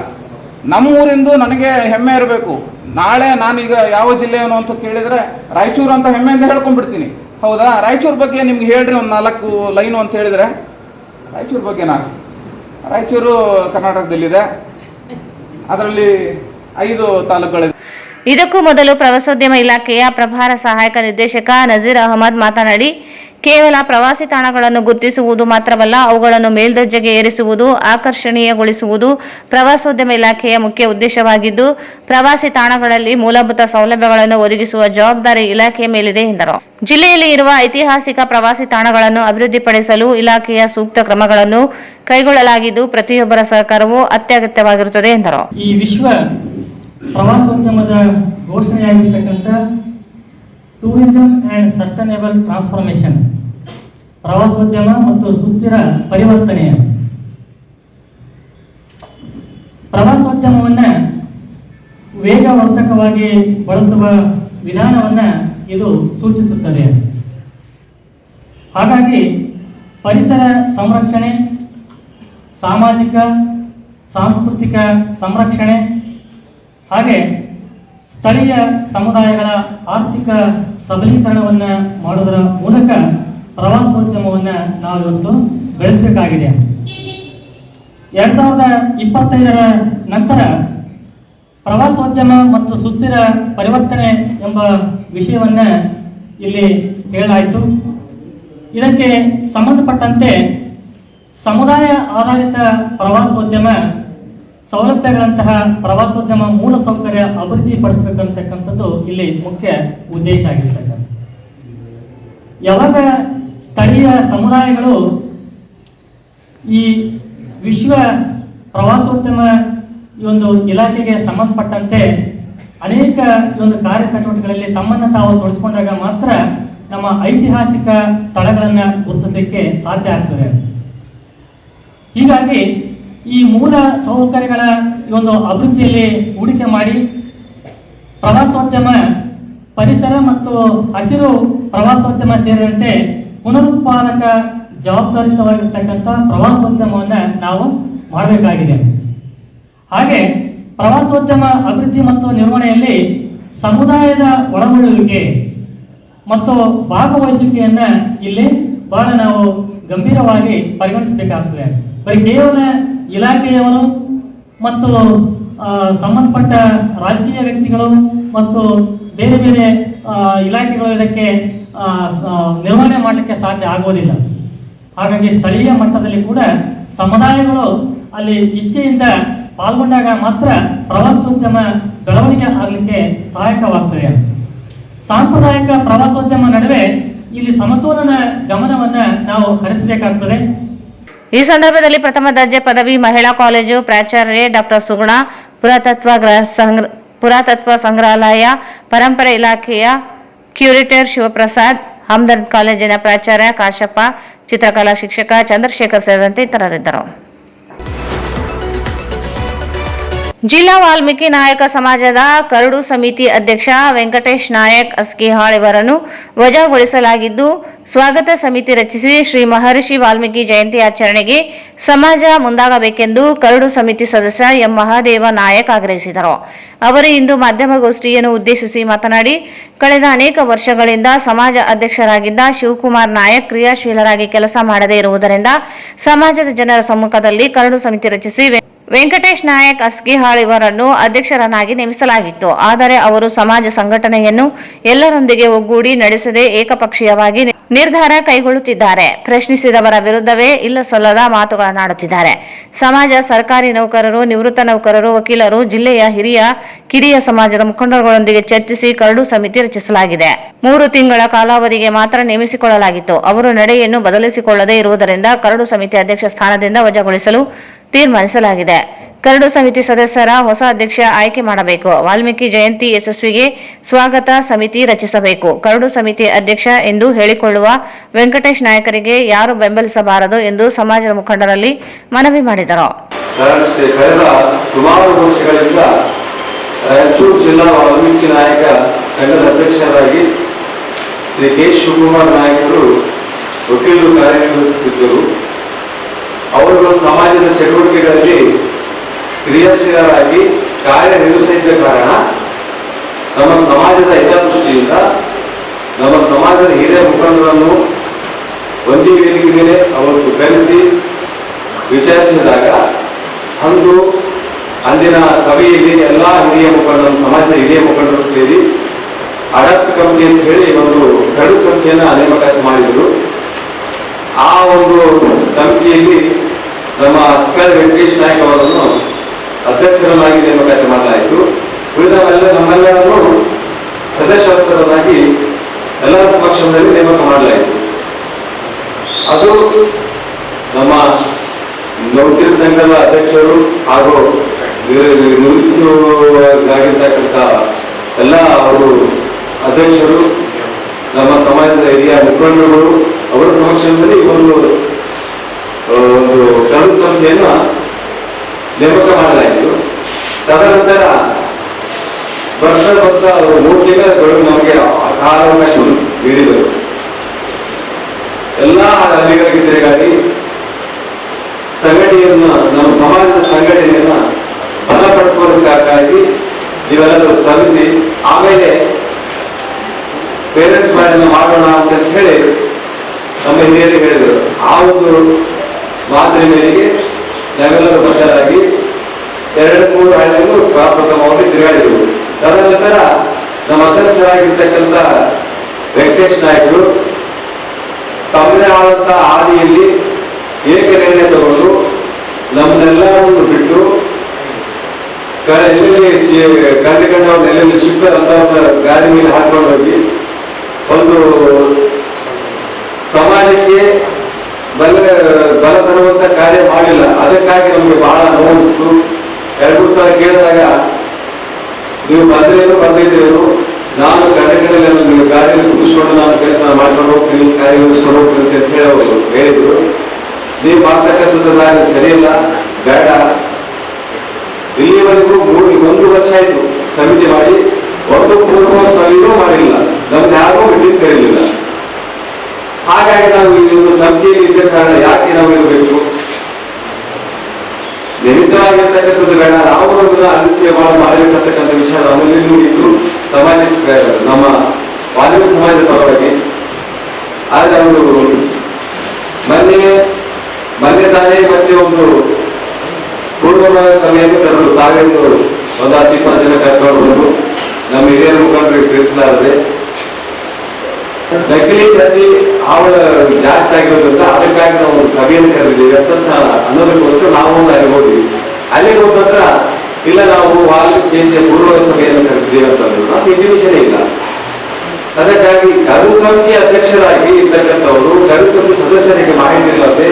ನಮ್ಮೂರಿಂದು ನನಗೆ ಹೆಮ್ಮೆ ಇರಬೇಕು. ನಾಳೆ ನಾನೀಗ ಯಾವ ಜಿಲ್ಲೆಯವನು ಅಂತ ಕೇಳಿದರೆ ರಾಯಚೂರು ಅಂತ ಹೆಮ್ಮೆಯಿಂದ ಹೇಳ್ಕೊಂಡ್ಬಿಡ್ತೀನಿ. ಹೌದಾ? ರಾಯಚೂರು ಬಗ್ಗೆ ನಿಮ್ಗೆ ಹೇಳ್ರಿ ಒಂದು 4 ಲೈನು ಅಂತ ಹೇಳಿದರೆ, ರಾಯಚೂರು ಬಗ್ಗೆನಾ? ರಾಯಚೂರು ಕರ್ನಾಟಕದಲ್ಲಿದೆ, ಅದರಲ್ಲಿ 5 ತಾಲೂಕುಗಳಿದೆ. ಇದಕ್ಕೂ ಮೊದಲು ಪ್ರವಾಸೋದ್ಯಮ ಇಲಾಖೆಯ ಪ್ರಭಾರ ಸಹಾಯಕ ನಿರ್ದೇಶಕ ನಜೀರ್ ಅಹಮದ್ ಮಾತನಾಡಿ, ಕೇವಲ ಪ್ರವಾಸಿ ತಾಣಗಳನ್ನು ಗುರುತಿಸುವುದು ಮಾತ್ರವಲ್ಲ, ಅವುಗಳನ್ನು ಮೇಲ್ದರ್ಜೆಗೆ ಏರಿಸುವುದು, ಆಕರ್ಷಣೀಯಗೊಳಿಸುವುದು ಪ್ರವಾಸೋದ್ಯಮ ಇಲಾಖೆಯ ಮುಖ್ಯ ಉದ್ದೇಶವಾಗಿದ್ದು, ಪ್ರವಾಸಿ ತಾಣಗಳಲ್ಲಿ ಮೂಲಭೂತ ಸೌಲಭ್ಯಗಳನ್ನು ಒದಗಿಸುವ ಜವಾಬ್ದಾರಿ ಇಲಾಖೆಯ ಮೇಲಿದೆ ಎಂದರು. ಜಿಲ್ಲೆಯಲ್ಲಿ ಇರುವ ಐತಿಹಾಸಿಕ ಪ್ರವಾಸಿ ತಾಣಗಳನ್ನು ಅಭಿವೃದ್ಧಿಪಡಿಸಲು ಇಲಾಖೆಯ ಸೂಕ್ತ ಕ್ರಮಗಳನ್ನು ಕೈಗೊಳ್ಳಲಾಗಿದ್ದು, ಪ್ರತಿಯೊಬ್ಬರ ಸಹಕಾರವು ಅತ್ಯಗತ್ಯವಾಗಿರುತ್ತದೆ ಎಂದರು. ಈ ವಿಶ್ವ ಪ್ರವಾಸೋದ್ಯಮದ ಘೋಷಣೆಯಾಗಿರ್ತಕ್ಕಂಥ ಟೂರಿಸಂ ಆ್ಯಂಡ್ ಸಸ್ಟೈನೇಬಲ್ ಟ್ರಾನ್ಸ್ಫಾರ್ಮೇಷನ್, ಪ್ರವಾಸೋದ್ಯಮ ಮತ್ತು ಸುಸ್ಥಿರ ಪರಿವರ್ತನೆ, ಪ್ರವಾಸೋದ್ಯಮವನ್ನು ವೇಗವರ್ಧಕವಾಗಿ ಬಳಸುವ ವಿಧಾನವನ್ನು ಇದು ಸೂಚಿಸುತ್ತದೆ. ಹಾಗಾಗಿ ಪರಿಸರ ಸಂರಕ್ಷಣೆ, ಸಾಮಾಜಿಕ ಸಾಂಸ್ಕೃತಿಕ ಸಂರಕ್ಷಣೆ ಹಾಗೆ ಸ್ಥಳೀಯ ಸಮುದಾಯಗಳ ಆರ್ಥಿಕ ಸಬಲೀಕರಣವನ್ನು ಮಾಡುವುದರ ಮೂಲಕ ಪ್ರವಾಸೋದ್ಯಮವನ್ನು ನಾವಿವತ್ತು ಬೆಳೆಸಬೇಕಾಗಿದೆ. 2025ರ ನಂತರ ಪ್ರವಾಸೋದ್ಯಮ ಮತ್ತು ಸುಸ್ಥಿರ ಪರಿವರ್ತನೆ ಎಂಬ ವಿಷಯವನ್ನು ಇಲ್ಲಿ ಹೇಳಲಾಯಿತು. ಇದಕ್ಕೆ ಸಂಬಂಧಪಟ್ಟಂತೆ ಸಮುದಾಯ ಆಧಾರಿತ ಪ್ರವಾಸೋದ್ಯಮ ಸೌಲಭ್ಯಗಳಂತಹ ಪ್ರವಾಸೋದ್ಯಮ ಮೂಲಸೌಕರ್ಯ ಅಭಿವೃದ್ಧಿಪಡಿಸಬೇಕಂತಕ್ಕಂಥದ್ದು ಇಲ್ಲಿ ಮುಖ್ಯ ಉದ್ದೇಶ ಆಗಿರ್ತಕ್ಕಂಥ. ಯಾವಾಗ ಸ್ಥಳೀಯ ಸಮುದಾಯಗಳು ಈ ವಿಶ್ವ ಪ್ರವಾಸೋದ್ಯಮ ಈ ಒಂದು ಇಲಾಖೆಗೆ ಸಂಬಂಧಪಟ್ಟಂತೆ ಅನೇಕ ಈ ಒಂದು ಕಾರ್ಯಚಟುವಟಿಕೆಗಳಲ್ಲಿ ತಮ್ಮನ್ನು ತಾವು ತೊಡಗಿಸಿಕೊಂಡಾಗ ಮಾತ್ರ ನಮ್ಮ ಐತಿಹಾಸಿಕ ಸ್ಥಳಗಳನ್ನು ಗುರುತಿಸಲಿಕ್ಕೆ ಸಾಧ್ಯ ಆಗ್ತದೆ. ಹೀಗಾಗಿ ಈ ಮೂಲ ಸೌಕರ್ಯಗಳ ಈ ಒಂದು ಅಭಿವೃದ್ಧಿಯಲ್ಲಿ ಹೂಡಿಕೆ ಮಾಡಿ ಪ್ರವಾಸೋದ್ಯಮ, ಪರಿಸರ ಮತ್ತು ಹಸಿರು ಪ್ರವಾಸೋದ್ಯಮ ಸೇರಿದಂತೆ ಪುನರುತ್ಪಾದಕ ಜವಾಬ್ದಾರಿತವಾಗಿರ್ತಕ್ಕಂಥ ಪ್ರವಾಸೋದ್ಯಮವನ್ನು ನಾವು ಮಾಡಬೇಕಾಗಿದೆ. ಹಾಗೆ ಪ್ರವಾಸೋದ್ಯಮ ಅಭಿವೃದ್ಧಿ ಮತ್ತು ನಿರ್ವಹಣೆಯಲ್ಲಿ ಸಮುದಾಯದ ಒಳಗೊಳ್ಳುವಿಕೆ ಮತ್ತು ಭಾಗವಹಿಸುವಿಕೆಯನ್ನು ಇಲ್ಲಿ ಬಹಳ ನಾವು ಗಂಭೀರವಾಗಿ ಪರಿಗಣಿಸಬೇಕಾಗ್ತದೆ. ಬರೀ ಕೇವಲ ಇಲಾಖೆಯವರು ಮತ್ತು ಸಂಬಂಧಪಟ್ಟ ರಾಜಕೀಯ ವ್ಯಕ್ತಿಗಳು ಮತ್ತು ಬೇರೆ ಬೇರೆ ಇಲಾಖೆಗಳು ಇದಕ್ಕೆ ನಿರ್ವಹಣೆ ಮಾಡಲಿಕ್ಕೆ ಸಾಧ್ಯ ಆಗೋದಿಲ್ಲ. ಹಾಗಾಗಿ ಸ್ಥಳೀಯ ಮಟ್ಟದಲ್ಲಿ ಕೂಡ ಸಮುದಾಯಗಳು ಅಲ್ಲಿ ಇಚ್ಛೆಯಿಂದ ಪಾಲ್ಗೊಂಡಾಗ ಮಾತ್ರ ಪ್ರವಾಸೋದ್ಯಮ ಬೆಳವಣಿಗೆ ಆಗಲಿಕ್ಕೆ ಸಹಾಯಕವಾಗ್ತದೆ. ಸಾಂಪ್ರದಾಯಿಕ ಪ್ರವಾಸೋದ್ಯಮ ನಡುವೆ ಇಲ್ಲಿ ಸಮತೋಲನ ಗಮನವನ್ನು ನಾವು ಹರಿಸಬೇಕಾಗ್ತದೆ. ಈ ಸಂದರ್ಭದಲ್ಲಿ ಪ್ರಥಮ ದರ್ಜೆ ಪದವಿ ಮಹಿಳಾ ಕಾಲೇಜು ಪ್ರಾಚಾರ್ಯೆ ಡಾಕ್ಟರ್ ಸುಗುಣ, ಪುರಾತತ್ವ ಸಂಗ್ರಹಾಲಯ ಪರಂಪರೆ ಇಲಾಖೆಯ ಕ್ಯೂರೇಟರ್ ಶಿವಪ್ರಸಾದ್, ಹಮ್ದರ್ದ್ ಕಾಲೇಜಿನ ಪ್ರಾಚಾರ್ಯ ಕಾಶಪ್ಪ, ಚಿತ್ರಕಲಾ ಶಿಕ್ಷಕ ಚಂದ್ರಶೇಖರ್ ಸೇರಿದಂತೆ ಇತರರಿದ್ದರು. ಜಿಲ್ಲಾ ವಾಲ್ಮೀಕಿ ನಾಯಕ ಸಮಾಜದ ಕರಡು ಸಮಿತಿ ಅಧ್ಯಕ್ಷ ವೆಂಕಟೇಶ್ ನಾಯಕ್ ಅಸ್ಕಿಹಾಳ್ ಇವರನ್ನು ವಜಾಗೊಳಿಸಲಾಗಿದ್ದು, ಸ್ವಾಗತ ಸಮಿತಿ ರಚಿಸಿ ಶ್ರೀ ಮಹರ್ಷಿ ವಾಲ್ಮೀಕಿ ಜಯಂತಿ ಆಚರಣೆಗೆ ಸಮಾಜ ಮುಂದಾಗಬೇಕೆಂದು ಕರಡು ಸಮಿತಿ ಸದಸ್ಯ ಎಂ ಮಹಾದೇವ ನಾಯಕ್ ಆಗ್ರಹಿಸಿದರು. ಅವರು ಇಂದು ಮಾಧ್ಯಮಗೋಷ್ಠಿಯನ್ನು ಉದ್ದೇಶಿಸಿ ಮಾತನಾಡಿ, ಕಳೆದ ಅನೇಕ ವರ್ಷಗಳಿಂದ ಸಮಾಜ ಅಧ್ಯಕ್ಷರಾಗಿದ್ದ ಶಿವಕುಮಾರ್ ನಾಯಕ್ ಕ್ರಿಯಾಶೀಲರಾಗಿ ಕೆಲಸ ಮಾಡದೇ ಇರುವುದರಿಂದ ಸಮಾಜದ ಜನರ ಸಮ್ಮುಖದಲ್ಲಿ ಕರಡು ಸಮಿತಿ ರಚಿಸಿ ವೆಂಕಟೇಶ್ ನಾಯಕ್ ಅಸ್ಕಿಹಾಳ್ ಇವರನ್ನು ಅಧ್ಯಕ್ಷರನ್ನಾಗಿ ನೇಮಿಸಲಾಗಿತ್ತು. ಆದರೆ ಅವರು ಸಮಾಜ ಸಂಘಟನೆಯನ್ನು ಎಲ್ಲರೊಂದಿಗೆ ಒಗ್ಗೂಡಿ ನಡೆಸದೆ ಏಕಪಕ್ಷೀಯವಾಗಿ ನಿರ್ಧಾರ ಕೈಗೊಳ್ಳುತ್ತಿದ್ದಾರೆ. ಪ್ರಶ್ನಿಸಿದವರ ವಿರುದ್ಧವೇ ಇಲ್ಲಸಲ್ಲದ ಮಾತುಗಳನ್ನಾಡುತ್ತಿದ್ದಾರೆ. ಸಮಾಜ, ಸರ್ಕಾರಿ ನೌಕರರು, ನಿವೃತ್ತ ನೌಕರರು, ವಕೀಲರು, ಜಿಲ್ಲೆಯ ಹಿರಿಯ ಕಿರಿಯ ಸಮಾಜದ ಮುಖಂಡರುಗಳೊಂದಿಗೆ ಚರ್ಚಿಸಿ ಕರಡು ಸಮಿತಿ ರಚಿಸಲಾಗಿದೆ. 3 ತಿಂಗಳ ಕಾಲಾವಧಿಗೆ ಮಾತ್ರ ನೇಮಿಸಿಕೊಳ್ಳಲಾಗಿತ್ತು. ಅವರು ನಡೆಯನ್ನು ಬದಲಿಸಿಕೊಳ್ಳದೇ ಇರುವುದರಿಂದ ಕರಡು ಸಮಿತಿ ಅಧ್ಯಕ್ಷ ಸ್ಥಾನದಿಂದ ವಜಾಗೊಳಿಸಲು ತೀರ್ಮಾನಿಸಲಾಗಿದೆ. ಕರಡು ಸಮಿತಿ ಸದಸ್ಯರ ಹೊಸ ಅಧ್ಯಕ್ಷ ಆಯ್ಕೆ ಮಾಡಬೇಕು. ವಾಲ್ಮೀಕಿ ಜಯಂತಿ ಯಶಸ್ವಿಗೆ ಸ್ವಾಗತ ಸಮಿತಿ ರಚಿಸಬೇಕು. ಕರಡು ಸಮಿತಿ ಅಧ್ಯಕ್ಷ ಎಂದು ಹೇಳಿಕೊಳ್ಳುವ ವೆಂಕಟೇಶ್ ನಾಯಕರಿಗೆ ಯಾರು ಬೆಂಬಲಿಸಬಾರದು ಎಂದು ಸಮಾಜದ ಮುಖಂಡರಲ್ಲಿ ಮನವಿ ಮಾಡಿದರು. ಕಳೆದ ಸುಮಾರು ವರ್ಷಗಳಿಂದ ರಾಯಚೂರು ಜಿಲ್ಲಾ ವಾಲ್ಮೀಕಿ ನಾಯಕ ಸಂಘದ ಅಧ್ಯಕ್ಷರಾಗಿ ಶ್ರೀ ಕೆ ಶಿವಕುಮಾರ್ ನಾಯಕರು ವಕೀಲರು ಕಾರ್ಯನಿರ್ವಹಿಸುತ್ತಿದ್ದರು. ಅವರುಗಳು ಸಮಾಜದ ಚಟುವಟಿಕೆಗಳಲ್ಲಿ ಕ್ರಿಯಾಶೀಲರಾಗಿ ಕಾರ್ಯನಿರ್ವಹಿಸಿದ ಕಾರಣ ನಮ್ಮ ಸಮಾಜದ ಹಿತದೃಷ್ಟಿಯಿಂದ ನಮ್ಮ ಸಮಾಜದ ಹಿರಿಯ ಮುಖಂಡರನ್ನು ಒಂದೇ ವೇದಿಕೆ ಮೇಲೆ ಅವರು ಕರೆಸಿ ವಿಚಾರಿಸಿದಾಗ ಅಂದಿನ ಸಭೆಯಲ್ಲಿ ಎಲ್ಲ ಹಿರಿಯ ಮುಖಂಡರು, ಸಮಾಜದ ಹಿರಿಯ ಮುಖಂಡರು ಸೇರಿ ಅಡಾಪ್ಟ್ ಕಮಿಟಿ ಅಂತ ಹೇಳಿ ಒಂದು ಕರಡು ಸಮಿತಿಯನ್ನು ನೇಮಕಾತಿ ಮಾಡಿದರು. ಆ ಒಂದು ಸಮಿತಿಯಲ್ಲಿ ನಮ್ಮ ಸ್ಪೀಕರ್ ವೆಂಕಟೇಶ್ ನಾಯಕ್ ಅವರನ್ನು ಅಧ್ಯಕ್ಷರನ್ನಾಗಿ ನೇಮಕಾತಿ ಮಾಡಲಾಯಿತು. ಉಳಿದವೆಲ್ಲ ನಮ್ಮೆಲ್ಲರನ್ನು ಸದಸ್ಯರಾಗಿ ಎಲ್ಲರ ಸಮಕ್ಷಮದಲ್ಲಿ ನೇಮಕ ಮಾಡಲಾಯಿತು. ಅದು ನಮ್ಮ ನೌಕರಿ ಸಂಘದ ಅಧ್ಯಕ್ಷರು ಹಾಗೂ ನಿವೃತ್ತಿಯಾಗಿರ್ತಕ್ಕಂಥ ಎಲ್ಲ ಅವರು ಅಧ್ಯಕ್ಷರು, ನಮ್ಮ ಸಮಾಜದ ಹಿರಿಯ ಮುಖಂಡರು ಅವರ ಸಮಕ್ಷಮದಲ್ಲಿ ಒಂದು ಕರಡು ಸಮಿತಿಯನ್ನು ನೇಮಕ ಮಾಡಲಾಯಿತು. ತದನಂತರ ಬರ್ತಾ 3 ತಿಂಗಳ ನಮಗೆ ಕಾಲಾವಕಾಶ ನೀಡಿದರು. ಎಲ್ಲ ಹಳ್ಳಿಗಳಿಗೆ ತಿರುಗಾಡಿ ಸಂಘಟನೆಯನ್ನ, ನಮ್ಮ ಸಮಾಜದ ಸಂಘಟನೆಯನ್ನ ಬಲಪಡಿಸುವುದಕ್ಕಾಗಿ ನೀವೆಲ್ಲರೂ ಶ್ರಮಿಸಿ ಆಮೇಲೆ ಪೇರೆಂಟ್ಸ್ ಮಾಡೋಣ ಅಂತ ಹೇಳಿ ನಮ್ಮ ಹಿರಿಯರು ಹೇಳಿದರು. ಆ ಒಂದು ಮಾತಿನ ಮೇರೆಗೆ ನಾವೆಲ್ಲರೂ ಬದ್ಧರಾಗಿ 2-3 ಹಳ್ಳಿಗಳು ಪ್ರಪ್ರಥಮವಾಗಿ ತಿರುಗಾಡಿದರು. ತದನಂತರ ನಮ್ಮ ಅಧ್ಯಕ್ಷರಾಗಿರ್ತಕ್ಕಂಥ ವೆಂಕಟೇಶ್ ನಾಯಕರು ತಮ್ಮದೇ ಆದಂತಹ ಹಾದಿಯಲ್ಲಿ ಏಕನಿರ್ಣಯ ತಗೊಂಡು ನಮ್ಮನ್ನೆಲ್ಲರನ್ನು ಬಿಟ್ಟು ಎಲ್ಲೆಲ್ಲಿ ಸಿಗ್ತಾರಂತ ಗಾಡಿ ಮೇಲೆ ಹಾಕೊಂಡು ಹೋಗಿ ಒಂದು ಸಮಾಜಕ್ಕೆ ಬಲ ತರುವಂತ ಕಾರ್ಯ ಮಾಡಿಲ್ಲ. ಅದಕ್ಕಾಗಿ ನಮಗೆ ಬಹಳ ನೋವಿಸ್ತು. 2-3 ಸಲ ಕೇಳಿದಾಗ ನೀವು ಬಂದ್ರೇನು ಬಂದಿದ್ದೇನು, ನಾನು ಕಡೆಗಳಲ್ಲಿ ನೀವು ಗಾಡಿಯಲ್ಲಿ ತುಂಬಿಸ್ಕೊಂಡು ನಾನು ಕೆಲಸ ಮಾಡ್ಕೊಂಡು ಹೋಗ್ತೀನಿ, ಕಾರ್ಯನಿರ್ವಹಿಸ್ಕೊಂಡು ಹೋಗ್ತೀನಿ ಅಂತ ಹೇಳಿದ್ರು. ನೀವು ಮಾಡ್ತಕ್ಕಂಥದ್ದು ನಾನು ಸರಿಯಿಲ್ಲ, ಬೇಡ. ಇಲ್ಲಿವರೆಗೂ 1 ವರ್ಷ ಆಯ್ತು ಸಮಿತಿ ಮಾಡಿ, ಒಂದು ಪೂರ್ವ ಸಭೆಯೂ ಮಾಡಿಲ್ಲ, ನಮ್ಗೆ ಯಾರಿಗೂ ಮೀಟಿಂಗ್ ಕರೀಲಿಲ್ಲ. ಹಾಗಾಗಿ ನಾವು ಈ ಒಂದು ಸಮಿತಿಯಲ್ಲಿ ಇದ್ದ ಕಾರಣ ಯಾಕೆ ನಾವು ಇರಬೇಕು, ನಿಮಿತ್ತವಾಗಿರ್ತಕ್ಕಂಥದ್ದು ಬೇಡ. ನಾವು ಅನಿಸಿಕೆ ಮಾಡಿರ್ತಕ್ಕಂಥ ವಿಷಯ ನಮ್ಮಲ್ಲಿ ಇತ್ತು ಸಮಾಜಕ್ಕೆ, ನಮ್ಮ ವಾಲ್ಮೀಕಿ ಸಮಾಜದ ಪರವಾಗಿ. ಆದ್ರೆ ಅವರು ಮೊನ್ನೆ ತಾನೇ ಮತ್ತೆ ಒಂದು ಪೂರ್ವಭಾವಿ ಸಭೆಯನ್ನು ಕರೆದು ತಾವೇನು ಒಂದು 10-20 ಜನ ಕರ್ಕೊಂಡು ನಮ್ಮ ಹಿರಿಯರ ಮುಖಂಡರಿಗೆ ತಿಳಿಸಲಾರದೆ ನಕಲಿ ಜಾತಿ ಅವಳ ಜಾಸ್ತಿ ಆಗಿರೋದ್ರಿಂದ ಅದಕ್ಕಾಗಿ ನಾವು ಒಂದು ಸಭೆಯನ್ನು ಕರೆದಿದ್ದೀವಿ ಅಂತ ಅನ್ನೋದಕ್ಕೋಸ್ಕರ ನಾವು ಒಂದು ಅಲ್ಲಿ ಹೋದ್ವಿ. ಅಲ್ಲಿಗೆ ಹೋದ ಇಲ್ಲ ನಾವು ವಾಲ್ಮೀಕಿ ಜಯಂತಿಯ ಪೂರ್ವಭಾವಿ ಸಭೆಯನ್ನು ಕರೆದಿದ್ದೀವಿ ಅಂತಂದ್ರು. ಅದು ಇಂಡಿವಿಷನ್ ಇಲ್ಲ. ಅದಕ್ಕಾಗಿ ಕರಡು ಸಮಿತಿ ಅಧ್ಯಕ್ಷರಾಗಿ ಇರ್ತಕ್ಕಂಥವರು ಕರಡು ಸಮಿತಿ ಸದಸ್ಯರಿಗೆ ಮಾಹಿತಿ ಇಲ್ಲದೆ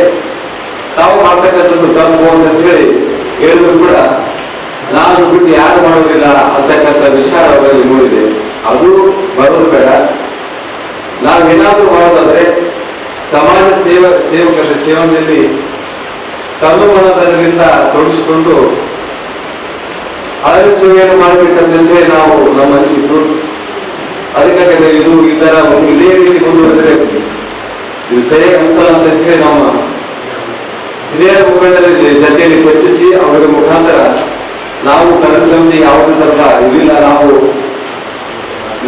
ತಾವು ಮಾಡ್ತಕ್ಕಂಥದ್ದು ತಪ್ಪು ಅಂತ ಹೇಳಿ ಹೇಳಿದ್ರು ಕೂಡ ನಾನು ಬಿಟ್ಟು ಯಾರು ಮಾಡೋದಿಲ್ಲ ಅಂತಕ್ಕಂಥ ವಿಚಾರ ಅವರಲ್ಲಿ ನೋಡಿದೆ. ಅದು ಬರೋದು ಬೇಡ. ನಾವೇನಾದ್ರೂ ಮಾಡೋದಾದ್ರೆ ಸಮಾಜ ಸೇವಕರ ಸೇವನೆಯಲ್ಲಿ ತನುಮನದಿಂದ ತೊಡಗಿಸಿಕೊಂಡು ಹಳೆಯ ಸೇವೆಯನ್ನು ಮಾಡಬೇಕಂತ ಹೇಳಿ ನಾವು ನಮ್ಮ ಅನಿಸಿತ್ತು. ಅದಕ್ಕಾಗಿ ಇದು ಈ ತರ ಇದೇ ರೀತಿ ಮುಂದುವರೆದ್ರೆ ಇದು ಸರಿಯಾಗಿ ಅನಿಸಲ್ಲ ಅಂತ ಹೇಳಿ ನಮ್ಮ ಹಿರಿಯ ಮುಖಂಡರ ಜೊತೆಯಲ್ಲಿ ಚರ್ಚಿಸಿ ಅವರ ಮುಖಾಂತರ ನಾವು ಕರಡು ಸಮಿತಿ ಯಾವುದೇ ತರಹ ಇದಿಲ್ಲ,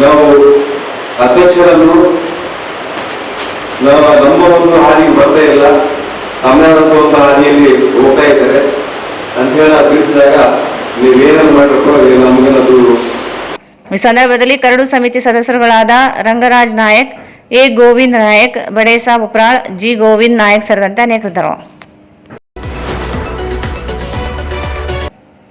ನಾವು ಅಧ್ಯಕ್ಷರನ್ನು ನಮ್ಮ ಒಂದು ಹಾದಿಗೆ ಬರ್ತಾ ಇಲ್ಲ, ತಮ್ಮದಾದಂಥ ಒಂದು ಹಾದಿಯಲ್ಲಿ ಹೋಗ್ತಾ ಇದ್ದಾರೆ ಅಂತ ಹೇಳಿ ತಿಳಿಸಿದಾಗ ನೀವೇನನ್ನು ಮಾಡಬೇಕು ನಮಗೇನದು. ಈ ಸಂದರ್ಭದಲ್ಲಿ ಕರಡು ಸಮಿತಿ ಸದಸ್ಯರುಗಳಾದ ರಂಗರಾಜ್ ನಾಯಕ್, ಎ ಗೋವಿಂದ್ ನಾಯಕ್, ಬಡೇಸಾ ಉಪ್ರಾಳ್, ಜಿ ಗೋವಿಂದ್ ನಾಯಕ್ ಸೇರಿದಂತೆ ಅನೇಕರಿದ್ದರು.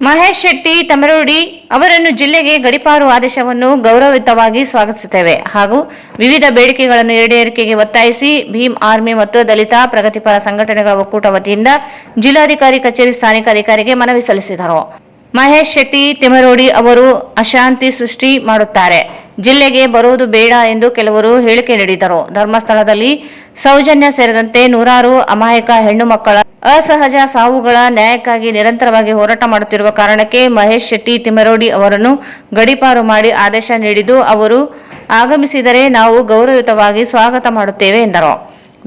ಮಹೇಶ್ ಶೆಟ್ಟಿ ತಮರೋಡಿ ಅವರನ್ನು ಜಿಲ್ಲೆಗೆ ಗಡೀಪಾರು ಆದೇಶವನ್ನು ಗೌರವಯುತವಾಗಿ ಸ್ವಾಗತಿಸುತ್ತೇವೆ ಹಾಗೂ ವಿವಿಧ ಬೇಡಿಕೆಗಳನ್ನು ಈಡೇರಿಕೆಗೆ ಒತ್ತಾಯಿಸಿ ಭೀಮ್ ಆರ್ಮಿ ಮತ್ತು ದಲಿತ ಪ್ರಗತಿಪರ ಸಂಘಟನೆಗಳ ಒಕ್ಕೂಟ ವತಿಯಿಂದ ಜಿಲ್ಲಾಧಿಕಾರಿ ಕಚೇರಿ ಸ್ಥಾನಿಕ ಅಧಿಕಾರಿಗೆ ಮನವಿ ಸಲ್ಲಿಸಿದರು. ಮಹೇಶ್ ಶೆಟ್ಟಿ ತಿಮರೋಡಿ ಅವರು ಅಶಾಂತಿ ಸೃಷ್ಟಿ ಮಾಡುತ್ತಾರೆ, ಜಿಲ್ಲೆಗೆ ಬರುವುದು ಬೇಡ ಎಂದು ಕೆಲವರು ಹೇಳಿಕೆ ನೀಡಿದರು. ಧರ್ಮಸ್ಥಳದಲ್ಲಿ ಸೌಜನ್ಯ ಸೇರಿದಂತೆ ನೂರಾರು ಅಮಾಯಕ ಹೆಣ್ಣು ಮಕ್ಕಳ ಅಸಹಜ ಸಾವುಗಳ ನ್ಯಾಯಕ್ಕಾಗಿ ನಿರಂತರವಾಗಿ ಹೋರಾಟ ಮಾಡುತ್ತಿರುವ ಕಾರಣಕ್ಕೆ ಮಹೇಶ್ ಶೆಟ್ಟಿ ತಿಮರೋಡಿ ಅವರನ್ನು ಗಡೀಪಾರು ಮಾಡಿ ಆದೇಶ ನೀಡಿದ್ದು, ಅವರು ಆಗಮಿಸಿದರೆ ನಾವು ಗೌರವಯುತವಾಗಿ ಸ್ವಾಗತ ಮಾಡುತ್ತೇವೆ ಎಂದರು.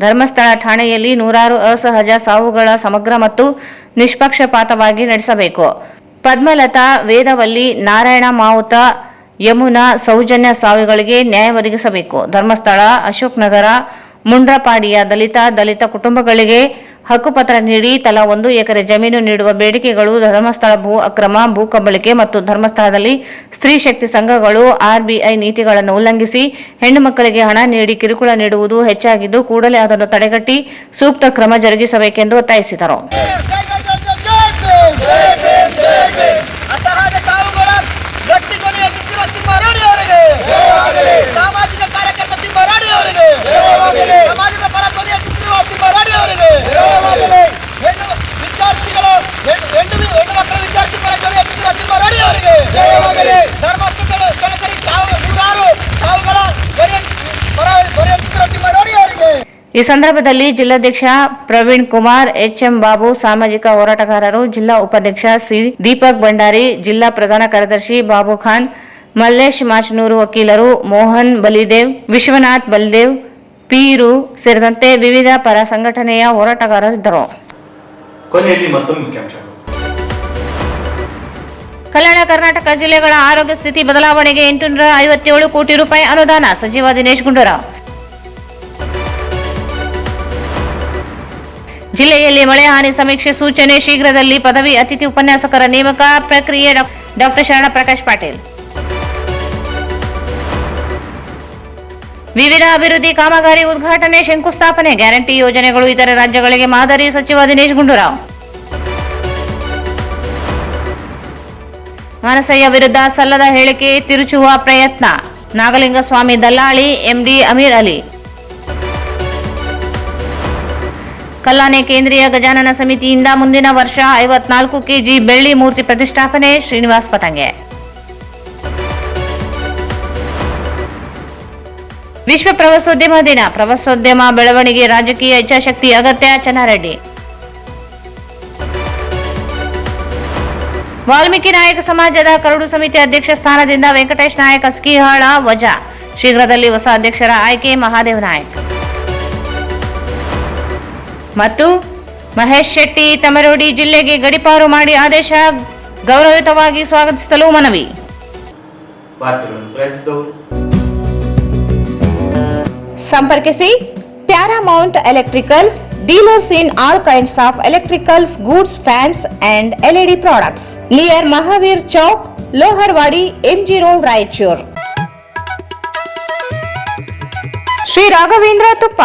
ಧರ್ಮಸ್ಥಳ ಠಾಣೆಯಲ್ಲಿ ನೂರಾರು ಅಸಹಜ ಸಾವುಗಳ ಸಮಗ್ರ ಮತ್ತು ನಿಷ್ಪಕ್ಷಪಾತವಾಗಿ ನಡೆಸಬೇಕು. ಪದ್ಮಲತಾ, ವೇದವಲ್ಲಿ, ನಾರಾಯಣ ಮಾವುತ, ಯಮುನಾ, ಸೌಜನ್ಯ ಸಾವಿಗಳಿಗೆ ನ್ಯಾಯ ಒದಗಿಸಬೇಕು. ಧರ್ಮಸ್ಥಳ, ಅಶೋಕ್ ನಗರ, ಮುಂಡ್ರಪಾಡಿಯ ದಲಿತ ಕುಟುಂಬಗಳಿಗೆ ಹಕ್ಕುಪತ್ರ ನೀಡಿ ತಲಾ 1 ಎಕರೆ ಜಮೀನು ನೀಡುವ ಬೇಡಿಕೆಗಳು, ಧರ್ಮಸ್ಥಳ ಭೂ ಅಕ್ರಮ, ಭೂ ಕಬಳಿಕೆ ಮತ್ತು ಧರ್ಮಸ್ಥಳದಲ್ಲಿ ಸ್ತ್ರೀ ಶಕ್ತಿ ಸಂಘಗಳು ಆರ್ಬಿಐ ನೀತಿಗಳನ್ನು ಉಲ್ಲಂಘಿಸಿ ಹೆಣ್ಣು ಮಕ್ಕಳಿಗೆ ಹಣ ನೀಡಿ ಕಿರುಕುಳ ನೀಡುವುದು ಹೆಚ್ಚಾಗಿದ್ದು, ಕೂಡಲೇ ಅದನ್ನು ತಡೆಗಟ್ಟಿ ಸೂಕ್ತ ಕ್ರಮ ಜರುಗಿಸಬೇಕೆಂದು ಒತ್ತಾಯಿಸಿದರು. ಸಾಮಾಜಿಕ ಕಾರ್ಯಕರ್ತ ತಿಮ್ಮರಾಡಿ ಅವರಿಗೆ, ಸಮಾಜದ ಪರ ಧ್ವನಿಯೆತ್ತುತ್ತಿರುವ ತಿಮ್ಮರಾಡಿ ಅವರಿಗೆ, ಹೆಣ್ಣು ಮಕ್ಕಳ ವಿದ್ಯಾರ್ಥಿ ಪರ ಧ್ವನಿಯೆತ್ತುತ್ತಿರುವ ತಿಮ್ಮರಾಡಿ ಅವರಿಗೆ, ಧರ್ಮಸ್ಥಳದಲ್ಲಿ ನೂರಾರು ಸಾವುಗಳ ಧ್ವನಿಯೆತ್ತುತ್ತಿರುವ ತಿಮ್ಮರಾಡಿ ಅವರಿಗೆ. ಈ ಸಂದರ್ಭದಲ್ಲಿ ಜಿಲ್ಲಾಧ್ಯಕ್ಷ ಪ್ರವೀಣ್ ಕುಮಾರ್, ಎಚ್ಎಂ ಬಾಬು, ಸಾಮಾಜಿಕ ಹೋರಾಟಗಾರರು, ಜಿಲ್ಲಾ ಉಪಾಧ್ಯಕ್ಷ ಸಿ ದೀಪಕ್ ಭಂಡಾರಿ, ಜಿಲ್ಲಾ ಪ್ರಧಾನ ಕಾರ್ಯದರ್ಶಿ ಬಾಬು ಖಾನ್, ಮಲ್ಲೇಶ್ ಮಾಚನೂರು, ವಕೀಲರು ಮೋಹನ್ ಬಲಿದೇವ್, ವಿಶ್ವನಾಥ್ ಬಲ್ದೇವ್, ಪೀರು ಸೇರಿದಂತೆ ವಿವಿಧ ಪರ ಸಂಘಟನೆಯ ಹೋರಾಟಗಾರರಿದ್ದರು. ಕೊನೆಯಲ್ಲಿ ಮತ್ತೊಮ್ಮೆ ಮುಖ್ಯಾಂಶಗಳು. ಕಲ್ಯಾಣ ಕರ್ನಾಟಕ ಜಿಲ್ಲೆಗಳ ಆರೋಗ್ಯ ಸ್ಥಿತಿ ಬದಲಾವಣೆಗೆ 857 ಕೋಟಿ ರೂಪಾಯಿ ಅನುದಾನ, ಸಚಿವ ದಿನೇಶ್ ಗುಂಡೂರಾವ್. ಜಿಲ್ಲೆಯಲ್ಲಿ ಮಳೆ ಹಾನಿ ಸಮೀಕ್ಷೆ ಸೂಚನೆ, ಶೀಘ್ರದಲ್ಲಿ ಪದವಿ ಅತಿಥಿ ಉಪನ್ಯಾಸಕರ ನೇಮಕ ಪ್ರಕ್ರಿಯೆ, ಡಾಕ್ಟರ್ ಶರಣ ಪ್ರಕಾಶ್ ಪಾಟೀಲ್. ವಿವಿಧ ಅಭಿವೃದ್ಧಿ ಕಾಮಗಾರಿ ಉದ್ಘಾಟನೆ, ಶಂಕುಸ್ಥಾಪನೆ, ಗ್ಯಾರಂಟಿ ಯೋಜನೆಗಳು ಇತರೆ ರಾಜ್ಯಗಳಿಗೆ ಮಾದರಿ, ಸಚಿವ ದಿನೇಶ್ ಗುಂಡೂರಾವ್. ಮಾನಸಯ್ಯ ವಿರುದ್ಧ ಸಲ್ಲದ ಹೇಳಿಕೆ ತಿರುಚುವ ಪ್ರಯತ್ನ, ನಾಗಲಿಂಗಸ್ವಾಮಿ ದಲ್ಲಾಳಿ, ಎಂಡಿ ಅಮೀರ್ ಅಲಿ. ಕಲ್ಲಾನೆ ಕೇಂದ್ರೀಯ ಗಜಾನನ ಸಮಿತಿಯಿಂದ ಮುಂದಿನ ವರ್ಷ 54 ಕೆಜಿ ಬೆಳ್ಳಿ ಮೂರ್ತಿ ಪ್ರತಿಷ್ಠಾಪನೆ, ಶ್ರೀನಿವಾಸ್ ಪತಂಗೆ. ವಿಶ್ವ ಪ್ರವಾಸೋದ್ಯಮ ದಿನ, ಪ್ರವಾಸೋದ್ಯಮ ಬೆಳವಣಿಗೆ ರಾಜಕೀಯ ಇಚ್ಛಾಶಕ್ತಿ ಅಗತ್ಯ, ಚೆನ್ನಾರೆಡ್ಡಿ. ವಾಲ್ಮೀಕಿ ನಾಯಕ ಸಮಾಜದ ಕರಡು ಸಮಿತಿ ಅಧ್ಯಕ್ಷ ಸ್ಥಾನದಿಂದ ವೆಂಕಟೇಶ್ ನಾಯಕ್ ಅಸ್ಕಿಹಾಳ ವಜಾ, ಶೀಘ್ರದಲ್ಲಿ ಹೊಸ ಅಧ್ಯಕ್ಷರ ಆಯ್ಕೆ, ಮಹಾದೇವ್ ನಾಯಕ್. ಮತ್ತು ಮಹೇಶ್ ಶೆಟ್ಟಿ ತಮರೋಡಿ ಜಿಲ್ಲೆಗೆ ಗಡೀಪಾರು ಮಾಡಿ ಆದೇಶ ಗೌರವಯುತವಾಗಿ ಸ್ವಾಗತಿಸಲು ಮನವಿ. ಸಂಪರ್ಕಿಸಿ Paramount electricals, dealers in all kinds of electricals goods, fans and LED products, near Mahavir Chowk, Loharwadi, MG road, Raichur. Shri Raghavendra ತುಪ್ಪ,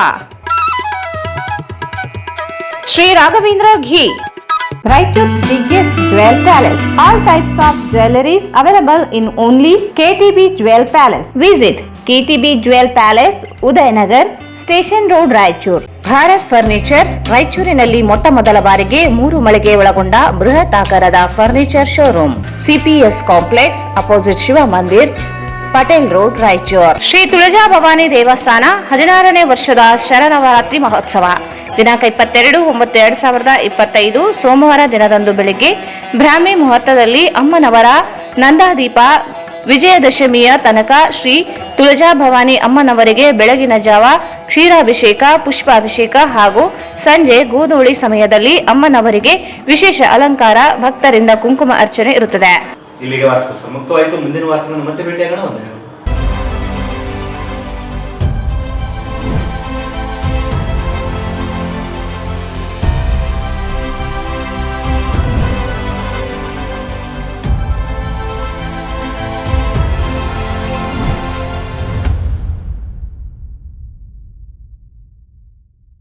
Shri Raghavendra ghee, Raichur's biggest jewel palace. All types of jewelries available in only KTB Jewel Palace. Visit KTB Jewel Palace, Udayanagar, Station Road, Raichur. Bharat furnitures ರಾಯಚೂರಿನಲ್ಲಿ ಮೊಟ್ಟ ಮೊದಲ ಬಾರಿಗೆ 3 ಮಳಿಗೆ ಒಳಗೊಂಡ ಬೃಹತ್ ಆಕಾರದ furniture showroom, CPS complex, opposite Shiva Mandir, Patel road, Raichur. Shri Tulja Bhavani ದೇವಸ್ಥಾನ 16ನೇ ವರ್ಷದ ಶರನವರಾತ್ರಿ ಮಹೋತ್ಸವ ದಿನಾಂಕ 22/9/2025 ಸೋಮವಾರ ದಿನದಂದು ಬೆಳಿಗ್ಗೆ ಬ್ರಾಹ್ಮಿ ಮುಹೂರ್ತದಲ್ಲಿ ಅಮ್ಮನವರ ನಂದಾದೀಪ, ವಿಜಯದಶಮಿಯ ತನಕ ಶ್ರೀ ತುಳಜಾ ಭವಾನಿ ಅಮ್ಮನವರಿಗೆ ಬೆಳಗಿನ ಜಾವ ಕ್ಷೀರಾಭಿಷೇಕ, ಪುಷ್ಪಾಭಿಷೇಕ ಹಾಗೂ ಸಂಜೆ ಗೋಧೂಳಿ ಸಮಯದಲ್ಲಿ ಅಮ್ಮನವರಿಗೆ ವಿಶೇಷ ಅಲಂಕಾರ, ಭಕ್ತರಿಂದ ಕುಂಕುಮ ಅರ್ಚನೆ ಇರುತ್ತದೆ. ಇಲ್ಲಿಗೆ ವಾಸ್ತವ ಮುಕ್ತವಾಯಿತು. ಮುಂದಿನ ವಾರ್ತೆಗಳನ್ನು ಮತ್ತೆ ಭೇಟಿಯಾಗೋಣ. ವಂದನೆಗಳು.